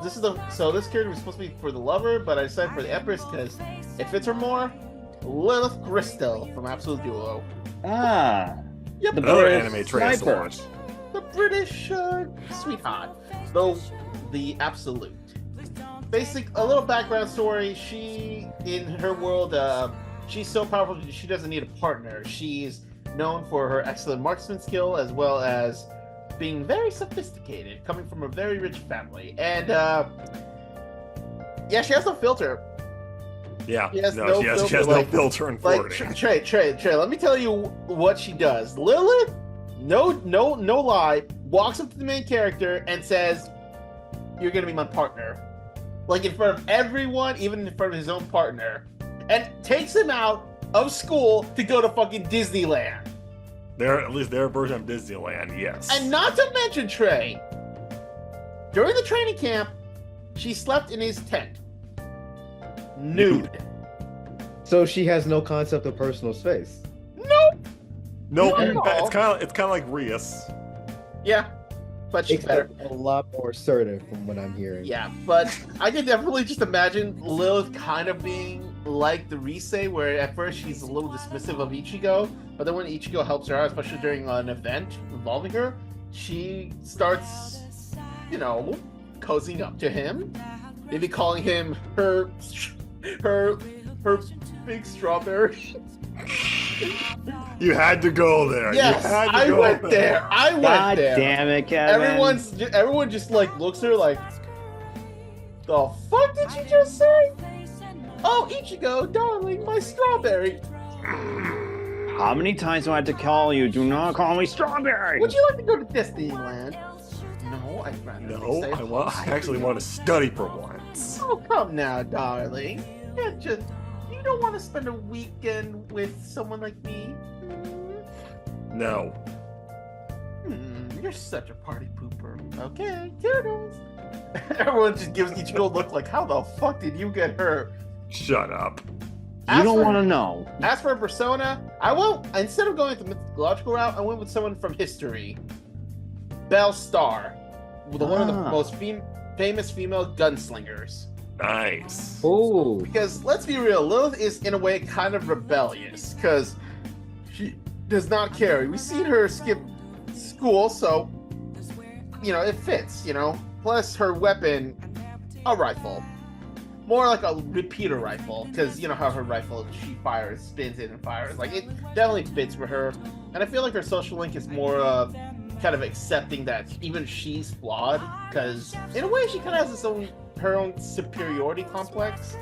This character was supposed to be for the lover, but I decided for the Empress because it fits her more. Lilith Gristel from Absolute Duo. Ah. Yep. The Another British anime Trey has to sniper. watch. The British sweetheart, though the Absolute. A little background story. She, in her world, she's so powerful she doesn't need a partner. She's known for her excellent marksman skill as well as being very sophisticated, coming from a very rich family. And yeah, she has no filter. Yeah, She has no, no she has filter, no like- filter in Like flirting. Trey, let me tell you what she does. Lilith, no lie, walks up to the main character and says, "You're gonna be my partner," like in front of everyone, even in front of his own partner, and takes him out of school to go to fucking Disneyland. At least their version of Disneyland, yes. And not to mention, Trey, during the training camp, she slept in his tent, nude. So she has no concept of personal space. no, Not at all. it's kind of like Rias. Yeah, but she's better. Except a lot more assertive from what I'm hearing. Yeah, but I can definitely just imagine Lilith kind of being like the Rise, where at first she's a little dismissive of Ichigo, but then when Ichigo helps her out, especially during an event involving her, she starts, cozying up to him, maybe calling him her big strawberry. You had to go there. Yes, you had to I go went there. I went God there. damn it, Kevin. Everyone just like looks at her like, the fuck did you just say? Oh, Ichigo, darling, my strawberry. How many times do I have to call you? Do not call me strawberry. Would you like to go to Disneyland? No, I'd rather No, stay home. I actually want to study for once. Oh, come now, darling. You don't want to spend a weekend with someone like me? No. You're such a party pooper. Okay, toodles. Everyone just gives Ichigo a look like, how the fuck did you get her? Shut up. You don't want to know. As for Persona, instead of going the mythological route, I went with someone from history. Belle Starr, one of the most famous female gunslingers. Nice. Oh, Because let's be real, Lilith is in a way kind of rebellious because she does not carry. We've seen her skip school, so it fits. Plus her weapon, a rifle. More like a repeater rifle, because you know how her rifle, she fires, spins it and fires. Like, it definitely fits for her. And I feel like her social link is more of kind of accepting that even she's flawed, because in a way she kind of has her own superiority complex,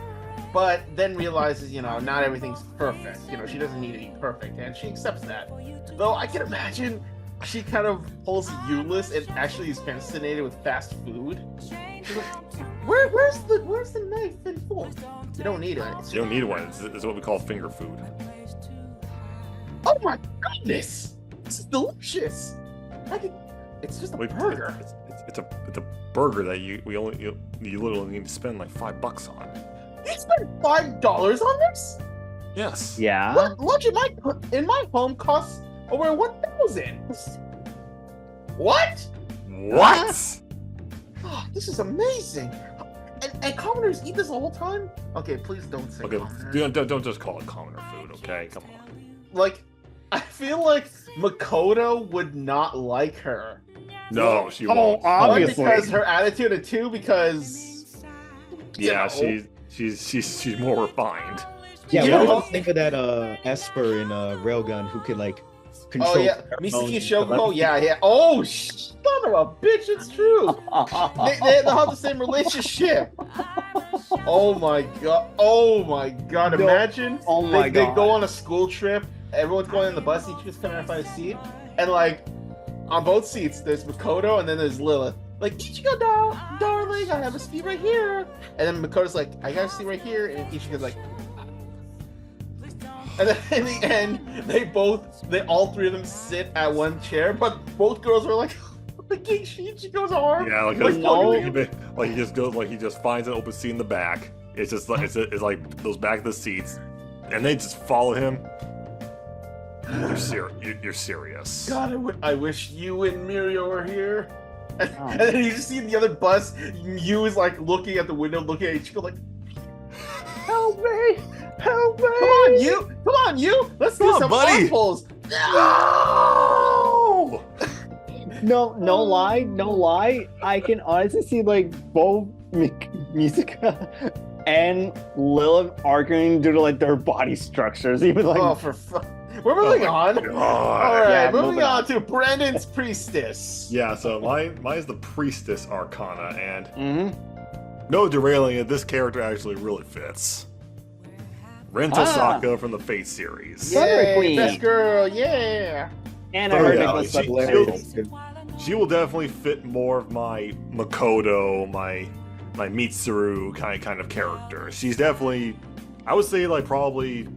but then realizes, not everything's perfect. She doesn't need to be perfect, and she accepts that. Though I can imagine she kind of pulls Euless and actually is fascinated with fast food. She's like, where's the knife and fork? You don't need it. You don't need one. It's what we call finger food. Oh my goodness! This is delicious. It's just a burger. It's a burger that you literally need to spend like $5 on. You spent $5 on this? Yes. Yeah. Lunch in my home costs over 1,000. What? What? Oh, this is amazing. And commoners eat this the whole time? Okay, please don't say Okay, commoners. don't just call it commoner food, okay? Come on. Like, I feel like Makoto would not like her. No, she Oh, won't. obviously. One, because her attitude, and two, because Yeah, you know. she's more refined. yeah. Yeah. What do you think of that Esper in Railgun who could like control? Oh yeah, Misaki Shoko. Yeah. Oh, son of a bitch! It's true. They'll have the same relationship. Oh my god! No. Imagine Oh my they God. go on a school trip. Everyone's going on the bus. Each just coming out find a seat, and like on both seats, there's Makoto and then there's Lilith. Like, Ichigo, darling, I have a seat right here. And then Makoto's like, I got a seat right here, and Ichigo's like. And then in the end, they all three of them sit at one chair, but both girls are like, licking Ichigo's arm. Yeah, like, he just finds an open seat in the back. It's just like it's like those back of the seats, and they just follow him. You're serious. God, I wish you and Mirio were here. And, Oh. and then you just see in the other bus, you is like looking at the window, looking at Ichigo like, help me, help me. Come on, you. Let's do Come on, some buddy. arm pulls. No! No lie. I can honestly see like both Misaka and Lilith arguing due to like their body structures. Even like, Oh, for fun. We're moving on. God. All right, Yeah, moving moving on on. to Brandon's priestess. Yeah, so mine is the Priestess Arcana, and Mhm. no derailing it, this character actually really fits. Rin Tosaka from the Fate series. Yeah. Thunder Yay, Queen. best girl, yeah. And I Oh, heard yeah, Nicholas she- hilarious. She will definitely fit more of my Makoto, my Mitsuru kind of character. She's definitely, I would say, like probably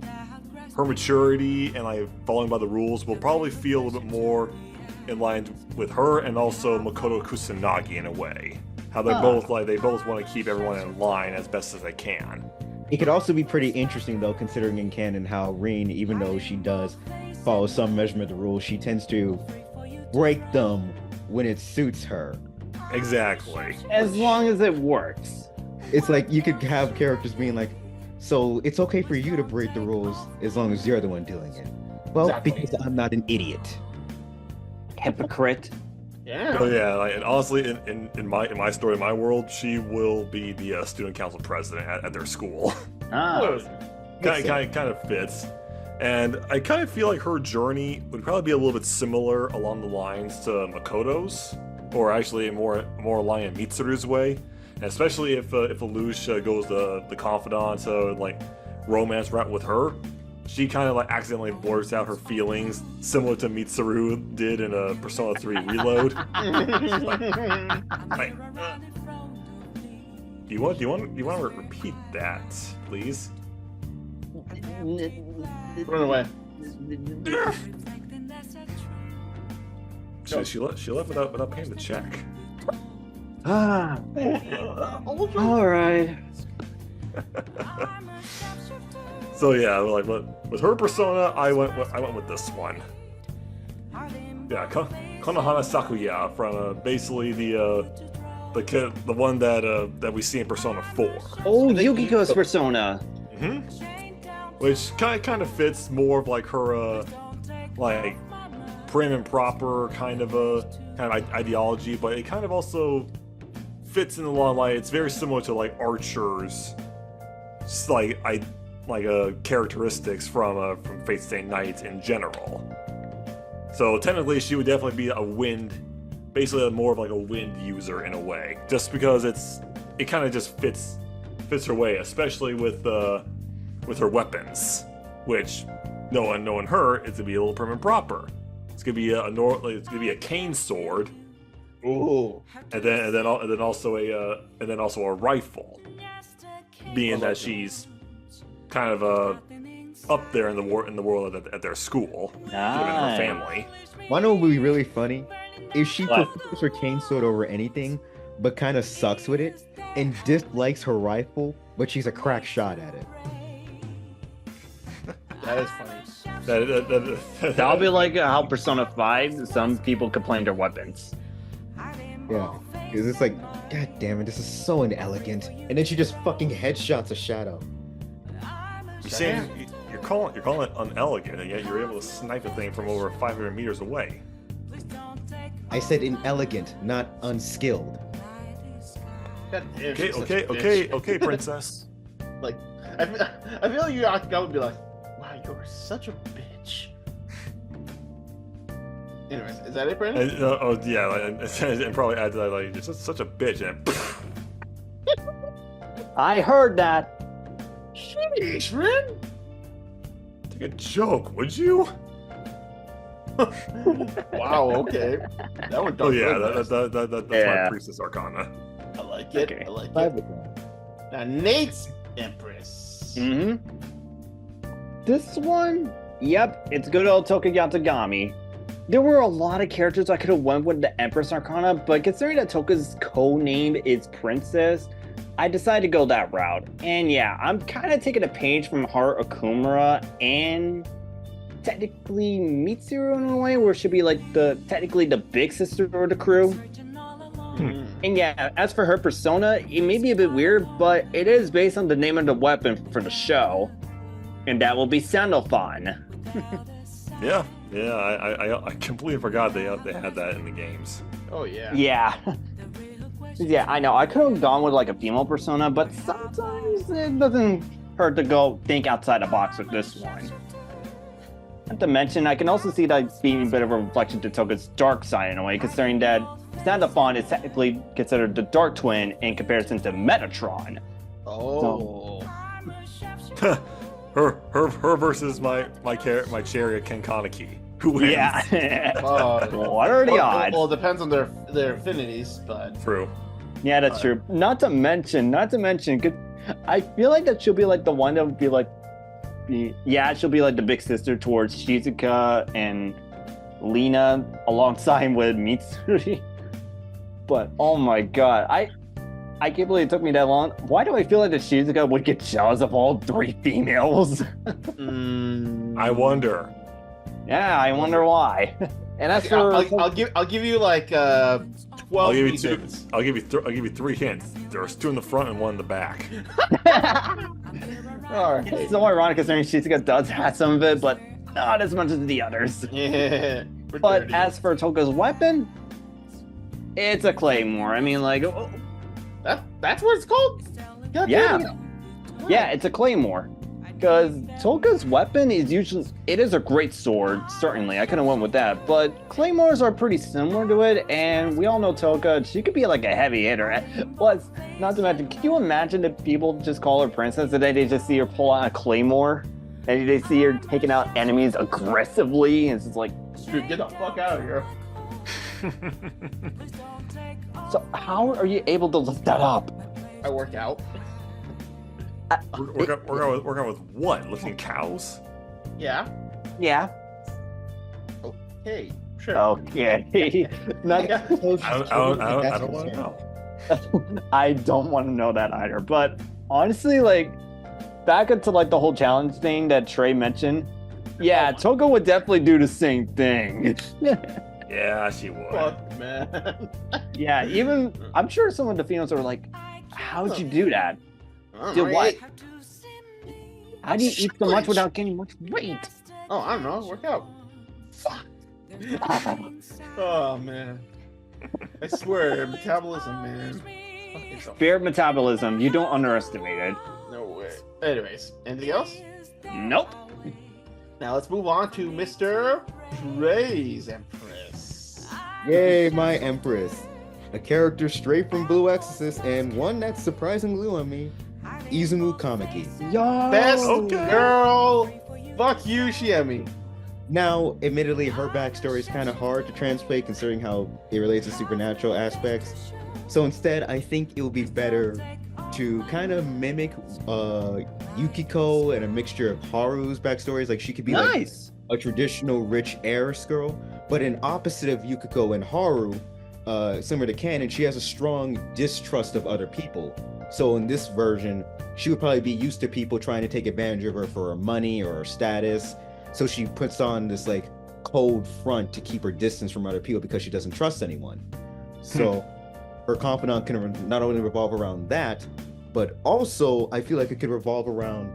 her maturity and like following by the rules will probably feel a little bit more in line with her and also Makoto Kusanagi in a way. How they both want to keep everyone in line as best as they can. It could also be pretty interesting though, considering in canon how Rin, even though she does follow some measurement of the rules, she tends to break them when it suits her. Exactly. As long as it works. It's like you could have characters being like, so it's okay for you to break the rules as long as you're the one doing it. Well, Exactly. because I'm not an idiot. Hypocrite. Yeah. Oh yeah, like, and honestly, in my story, in my world, she will be the student council president at their school. Ah. kind of fits, and I kind of feel like her journey would probably be a little bit similar along the lines to Makoto's, or actually more along in Mitsuru's way, and especially if Lelouch goes the confidant, so like romance route with her. She kind of like accidentally blurts out her feelings, similar to Mitsuru did in a Persona 3 Reload. Like, do you want to repeat that, please? Run away. She left without paying the check. Ah. All right. So yeah, like with her persona, I went with this one. Yeah, Konohana Sakuya from basically the one that we see in Persona 4. Oh, Yukiko's persona. Which kind of fits more of like her like prim and proper kind of ideology, but it kind of also fits in the long line. It's very similar to like Archer's, just characteristics from Fate Stay Night in general. So technically, she would definitely be a wind, basically more of like a wind user in a way, just because it kind of just fits her way, especially with her weapons, which knowing her, it's gonna be a little prim and proper. It's gonna be a cane sword. Ooh. And then also a rifle, being that she's kind of up there in the world at their school, given her family. Wanna know what would be really funny? If she What? prefers her cane sword over anything, but kind of sucks with it, and dislikes her rifle, but she's a crack shot at it. That is funny. That'll be like how Persona 5, some people complain their weapons. Yeah, because it's like, god damn it, this is so inelegant. And then she just fucking headshots a shadow. You're saying you're calling it unelegant, and yet you're able to snipe a thing from over 500 meters away. I said inelegant, not unskilled. God damn, Okay, she's such a bitch. okay, princess. Like, I feel like you out would be like, wow, you're such a bitch. Anyways, is that it, Brandon? And probably add to that like you're such a bitch, and I heard that. Sheesh, Rin? take a joke, would you? Wow, okay. That one Oh don't yeah, good, that's Yeah. my priestess arcana. I like it. Okay. I like Five it. of them. Now, Nate's Empress. Mm-hmm. This one, yep, it's good old Tokugatagami. There were a lot of characters I could have went with the Empress Arcana, but considering that Toka's code-name is Princess, I decided to go that route. And yeah, I'm kind of taking a page from Haru Okumura and technically Mitsuru in a way, where it should be like technically the big sister of the crew. Mm. And yeah, as for her persona, it may be a bit weird, but it is based on the name of the weapon for the show. And that will be Sandalphon. Yeah, I completely forgot they had that in the games. Oh, yeah. Yeah. Yeah, I know. I could have gone with like a female persona, but sometimes it doesn't hurt to go think outside the box with this one. Not to mention, I can also see that being a bit of a reflection to Toga's dark side in a way, considering that Standophon is technically considered the dark twin in comparison to Metatron. Oh. her versus my chariot Ken Kaneki. Who wins? Yeah. Oh. What are the odds? Well, it depends on their affinities, but True. Yeah, that's true. Not to mention, I feel like that she'll be like the one that would be like, she'll be like the big sister towards Shizuka and Lina alongside with Mitsuri. But oh my god, I can't believe it took me that long. Why do I feel like the Shizuka would get jealous of all 3 females? I wonder. Yeah, I wonder why. And that's for I'll give you like 12 I'll give you hints. I'll give you 3 hints. There's 2 in the front and 1 in the back. All right. It's so ironic considering Shizuka does have some of it, but not as much as the others. Yeah. But as for Toga's weapon, it's a claymore. I mean, like, that's what it's called. God Yeah. damn it. yeah, it's a claymore. Because Toga's weapon is it is a great sword, certainly. I could have went with that. But claymores are pretty similar to it, and we all know Toga, she could be like a heavy hitter. Plus, not to mention, can you imagine if people just call her princess and then they just see her pull out a claymore? And they see her taking out enemies aggressively, and it's just like, Dude, get the fuck out of here. so how are you able to lift that up? I work out. We're going with what? Lifting cows? Yeah. Yeah. Hey, sure. Okay. Not- I don't want to know. I don't want to know that either. But honestly, like, back into like the whole challenge thing that Trey mentioned, yeah, Toga would definitely do the same thing. Yeah, she would. Fuck, man. Yeah, even I'm sure some of the females are like, "How'd you do that? Do what? Alright. How do you eat so much without gaining much weight?" Oh, I don't know. Work out. Oh man. I swear, metabolism, man. Fucking so- Spirit metabolism, you don't underestimate it. No way. Anyways, anything else? Nope. Now let's move on to Mr. Trey's Empress. Yay, my Empress. A character straight from Blue Exorcist and one that's surprisingly new on me. Izumu Kameki. Yo. Best Okay. girl. Fuck you, Shiemi. Now, admittedly, her backstory is kind of hard to translate considering how it relates to supernatural aspects. So instead, I think it would be better to kind of mimic Yukiko and a mixture of Haru's backstories. Like she could be Nice. like a traditional rich heiress girl, but in opposite of Yukiko and Haru, similar to Canon, she has a strong distrust of other people. So in this version, she would probably be used to people trying to take advantage of her for her money or her status. So she puts on this like cold front to keep her distance from other people because she doesn't trust anyone. So her confidant can not only revolve around that, but also I feel like it could revolve around.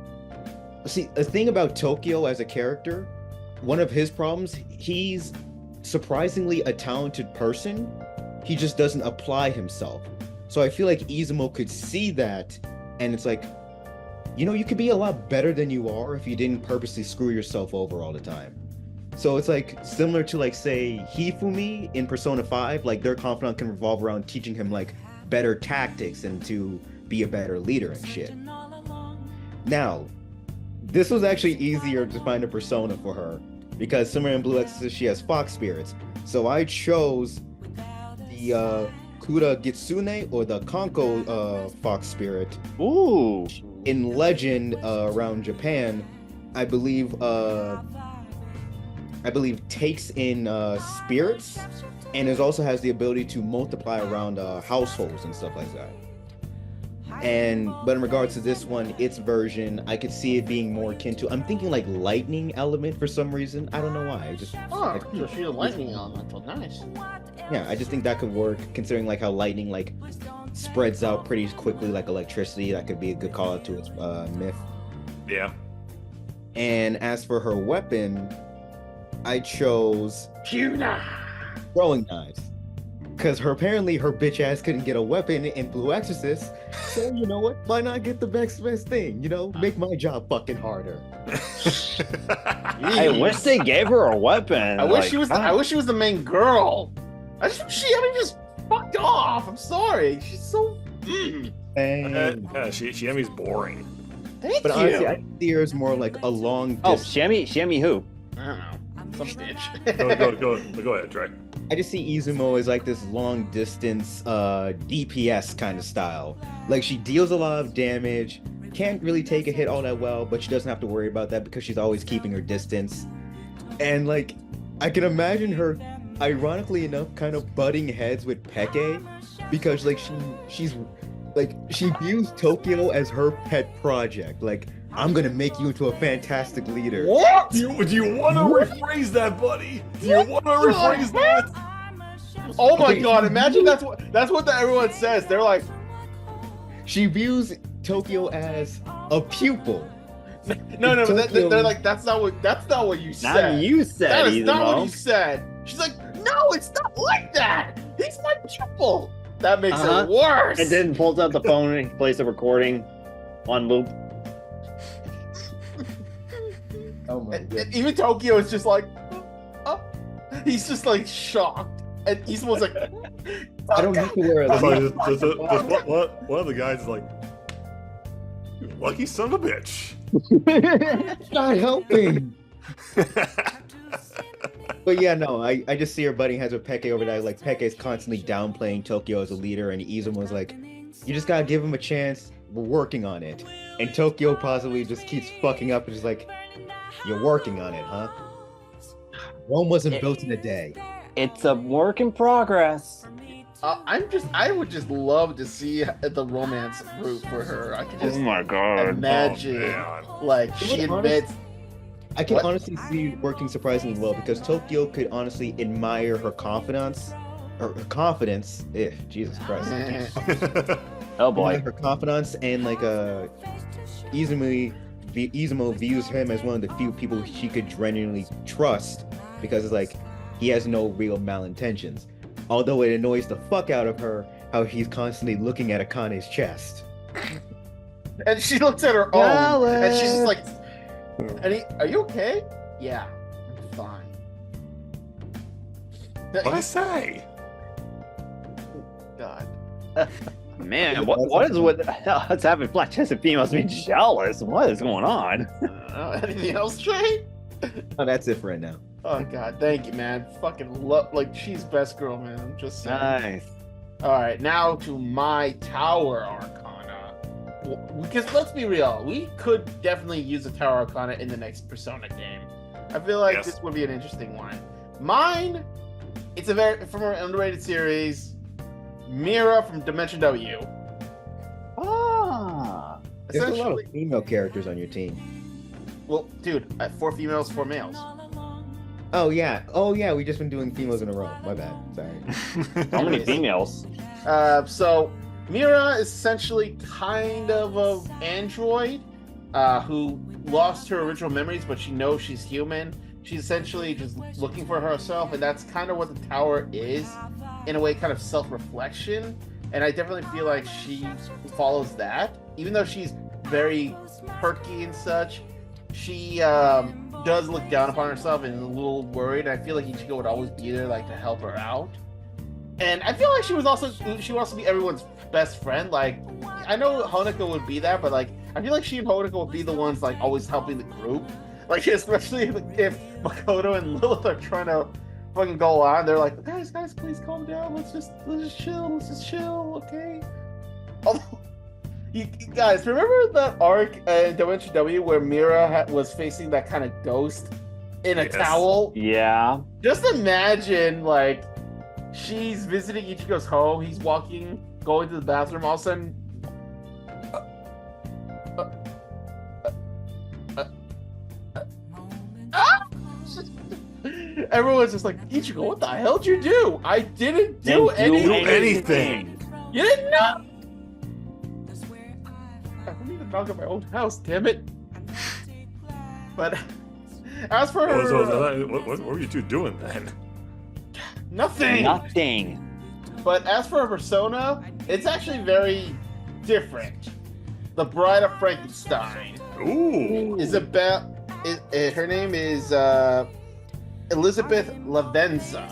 See, the thing about Tokyo as a character, one of his problems, he's surprisingly a talented person. He just doesn't apply himself. So I feel like Izumo could see that, and it's like, you know, you could be a lot better than you are if you didn't purposely screw yourself over all the time. So it's like similar to like say Hifumi in Persona 5, like their confidant can revolve around teaching him like better tactics and to be a better leader and shit. Now, this was actually easier to find a persona for her because somewhere in Blue Exorcist she has fox spirits. So I chose the Kura Gitsune or the Kanko fox spirit. Ooh. In legend around Japan, I believe takes in spirits and it also has the ability to multiply around households and stuff like that. But in regards to this one, its version, I could see it being more akin to, I'm thinking like lightning element for some reason. I don't know why. Oh, so she's a lightning elemental. Nice. Yeah, I just think that could work considering like how lightning like spreads out pretty quickly like electricity. That could be a good call out to its myth. Yeah. And as for her weapon, I chose Tuna. throwing knives. Because apparently her bitch ass couldn't get a weapon in Blue Exorcist. So you know what? Why not get the best thing? You know, make my job fucking harder. I wish they gave her a weapon. I wish like, she was. I wish she was the main girl. She just fucked off. I'm sorry. She's so. And, yeah, Shiemi's boring. Thank but you. honestly, I see her as more like a long Oh, distance. Shammy who? I don't know. Some bitch. Go ahead, Trey. I just see Izumo as like this long distance DPS kind of style. Like she deals a lot of damage, can't really take a hit all that well, but she doesn't have to worry about that because she's always keeping her distance. And like I can imagine her, ironically enough, kind of butting heads with Peke because like she's like she views Tokyo as her pet project. Like I'm gonna make you into a fantastic leader. What? Do you want to rephrase that, buddy? Do you want to rephrase that? Oh my Okay. god! Imagine that's what everyone says. They're like, She views Tokyo as a pupil. no, Tokyo- they're like, that's not what you Not said. you said, That is not what Izumo. you said. She's like, no, it's not like that. He's my pupil. That makes Uh-huh. it worse. And then pulls out the phone and plays the recording on loop. Oh my And even Tokyo is just like, oh. He's just like shocked. And Izumo's like, I don't get to wear a Just leash. like, one of the guys is like, "You lucky son of a bitch." Not helping. But yeah, no, I just see her butting heads with Peke over that. Like Peke's constantly downplaying Tokyo as a leader, and Izumo's like, you just gotta give him a chance. We're working on it. And Tokyo possibly just keeps fucking up and just like, you're working on it, huh? Rome wasn't built in a day. It's a work in progress. I would just love to see the romance route for her. I could just my god. imagine, man. like, It she would admits, I can What? honestly see it working surprisingly well because Tokyo could honestly admire her confidence. Her confidence. Jesus Christ. Oh Like boy. her confidence and like Izumo views him as one of the few people she could genuinely trust because it's like he has no real malintentions. Although it annoys the fuck out of her how he's constantly looking at Akane's chest. and she looks at her own, and she's just like, are you okay? Yeah, I'm fine. What I say? God. Man, what is with us having flat chested females being jealous? What is going on? Anything else, Trey? Oh, that's it for right now. Oh God, thank you, man. Fucking love, like, she's best girl, man. I'm just saying. Nice. All right, now to my Tower Arcana. Because let's be real, we could definitely use a Tower Arcana in the next Persona game. I feel like Yes. this would be an interesting one. Mine, it's from an underrated series, Mira from Dimension W. Ah. There's a lot Essentially, of female characters on your team. well, dude, 4 females, 4 males. Oh yeah, we just been doing females in a row. My bad. Sorry. How many females? So Mira is essentially kind of an android who lost her original memories, but she knows she's human. She's essentially just looking for herself, and that's kind of what the tower is, in a way, kind of self-reflection. And I definitely feel like she follows that, even though she's very perky and such. She does look down upon herself and is a little worried. I feel like Ichigo would always be there, like, to help her out. And I feel like she would also be everyone's best friend. Like, I know Honoka would be that, but like, I feel like she and Honoka would be the ones like always helping the group. Like, especially if Makoto and Lilith are trying to fucking go on, they're like, guys, please calm down. Let's just chill, okay? Although, you guys, remember that arc in Dimension W where Mira was facing that kind of ghost in a Yes. towel? Yeah. Just imagine, like, she's visiting Ichigo's home. He's going to the bathroom. All of a sudden, everyone's just like, Ichigo, what the hell did you do? I didn't do anything. You didn't know. I don't even knock at my own house. Damn it. But as for her, What were you two doing then? nothing. Nothing. But as for her persona, it's actually very different. The Bride of Frankenstein. Ooh. Her name is Elizabeth Lavenza.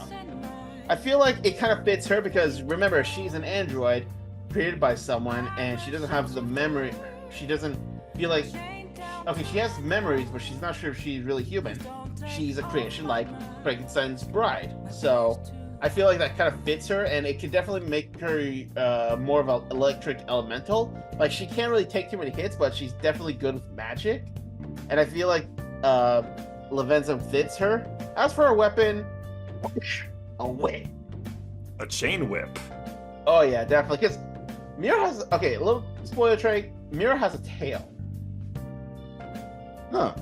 I feel like it kind of fits her because remember, she's an android created by someone, and she doesn't have the memory. She doesn't feel like. Okay, she has memories, but she's not sure if she's really human. She's a creation like Frankenstein's bride. So I feel like that kind of fits her, and it could definitely make her more of an electric elemental. Like, she can't really take too many hits, but she's definitely good with magic. And I feel like Lavenza fits her. As for her weapon, a whip. A chain whip. Oh yeah, definitely. Because Mira has a little spoiler trait. Mira has a tail. Huh.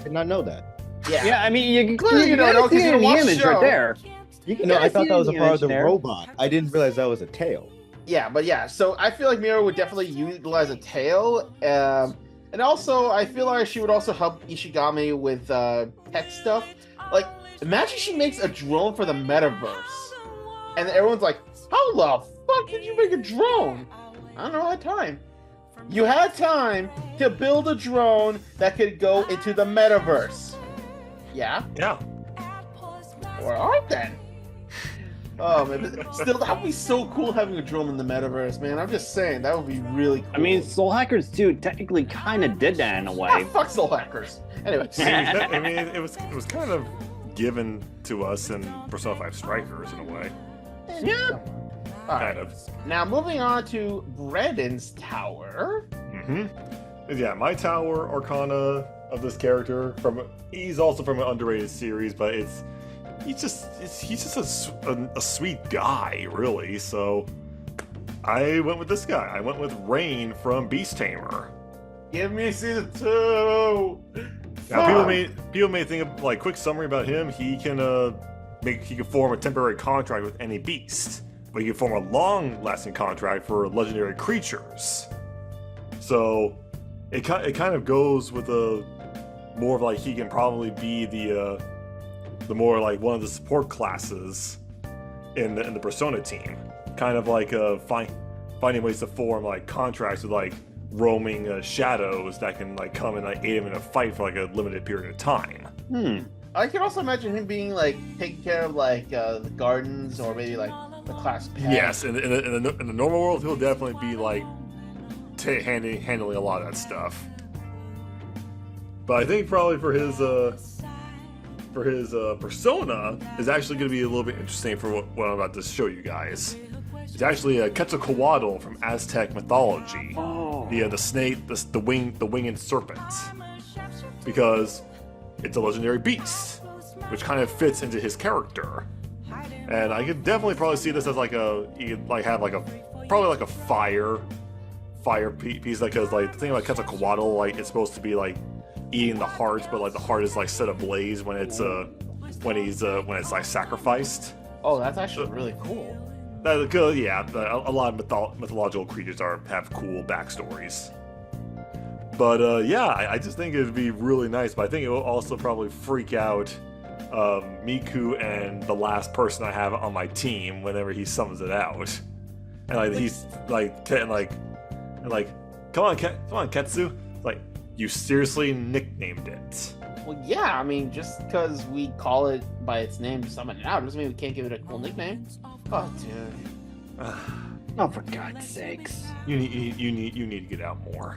Did not know that. Yeah, I mean, you can Clearly you don't know, 'cause see you it don't in the watch the image show. right there. You can No, I kinda thought see that it was a in part image of the there. robot. I didn't realize that was a tail. Yeah, but yeah. So I feel like Mira would definitely utilize a tail. And also, I feel like she would also help Ishigami with tech stuff. Like, imagine she makes a drone for the metaverse. And everyone's like, how the fuck did you make a drone? I don't know, I had time. You had time to build a drone that could go into the metaverse. Yeah? Yeah. Or aren't then? Oh man, but still, that would be so cool having a drone in the metaverse, man. I'm just saying, that would be really cool. I mean, Soul Hackers 2 technically kind of did that in a ah, way. fuck Soul Hackers. Anyways. I mean, it was kind of given to us in Persona 5 Strikers in a way. Yeah. Kind of. Now moving on to Brandon's tower. Yeah, my tower arcana of this character he's also from an underrated series, but he's just a sweet guy, really. So I went with this guy. I went with Rain from Beast Tamer. Give me season 2. Now, people may think of, like, quick summary about him. He can form a temporary contract with any beast, but he can form a long-lasting contract for legendary creatures. So it kind of goes with more of like he can probably be the more like one of the support classes in the Persona team, kind of like finding ways to form like contracts with like roaming shadows that can like come and like aid him in a fight for like a limited period of time. I can also imagine him being like taking care of like the gardens or maybe like the class pet. Yes, in the normal world, he'll definitely be like handling a lot of that stuff. But I think probably for his persona is actually going to be a little bit interesting for what I'm about to show you guys. It's actually a Quetzalcoatl from Aztec mythology. Oh. The snake, the winged serpent, because it's a legendary beast, which kind of fits into his character. And I could definitely probably see this as like you could like have like probably like a fire piece, like, because like the thing about Quetzalcoatl, like it's supposed to be like eating the heart, but like the heart is like set ablaze when it's like sacrificed. Oh, that's actually really cool. Yeah, a lot of mythological creatures have cool backstories. But yeah, I just think it'd be really nice. But I think it will also probably freak out Miku and the last person I have on my team whenever he summons it out. And like he's like come on Ketsu, like, you seriously nicknamed it. Well, yeah, I mean, just because we call it by its name, summon it out, doesn't mean we can't give it a cool nickname. Oh, dude. Oh, for God's sakes. You need to get out more.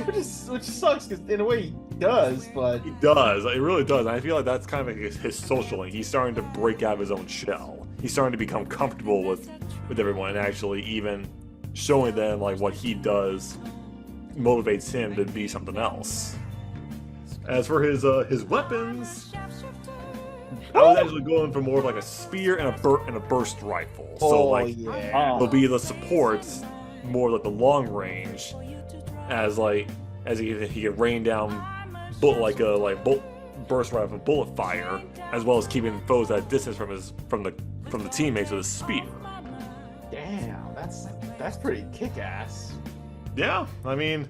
Which sucks, because in a way he does, but... He does. It really does. And I feel like that's kind of like his social link. He's starting to break out of his own shell. He's starting to become comfortable with everyone, and actually even showing them like what he does motivates him to be something else. As for his weapons, I was actually going for more of like a spear and a burst rifle. So yeah. it'll be the supports, more like the long range, as he can rain down burst rifle bullet fire, as well as keeping foes at distance from the teammates with a spear. Damn, that's pretty kick-ass. Yeah, I mean,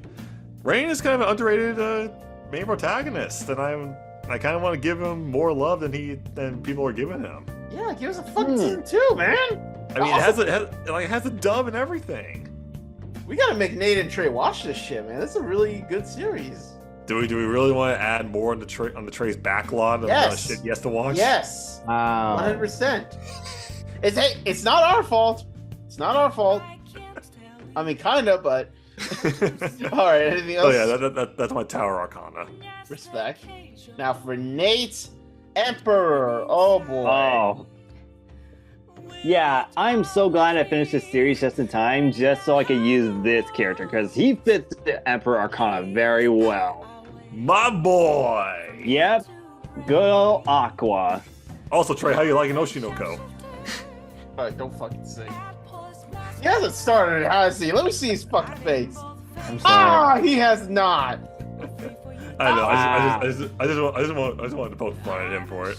Rain is kind of an underrated main protagonist, and I kind of want to give him more love than people are giving him. Yeah, give us a fucking season 2, man! I mean, it has a dub and everything. We gotta make Nate and Trey watch this shit, man. This is a really good series. Do we really want to add more on the Trey's backlog of Yes. shit he has to watch? Yes, Wow. 100%. It's not our fault. It's not our fault. I mean, kinda, but all right. Anything else? Oh yeah, that's my Tower Arcana. Respect. Now for Nate, Emperor. Oh boy. Oh. Yeah, I'm so glad I finished this series just in time, just so I could use this character, because he fits the Emperor Arcana very well. My boy. Yep, good old Aqua. Also, Trey, how you liking Oshinoko? All right, don't fucking sing. He hasn't started it, has he? Let me see his fucking face. I'm sorry. Ah, he has not. I know. Ah. I just wanted to poke fun at him for it.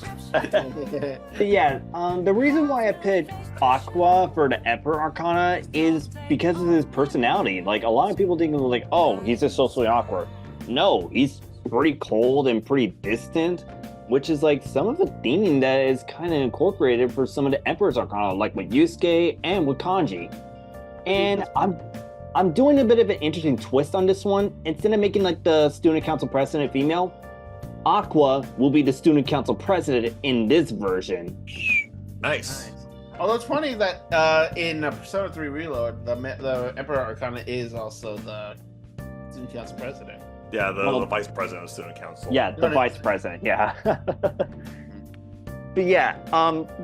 But yeah, the reason why I picked Aqua for the Emperor Arcana is because of his personality. Like, a lot of people think, like, oh, he's just socially awkward. No, he's pretty cold and pretty distant, which is like some of the theming that is kind of incorporated for some of the Emperor's Arcana, like with Yusuke and with Kanji. And I'm doing a bit of an interesting twist on this one. Instead of making like the student council president female, Aqua will be the student council president in this version. Nice. Although it's funny that in Persona 3 Reload, the Emperor Arcana is also the student council president. Yeah, the Well- vice president of student council. Yeah, the Got it. vice president. Yeah. But yeah,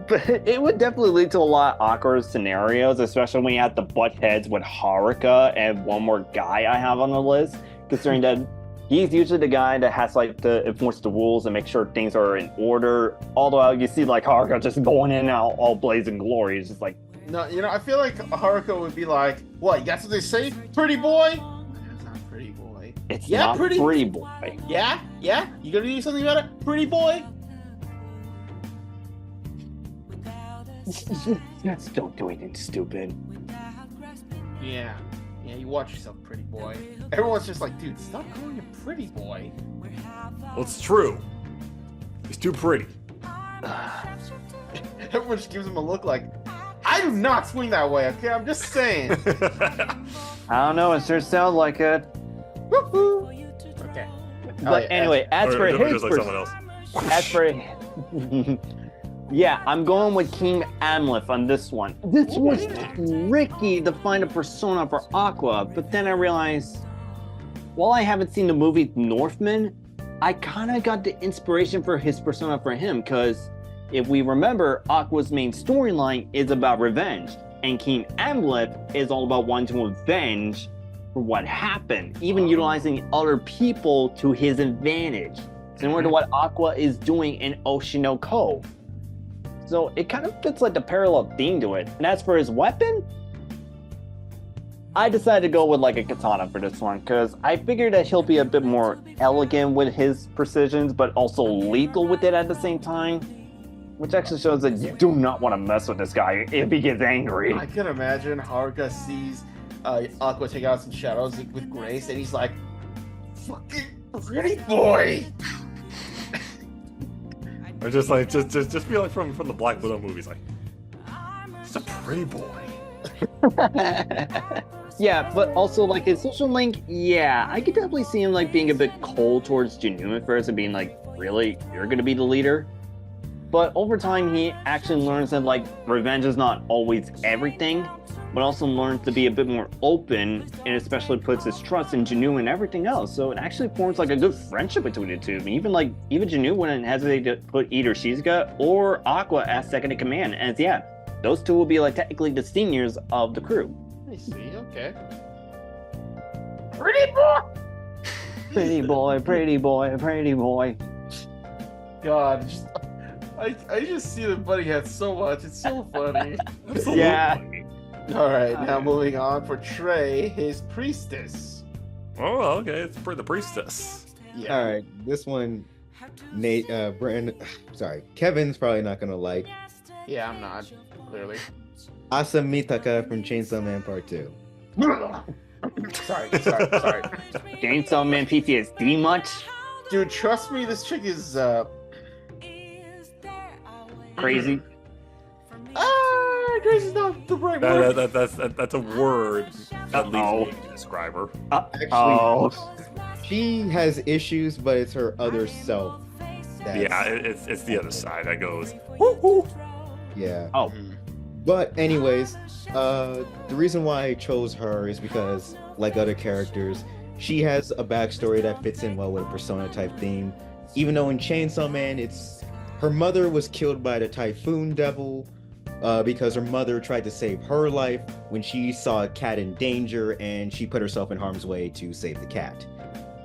but it would definitely lead to a lot of awkward scenarios, especially when you have to butt heads with Haruka and one more guy I have on the list, considering that he's usually the guy that has like to enforce the rules and make sure things are in order. Although you see like Haruka just going in and out all blazing glory. It's just like, No, I feel like Haruka would be like, "What? You got something to say, pretty boy?" It's not pretty boy. it's Yeah, not pretty- pretty boy. Yeah, yeah. You gonna do something about it, pretty boy? Just don't do anything stupid. Yeah, yeah. You watch yourself, pretty boy. Everyone's just like, "Dude, stop calling him pretty boy." Well, it's true. He's too pretty. Everyone just gives him a look like, "I do not swing that way." Okay, I'm just saying. I don't know, it sure sounds like it. Woo-hoo. Okay. But yeah, anyway, as for or his just like someone else. As for yeah, I'm going with King Amleth on this one. This was tricky to find a persona for Aqua, but then I realized, while I haven't seen the movie Northman, I kind of got the inspiration for his persona for him, because if we remember, Aqua's main storyline is about revenge, and King Amleth is all about wanting to avenge for what happened, even utilizing other people to his advantage, similar to what Aqua is doing in Oshinoko. So it kind of fits like the parallel theme to it. And as for his weapon, I decided to go with like a katana for this one, because I figured that he'll be a bit more elegant with his precisions, but also lethal with it at the same time. Which actually shows that you do not want to mess with this guy if he gets angry. I can imagine Haruka sees Aqua take out some shadows with Grace, and he's like, "Fucking pretty boy." Or just like just be like from the Black Widow movies, like just a pretty boy. Yeah, but also like his social link, yeah, I could definitely see him like being a bit cold towards Jinu at first and being like, really, you're gonna be the leader? But over time, he actually learns that like revenge is not always everything, but also learns to be a bit more open, and especially puts his trust in Jinu and everything else. So it actually forms like a good friendship between the two. And even Jinu wouldn't hesitate to put either Shizuka or Aqua as second in command. And yeah, those two will be like technically the seniors of the crew. I see. Okay. Pretty boy. Pretty boy, pretty boy, pretty boy. God, I just see the buddy head so much. It's so funny. Absolutely. Yeah. All right, now moving on for Trey, his priestess. Oh, okay. It's for the priestess. Yeah. All right, this one, Nate, Brandon, sorry, Kevin's probably not gonna like. Yeah, I'm not clearly. Asa Mitaka from Chainsaw Man Part 2. sorry. Chainsaw Man PTSD much? Dude, trust me, this chick is Crazy? grace is not the right word. That's a word that Uh-oh. leads me to describe her. Actually, Oh, she has issues, but it's her other self. Yeah, it's the other side that goes. Yeah. oh, But anyways, the reason why I chose her is because, like other characters, she has a backstory that fits in well with a Persona type theme. Even though in Chainsaw Man, it's her mother was killed by the Typhoon Devil because her mother tried to save her life when she saw a cat in danger, and she put herself in harm's way to save the cat.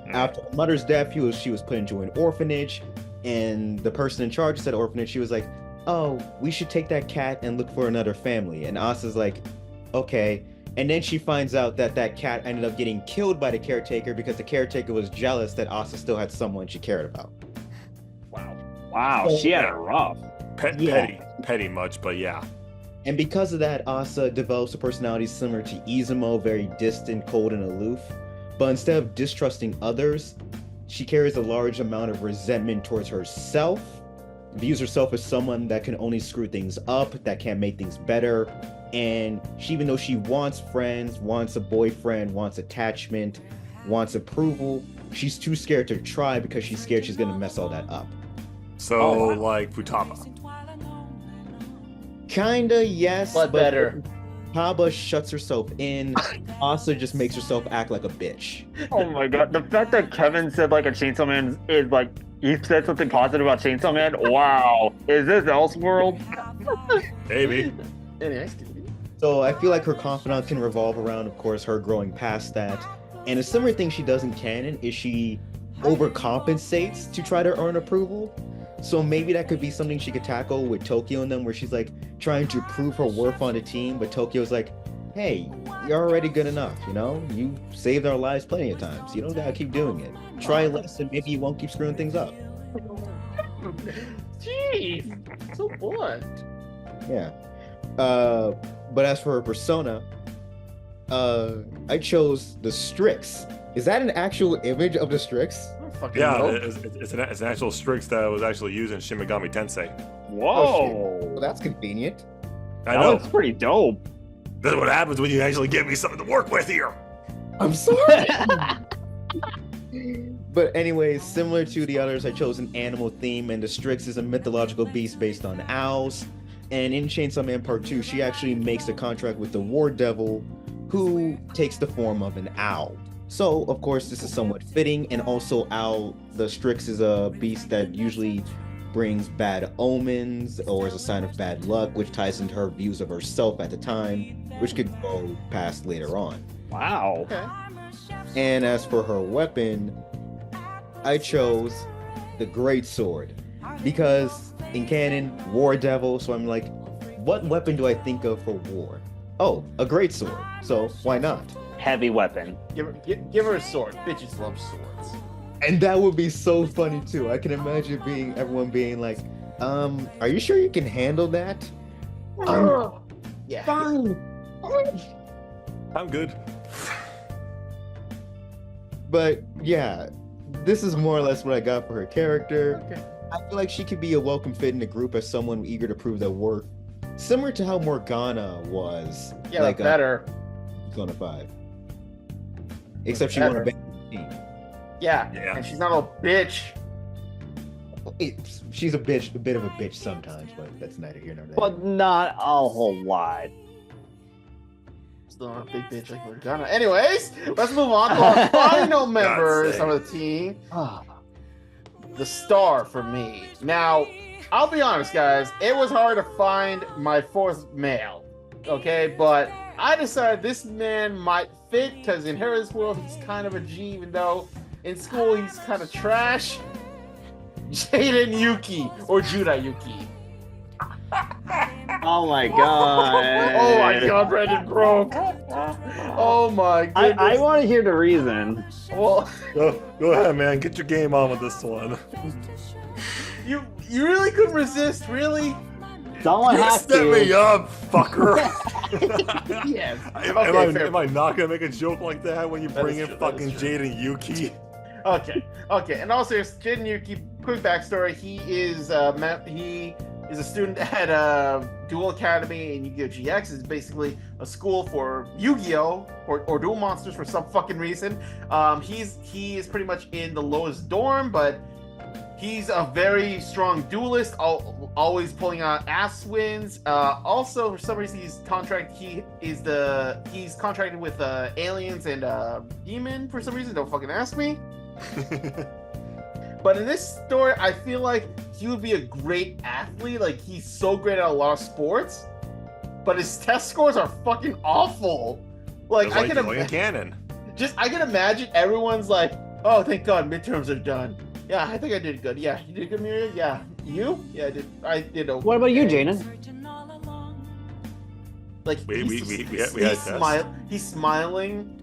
After her mother's death, she was put into an orphanage, and the person in charge of that orphanage, she was like, "Oh, we should take that cat and look for another family." And Asa's like, "Okay." And then she finds out that that cat ended up getting killed by the caretaker because the caretaker was jealous that Asa still had someone she cared about. wow, she had it rough. Petty much, but yeah. And because of that, Asa develops a personality similar to Izumo, very distant, cold, and aloof. But instead of distrusting others, she carries a large amount of resentment towards herself, views herself as someone that can only screw things up, that can't make things better. And even though she wants friends, wants a boyfriend, wants attachment, wants approval, she's too scared to try because she's scared she's gonna mess all that up. So Oh, wow. like Futaba. Kinda, yes, But better. Futaba shuts herself in. Asa just makes herself act like a bitch. Oh my god, the fact that Kevin said like a Chainsaw Man is like he said something positive about Chainsaw Man. Wow, is this Elseworld? Maybe. Anyways, continue. So I feel like her confidence can revolve around, of course, her growing past that. And a similar thing she does in canon is she overcompensates to try to earn approval. So maybe that could be something she could tackle with Tokyo and them, where she's like trying to prove her worth on the team, but Tokyo's like, "Hey, you're already good enough, you know? You saved our lives plenty of times. You don't gotta keep doing it. Try less and maybe you won't keep screwing things up." Jeez, so blunt. Yeah. But as for her persona, I chose the Strix. Is that an actual image of the Strix? I don't fucking Yeah, know. it's an actual Strix that was actually used in Shin Megami Tensei. Whoa, Well, that's convenient. I that know. looks pretty dope. That's what happens when you actually give me something to work with here. I'm sorry. But anyways, similar to the others, I chose an animal theme, and the Strix is a mythological beast based on owls. And in Chainsaw Man Part 2, she actually makes a contract with the War Devil, who takes the form of an owl. So, of course, this is somewhat fitting, and also the Strix is a beast that usually brings bad omens or is a sign of bad luck, which ties into her views of herself at the time, which could go past later on. Wow. Okay. And as for her weapon, I chose the Great Sword because in canon, War Devil. So I'm like, what weapon do I think of for war? Oh, a Great Sword. So why not? Heavy weapon. Give her a sword. Bitches love swords. And that would be so funny too. I can imagine everyone being like, are you sure you can handle that? Yeah. Fine. I'm good. But yeah, this is more or less what I got for her character. Okay. I feel like she could be a welcome fit in the group as someone eager to prove their worth, similar to how Morgana was. Yeah, like better. Persona 5. Except she won a Better. big team. Yeah. Yeah. And she's not a bitch. She's a bit of a bitch sometimes, but that's neither here nor there. But not a whole lot. Still not a big bitch like Morgana. Anyways, let's move on to our final members sake. of the team. The star for me. Now, I'll be honest, guys. It was hard to find my fourth male. Okay, but I decided this man might fit because in Hera's world he's kind of a G, even though in school he's kind of trash. Jaden Yuki or Judah Yuki. Oh my god. Oh my god, Brandon broke. Oh my goodness. I want to hear the reason. Well, Go ahead, man. Get your game on with this one. you really couldn't resist, really? Someone You has set me to. up, fucker. Yes. Am I not gonna make a joke like that when you That bring is in true, that fucking is true. Jade and Yuki? Okay. And also, Jaden Yuki, quick backstory. He is is a student at a Duel Academy in Yu-Gi-Oh! GX. It's basically a school for Yu-Gi-Oh! Or Duel Monsters for some fucking reason. He is pretty much in the lowest dorm, but he's a very strong duelist, always pulling out ass wins. Also, for some reason, he's contracted with aliens and demon for some reason. Don't fucking ask me. But in this story, I feel like he would be a great athlete. Like, he's so great at a lot of sports, but his test scores are fucking awful. Like, I can imagine. I can imagine everyone's like, "Oh, thank God, midterms are done." Yeah, I think I did good. Yeah, you did good, Miria. Yeah, you? Yeah, I did. Okay. What about you, Jaden? Like he's smiling.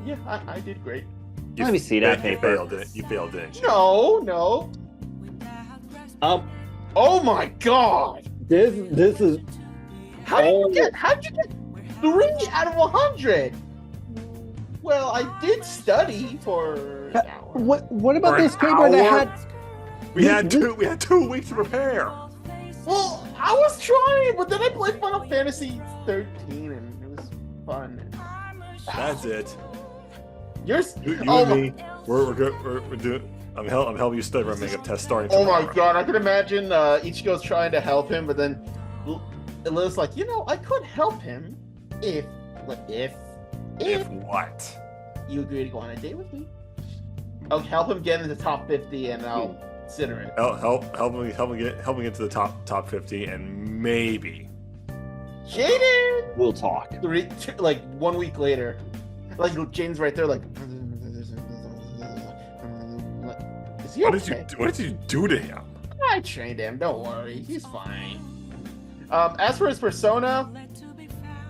Yeah, I did great. Let me see that paper. You failed, didn't you? No. Oh my God! This is. How did you get 3 out of 100? Well, I did study for an hour. What about this paper that had? We had 2 weeks to prepare. Well, I was trying, but then I played Final Fantasy 13 and it was fun. That's it. You and me, we're doing. I'm helping you study our makeup test starting tomorrow. tomorrow. Oh my God, I can imagine Ichigo's trying to help him, but then Lilith's like, I could help him if what? You agree to go on a date with me. I'll help him get into the top 50, and I'll consider it. Help me get to the top 50, and maybe. Jaden. We'll talk. 1 week later, like Jaden's right there, like. Is he okay? What did you do to him? I trained him. Don't worry, he's fine. As for his persona,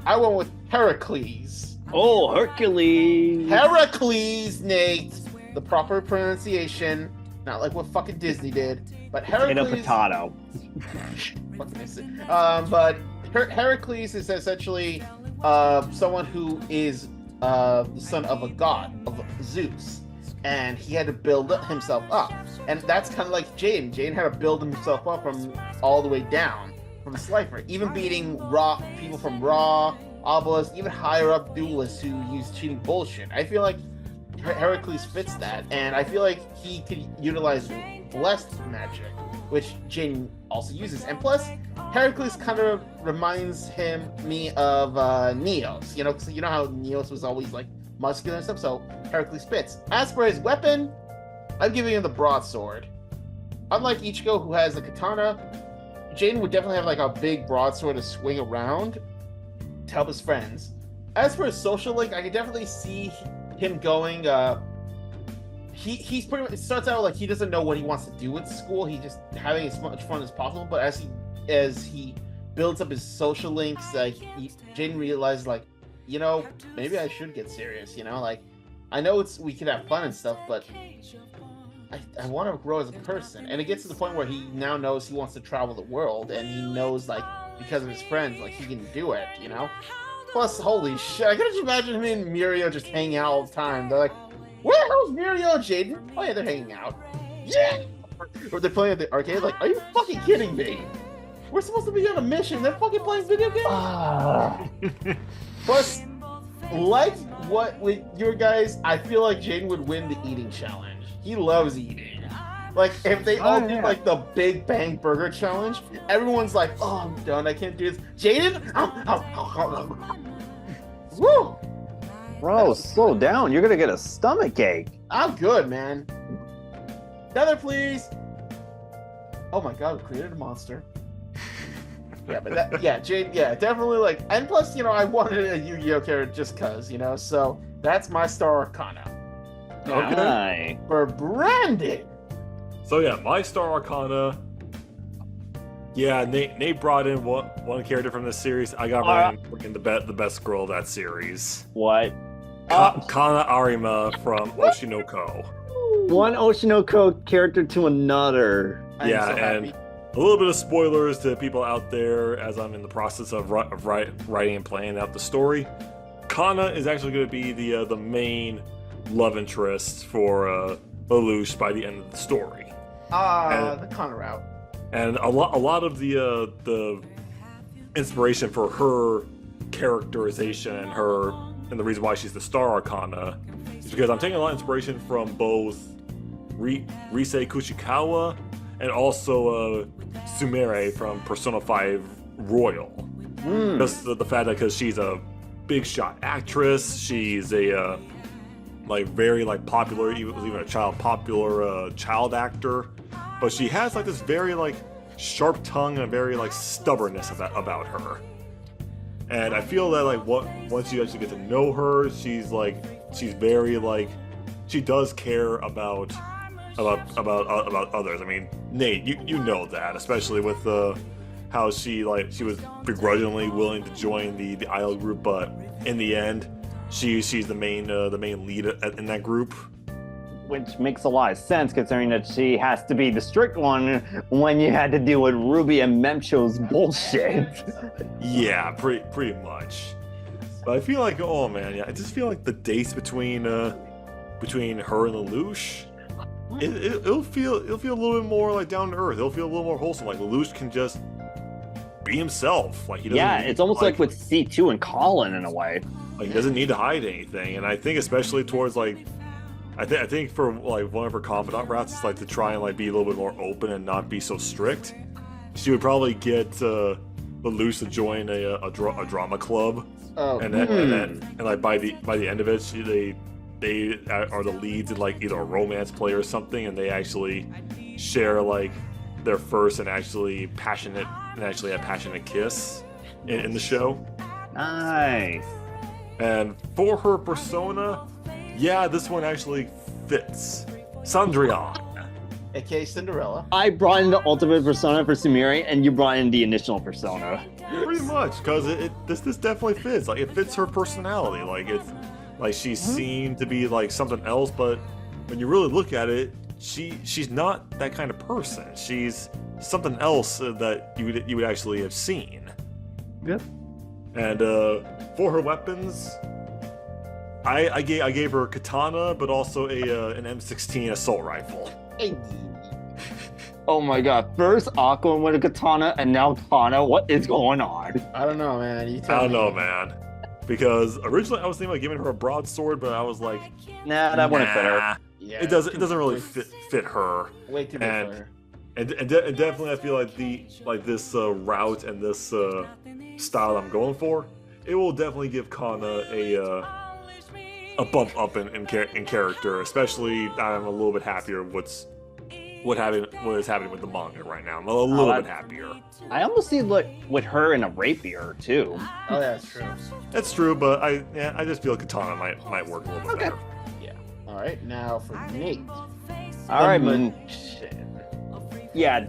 I went with Heracles. Oh, Hercules. Heracles, Nate. The proper pronunciation, not like what fucking Disney did, but Heracles. Potato. But Heracles is essentially someone who is the son of a god, of Zeus, and he had to build himself up, and that's kind of like Jaden. Jaden had to build himself up from all the way down from Slifer, even beating people from Raw, Obelisk, even higher up duelists who use cheating bullshit. I feel like Heracles fits that, and I feel like he could utilize blessed magic, which Jaden also uses. And plus, Heracles kind of reminds me of Neos, because you know how Neos was always like muscular and stuff, so Heracles fits. As for his weapon, I'm giving him the broadsword. Unlike Ichigo, who has the katana, Jaden would definitely have like a big broadsword to swing around to help his friends. As for his social link, I can definitely see him going. He's pretty much, it starts out like he doesn't know what he wants to do with school. He's just having as much fun as possible. But as he builds up his social links, Jaden realizes maybe I should get serious. Like I know we could have fun and stuff, but I want to grow as a person. And it gets to the point where he now knows he wants to travel the world, and he knows because of his friends, he can do it. Plus, holy shit, I can just imagine him and Mirio just hanging out all the time. They're like, where the hell's Mirio and Jaden? Oh yeah, they're hanging out. Yeah! Or they're playing at the arcade, are you fucking kidding me? We're supposed to be on a mission, they're fucking playing video games? Plus, with your guys, I feel like Jaden would win the eating challenge. He loves eating. If they all did the Big Bang Burger Challenge, everyone's like, oh, I'm done, I can't do this. Jaden? Woo! Bro, slow down. You're gonna get a stomach ache. I'm good, man. Another, please. Oh my God, we created a monster. Yeah, but Jaden, definitely and plus, I wanted a Yu-Gi-Oh character just cause, so that's my Star Arcana. Okay. For Brandon. So yeah, my Star Arcana. Yeah, Nate brought in one character from this series. I got the best girl of that series. What? Kana Arima from Oshinoko. One Oshinoko character to another. And a little bit of spoilers to people out there as I'm in the process of writing and planning out the story. Kana is actually going to be the main love interest for Lelouch by the end of the story. The Kana route. And a lot of the inspiration for her characterization and the reason why she's the Star Arcana is because I'm taking a lot of inspiration from both Rise Kuchikawa and also Sumire from Persona 5 Royal. Just the fact that because she's a big shot actress, she's a very popular, even a popular child actor, but she has like this very like sharp tongue and very like stubbornness about her. And I feel that like once you actually get to know her, she's very like she does care about others. I mean, Nate, you know that, especially with how she was begrudgingly willing to join the idol group, but in the end, she's the main lead in that group. Which makes a lot of sense considering that she has to be the strict one when you had to deal with Ruby and Memcho's bullshit. Yeah, pretty much. But I feel like, oh man, yeah, I just feel like the dates between her and Lelouch, it'll feel a little bit more like down to earth. It'll feel a little more wholesome. Like Lelouch can just be himself. Like he doesn't. Yeah, it's almost like with C2 and Colin in a way. Like he doesn't need to hide anything, and I think especially towards like. I think for like one of her confidant routes is like to try and like be a little bit more open and not be so strict. She would probably get Lelouch to join a drama club, and like by the end of it, they are the leads in like either a romance play or something, and they actually share like their first and actually a passionate kiss in the show. Nice. And for her persona. Yeah, this one actually fits. Cendrillon. AKA Cinderella. I brought in the ultimate persona for Sumire, and you brought in the initial persona. Pretty much, because this definitely fits. Like, it fits her personality. Like, it's like she's seen to be like something else, but when you really look at it, she's not that kind of person. She's something else that you would actually have seen. Yep. And for her weapons. I gave her a katana, but also an M16 assault rifle. Hey. Oh my god! First Aqua with a katana, and now Kana. What is going on? I don't know, man. I don't know, man. Because originally I was thinking about giving her a broadsword, but I was like, nah, that wouldn't fit her. Yeah, it doesn't really fit her. Way too big for her. And definitely, I feel like this route and this style I'm going for, it will definitely give Kana a bump up in character, especially I'm a little bit happier what is happening with the manga right now. I'm a little bit happier. I almost see with her in a rapier too. Oh, that's true. That's true, but I just feel katana might work a little bit better. Yeah. All right, now for Nate. All right, yeah.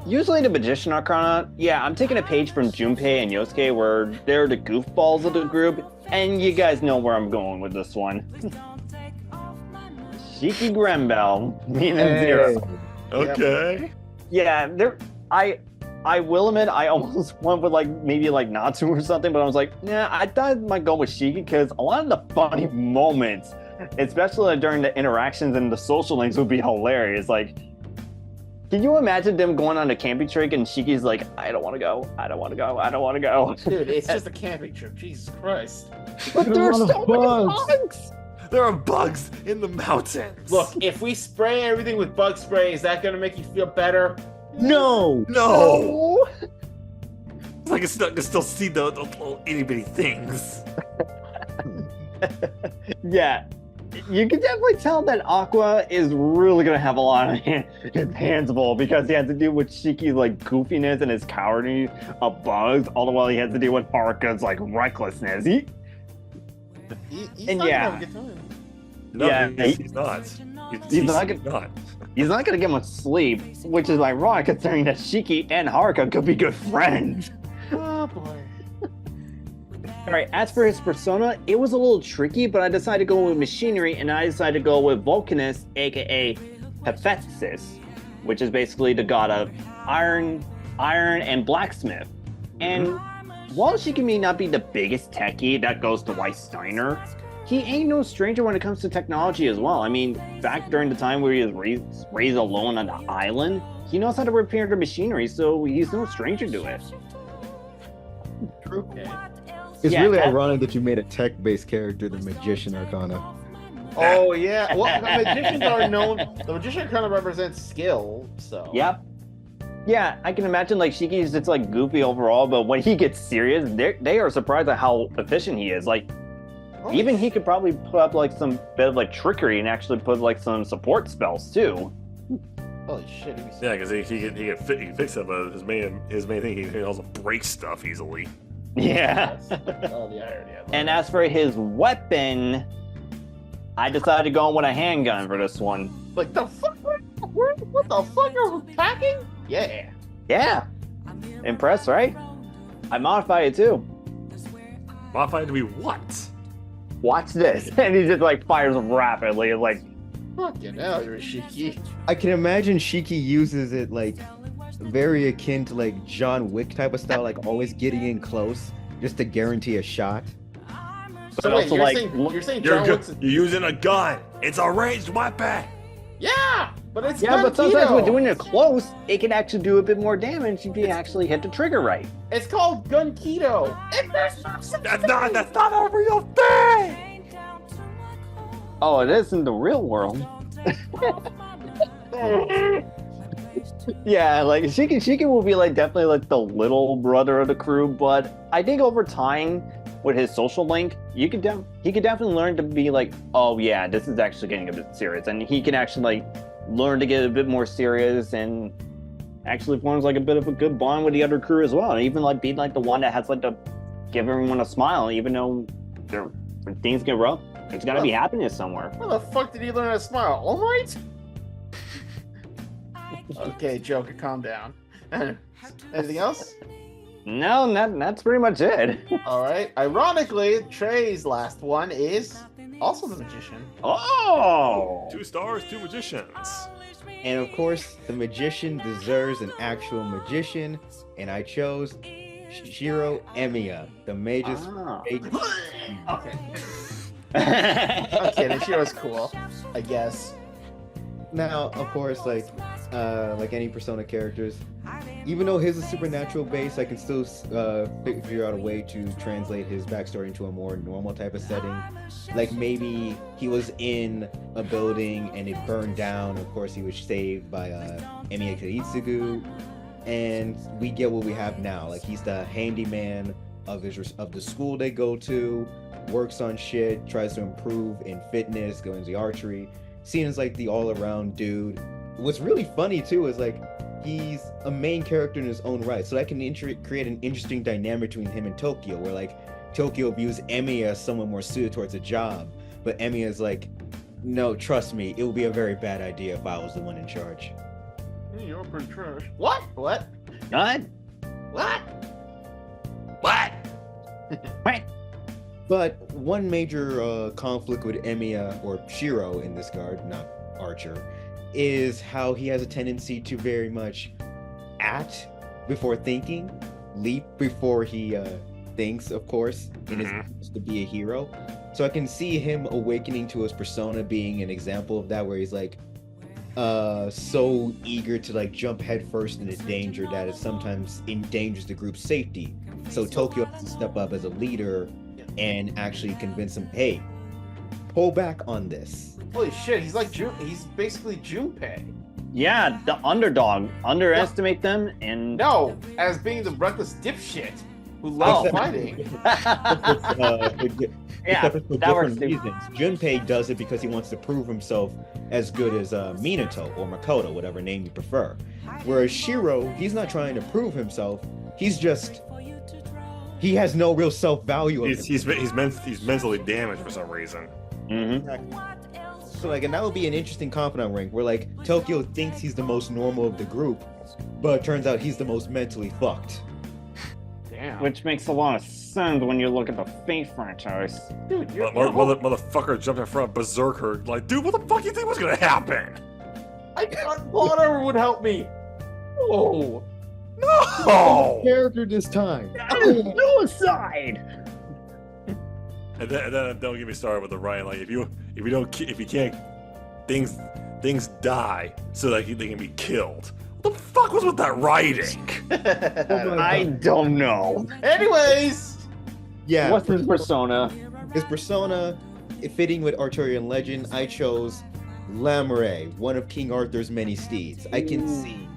Usually the Magician Arcana, I'm taking a page from Junpei and Yosuke where they're the goofballs of the group, and you guys know where I'm going with this one. Shiki Grenbell, meaning zero. Okay. Yeah, I will admit I almost went with maybe Natsu or something, but I was like, I thought I might go with Shiki because a lot of the funny moments, especially during the interactions and the social links, would be hilarious. Can you imagine them going on a camping trip and Shiki's like, I don't want to go, I don't want to go, I don't want to go. Dude, it's just a camping trip. Jesus Christ. But there's so many bugs. There are bugs in the mountains. Look, if we spray everything with bug spray, is that going to make you feel better? No. I can still see the little itty bitty things. Yeah. You can definitely tell that Aqua is really going to have a lot of his hands full because he has to deal with Shiki's goofiness and his cowardice of bugs, all the while he has to deal with Haruka's recklessness. He's not gonna have a good time. No, he's not. He's not going to get much sleep, which is ironic considering that Shiki and Haruka could be good friends. Oh boy. Alright, as for his persona, it was a little tricky, but I decided to go with Machinery, and I decided to go with Vulcanus, aka Hephaestus, which is basically the god of iron and blacksmith. And while Shiki may not be the biggest techie, that goes to Weiss Steiner, he ain't no stranger when it comes to technology as well. I mean, back during the time where he was raised alone on the island, he knows how to repair the machinery, so he's no stranger to it. True. Okay. It's Yeah, really that- ironic that you made a tech-based character the Magician Arcana. Oh yeah. Well, the magicians are known. The magician kind of represents skill. So. Yep. Yeah, I can imagine like Shiki's just like goofy overall, but when he gets serious, they are surprised at how efficient he is. Like, Oh, even he could probably put up like some bit of like trickery and actually put like some support spells too. Holy shit. Yeah, because he can fix it, but his main thing, he can also break stuff easily. Yeah. Oh, the irony of And that. as for his weapon, I decided to go with a handgun for this one. Like the fuck? What the fuck are we packing? Yeah. Yeah. Impressed, right? I modified it too. Modified to be what? Watch this. And he just like fires rapidly and like, Fucking hell, you're a Shiki. I can imagine Shiki uses it like very akin to like John Wick type of style, like always getting in close just to guarantee a shot. but So wait, also you're like, saying You're, John Wick's... you're using a gun. It's a ranged weapon. Yeah, but it's yeah, but sometimes when Gunkido. doing it close, it can actually do a bit more damage if you actually hit the trigger right. It's called Gunkido. That's not a real thing. Oh, it is in the real world. Yeah, like Shiki will be like definitely like the little brother of the crew, but I think over time with his social link, he could definitely learn to be like, oh yeah, this is actually getting a bit serious, and he can actually like learn to get a bit more serious and actually forms like a bit of a good bond with the other crew as well, and even like being like the one that has like to give everyone a smile, even though when things get rough. There's gotta be happiness somewhere. Where the fuck did he learn how to smile? All Might? Okay, Joker, calm down. Anything else? No, that's pretty much it. All right. Ironically, Trey's last one is also the magician. Oh! 2 stars, 2 magicians. And of course, the magician deserves an actual magician, and I chose Shiro Emiya, the mage's Ah. Okay. I'm kidding. She was cool, I guess. Now, of course, like any Persona characters, even though his is supernatural base, I can still figure out a way to translate his backstory into a more normal type of setting. Like maybe he was in a building and it burned down. Of course, he was saved by Emiya Kaitsugu, and we get what we have now. Like he's the handyman of the school they go to, works on shit, tries to improve in fitness, go into archery. Seen as like the all-around dude. What's really funny too is like he's a main character in his own right, so that can create an interesting dynamic between him and Tokyo, where like Tokyo views Emiya as someone more suited towards a job, but Emiya is like, no, trust me, it would be a very bad idea if I was the one in charge. You're pretty trash. What? What? What? What? What? But one major conflict with Emiya, or Shiro in this card, not Archer, is how he has a tendency to very much act before thinking, leap before he thinks, of course, in his quest to be a hero. So I can see him awakening to his persona being an example of that, where he's like so eager to like jump headfirst into danger that it sometimes endangers the group's safety. So Tokyo has to step up as a leader and actually convince him, hey, pull back on this. Holy shit, he's like he's basically Junpei. Yeah, the underdog. Underestimate them and No, as being the reckless dipshit who loves Oh. fighting. Yeah, Except for that works different too. reasons. Junpei does it because he wants to prove himself as good as Minato or Makoto, whatever name you prefer. Whereas Shiro, he's not trying to prove himself. He has no real self-value. He's mentally damaged for some reason. Mm-hmm. So like, and that would be an interesting confidant rank where like Tokyo thinks he's the most normal of the group, but it turns out he's the most mentally fucked. Damn. Which makes a lot of sense when you look at the Fate franchise. Dude, you're Motherfucker jumped in front of Berserker. Like, dude, what the fuck do you think was gonna happen? I thought whatever would help me. Oh. No! Character this time. Suicide! And then don't get me started with the Ryan. Like if you can't, things die so that they can be killed. What the fuck was with that writing? I don't know. Anyways, Yeah. What's his persona? His persona, fitting with Arthurian legend, I chose Lamoury, one of King Arthur's many steeds. I can see.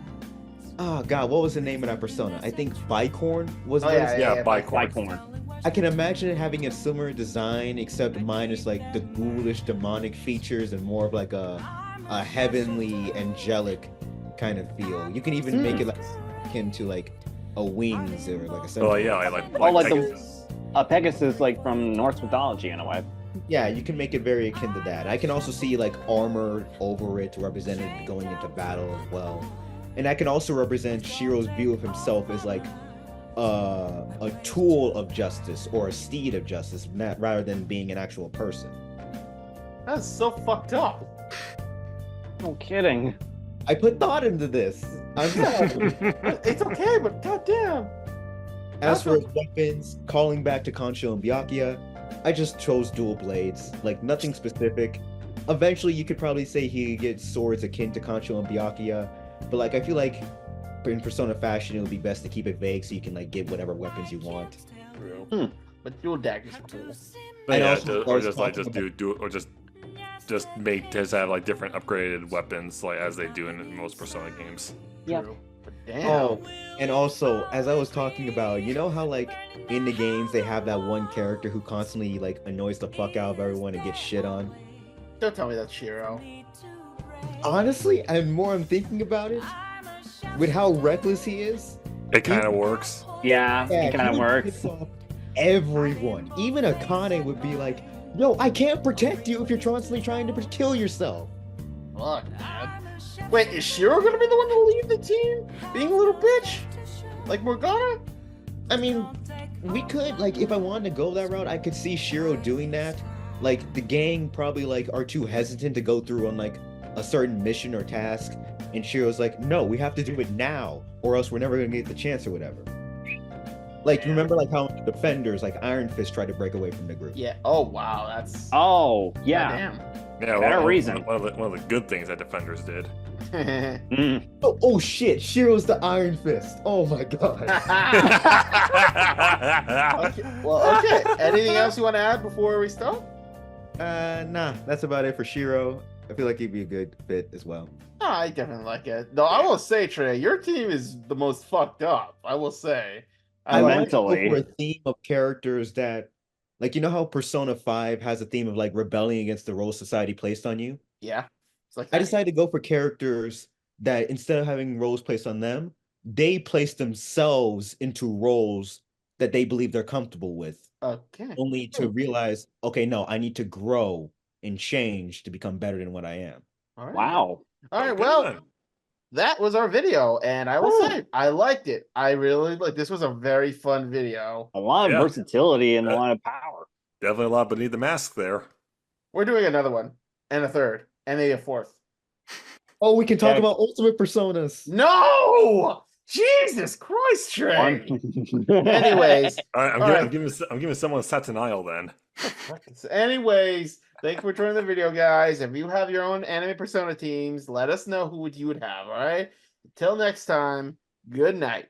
Oh god, what was the name of that persona? I think Bicorn was. Oh, what yeah, it's- Yeah, Bicorn. Bicorn. I can imagine it having a similar design, except minus like the ghoulish demonic features and more of like a heavenly angelic kind of feel. You can even make it like akin to like a wings or like a. Oh yeah, like Oh, like Pegasus. a Pegasus, like from Norse mythology in a way. Yeah, you can make it very akin to that. I can also see like armor over it represented going into battle as well. And I can also represent Shiro's view of himself as like a tool of justice or a steed of justice, rather than being an actual person. that's so fucked up. No kidding. I put thought into this. I'm It's okay, but goddamn. As for his weapons, calling back to Concho and Byakuya, I just chose dual blades, like nothing specific. Eventually, you could probably say he gets swords akin to Concho and Byakuya, but like I feel like in Persona fashion, it would be best to keep it vague so you can like get whatever weapons you want. But dual daggers are cool. But And yeah, also, I or was just like talking do or just have like different upgraded weapons like as they do in most Persona games. Yep. True. But damn. Oh, and also, as I was talking about, you know how like in the games they have that one character who constantly like annoys the fuck out of everyone and gets shit on? Don't tell me that's Shiro. Honestly, and more I'm thinking about it, with how reckless he is, It kind of works. Yeah, it kind he of would works. piss off everyone. Even Akane would be like, "Yo, I can't protect you if you're constantly trying to kill yourself." Fuck, man. Wait, is Shiro gonna be the one to leave the team? Being a little bitch? Like Morgana? I mean, we could like if I wanted to go that route, I could see Shiro doing that. Like the gang probably like are too hesitant to go through on like a certain mission or task, and Shiro's like, "No, we have to do it now, or else we're never gonna get the chance or whatever." Like remember like how defenders like Iron Fist tried to break away from the group. Yeah. Oh wow, that's Oh, yeah. Damn. Yeah, Better one, reason. One of the good things that Defenders did. Mm. Oh shit, Shiro's the Iron Fist. Oh my god. Okay. Well, okay. Anything else you want to add before we stop? Nah, that's about it for Shiro. I feel like he'd be a good fit as well. Oh, I definitely like it. Though I will say, Trey, your team is the most fucked up. I will say. I like meant- wanted to go mentally. for a theme of characters that, like, you know how Persona 5 has a theme of like rebelling against the role society placed on you? Yeah. It's like I decided to go for characters that instead of having roles placed on them, they place themselves into roles that they believe they're comfortable with, Okay. only to realize, okay, no, I need to grow and change to become better than what I am. All right. Wow. All right. Good Well, one. that was our video, and I will say I liked it. I really like. This was a very fun video. A lot of Yeah. versatility and a lot of power. Definitely a lot beneath the mask there. We're doing another one, and a third, and maybe a fourth. Oh, we can talk Okay. about ultimate personas. No, Jesus Christ, Trey. Anyways, All right, All right. I'm giving someone Saturnile then. anyways, thanks for joining the video, guys. If you have your own anime persona teams, let us know who you would have. All right. Until next time. Good night.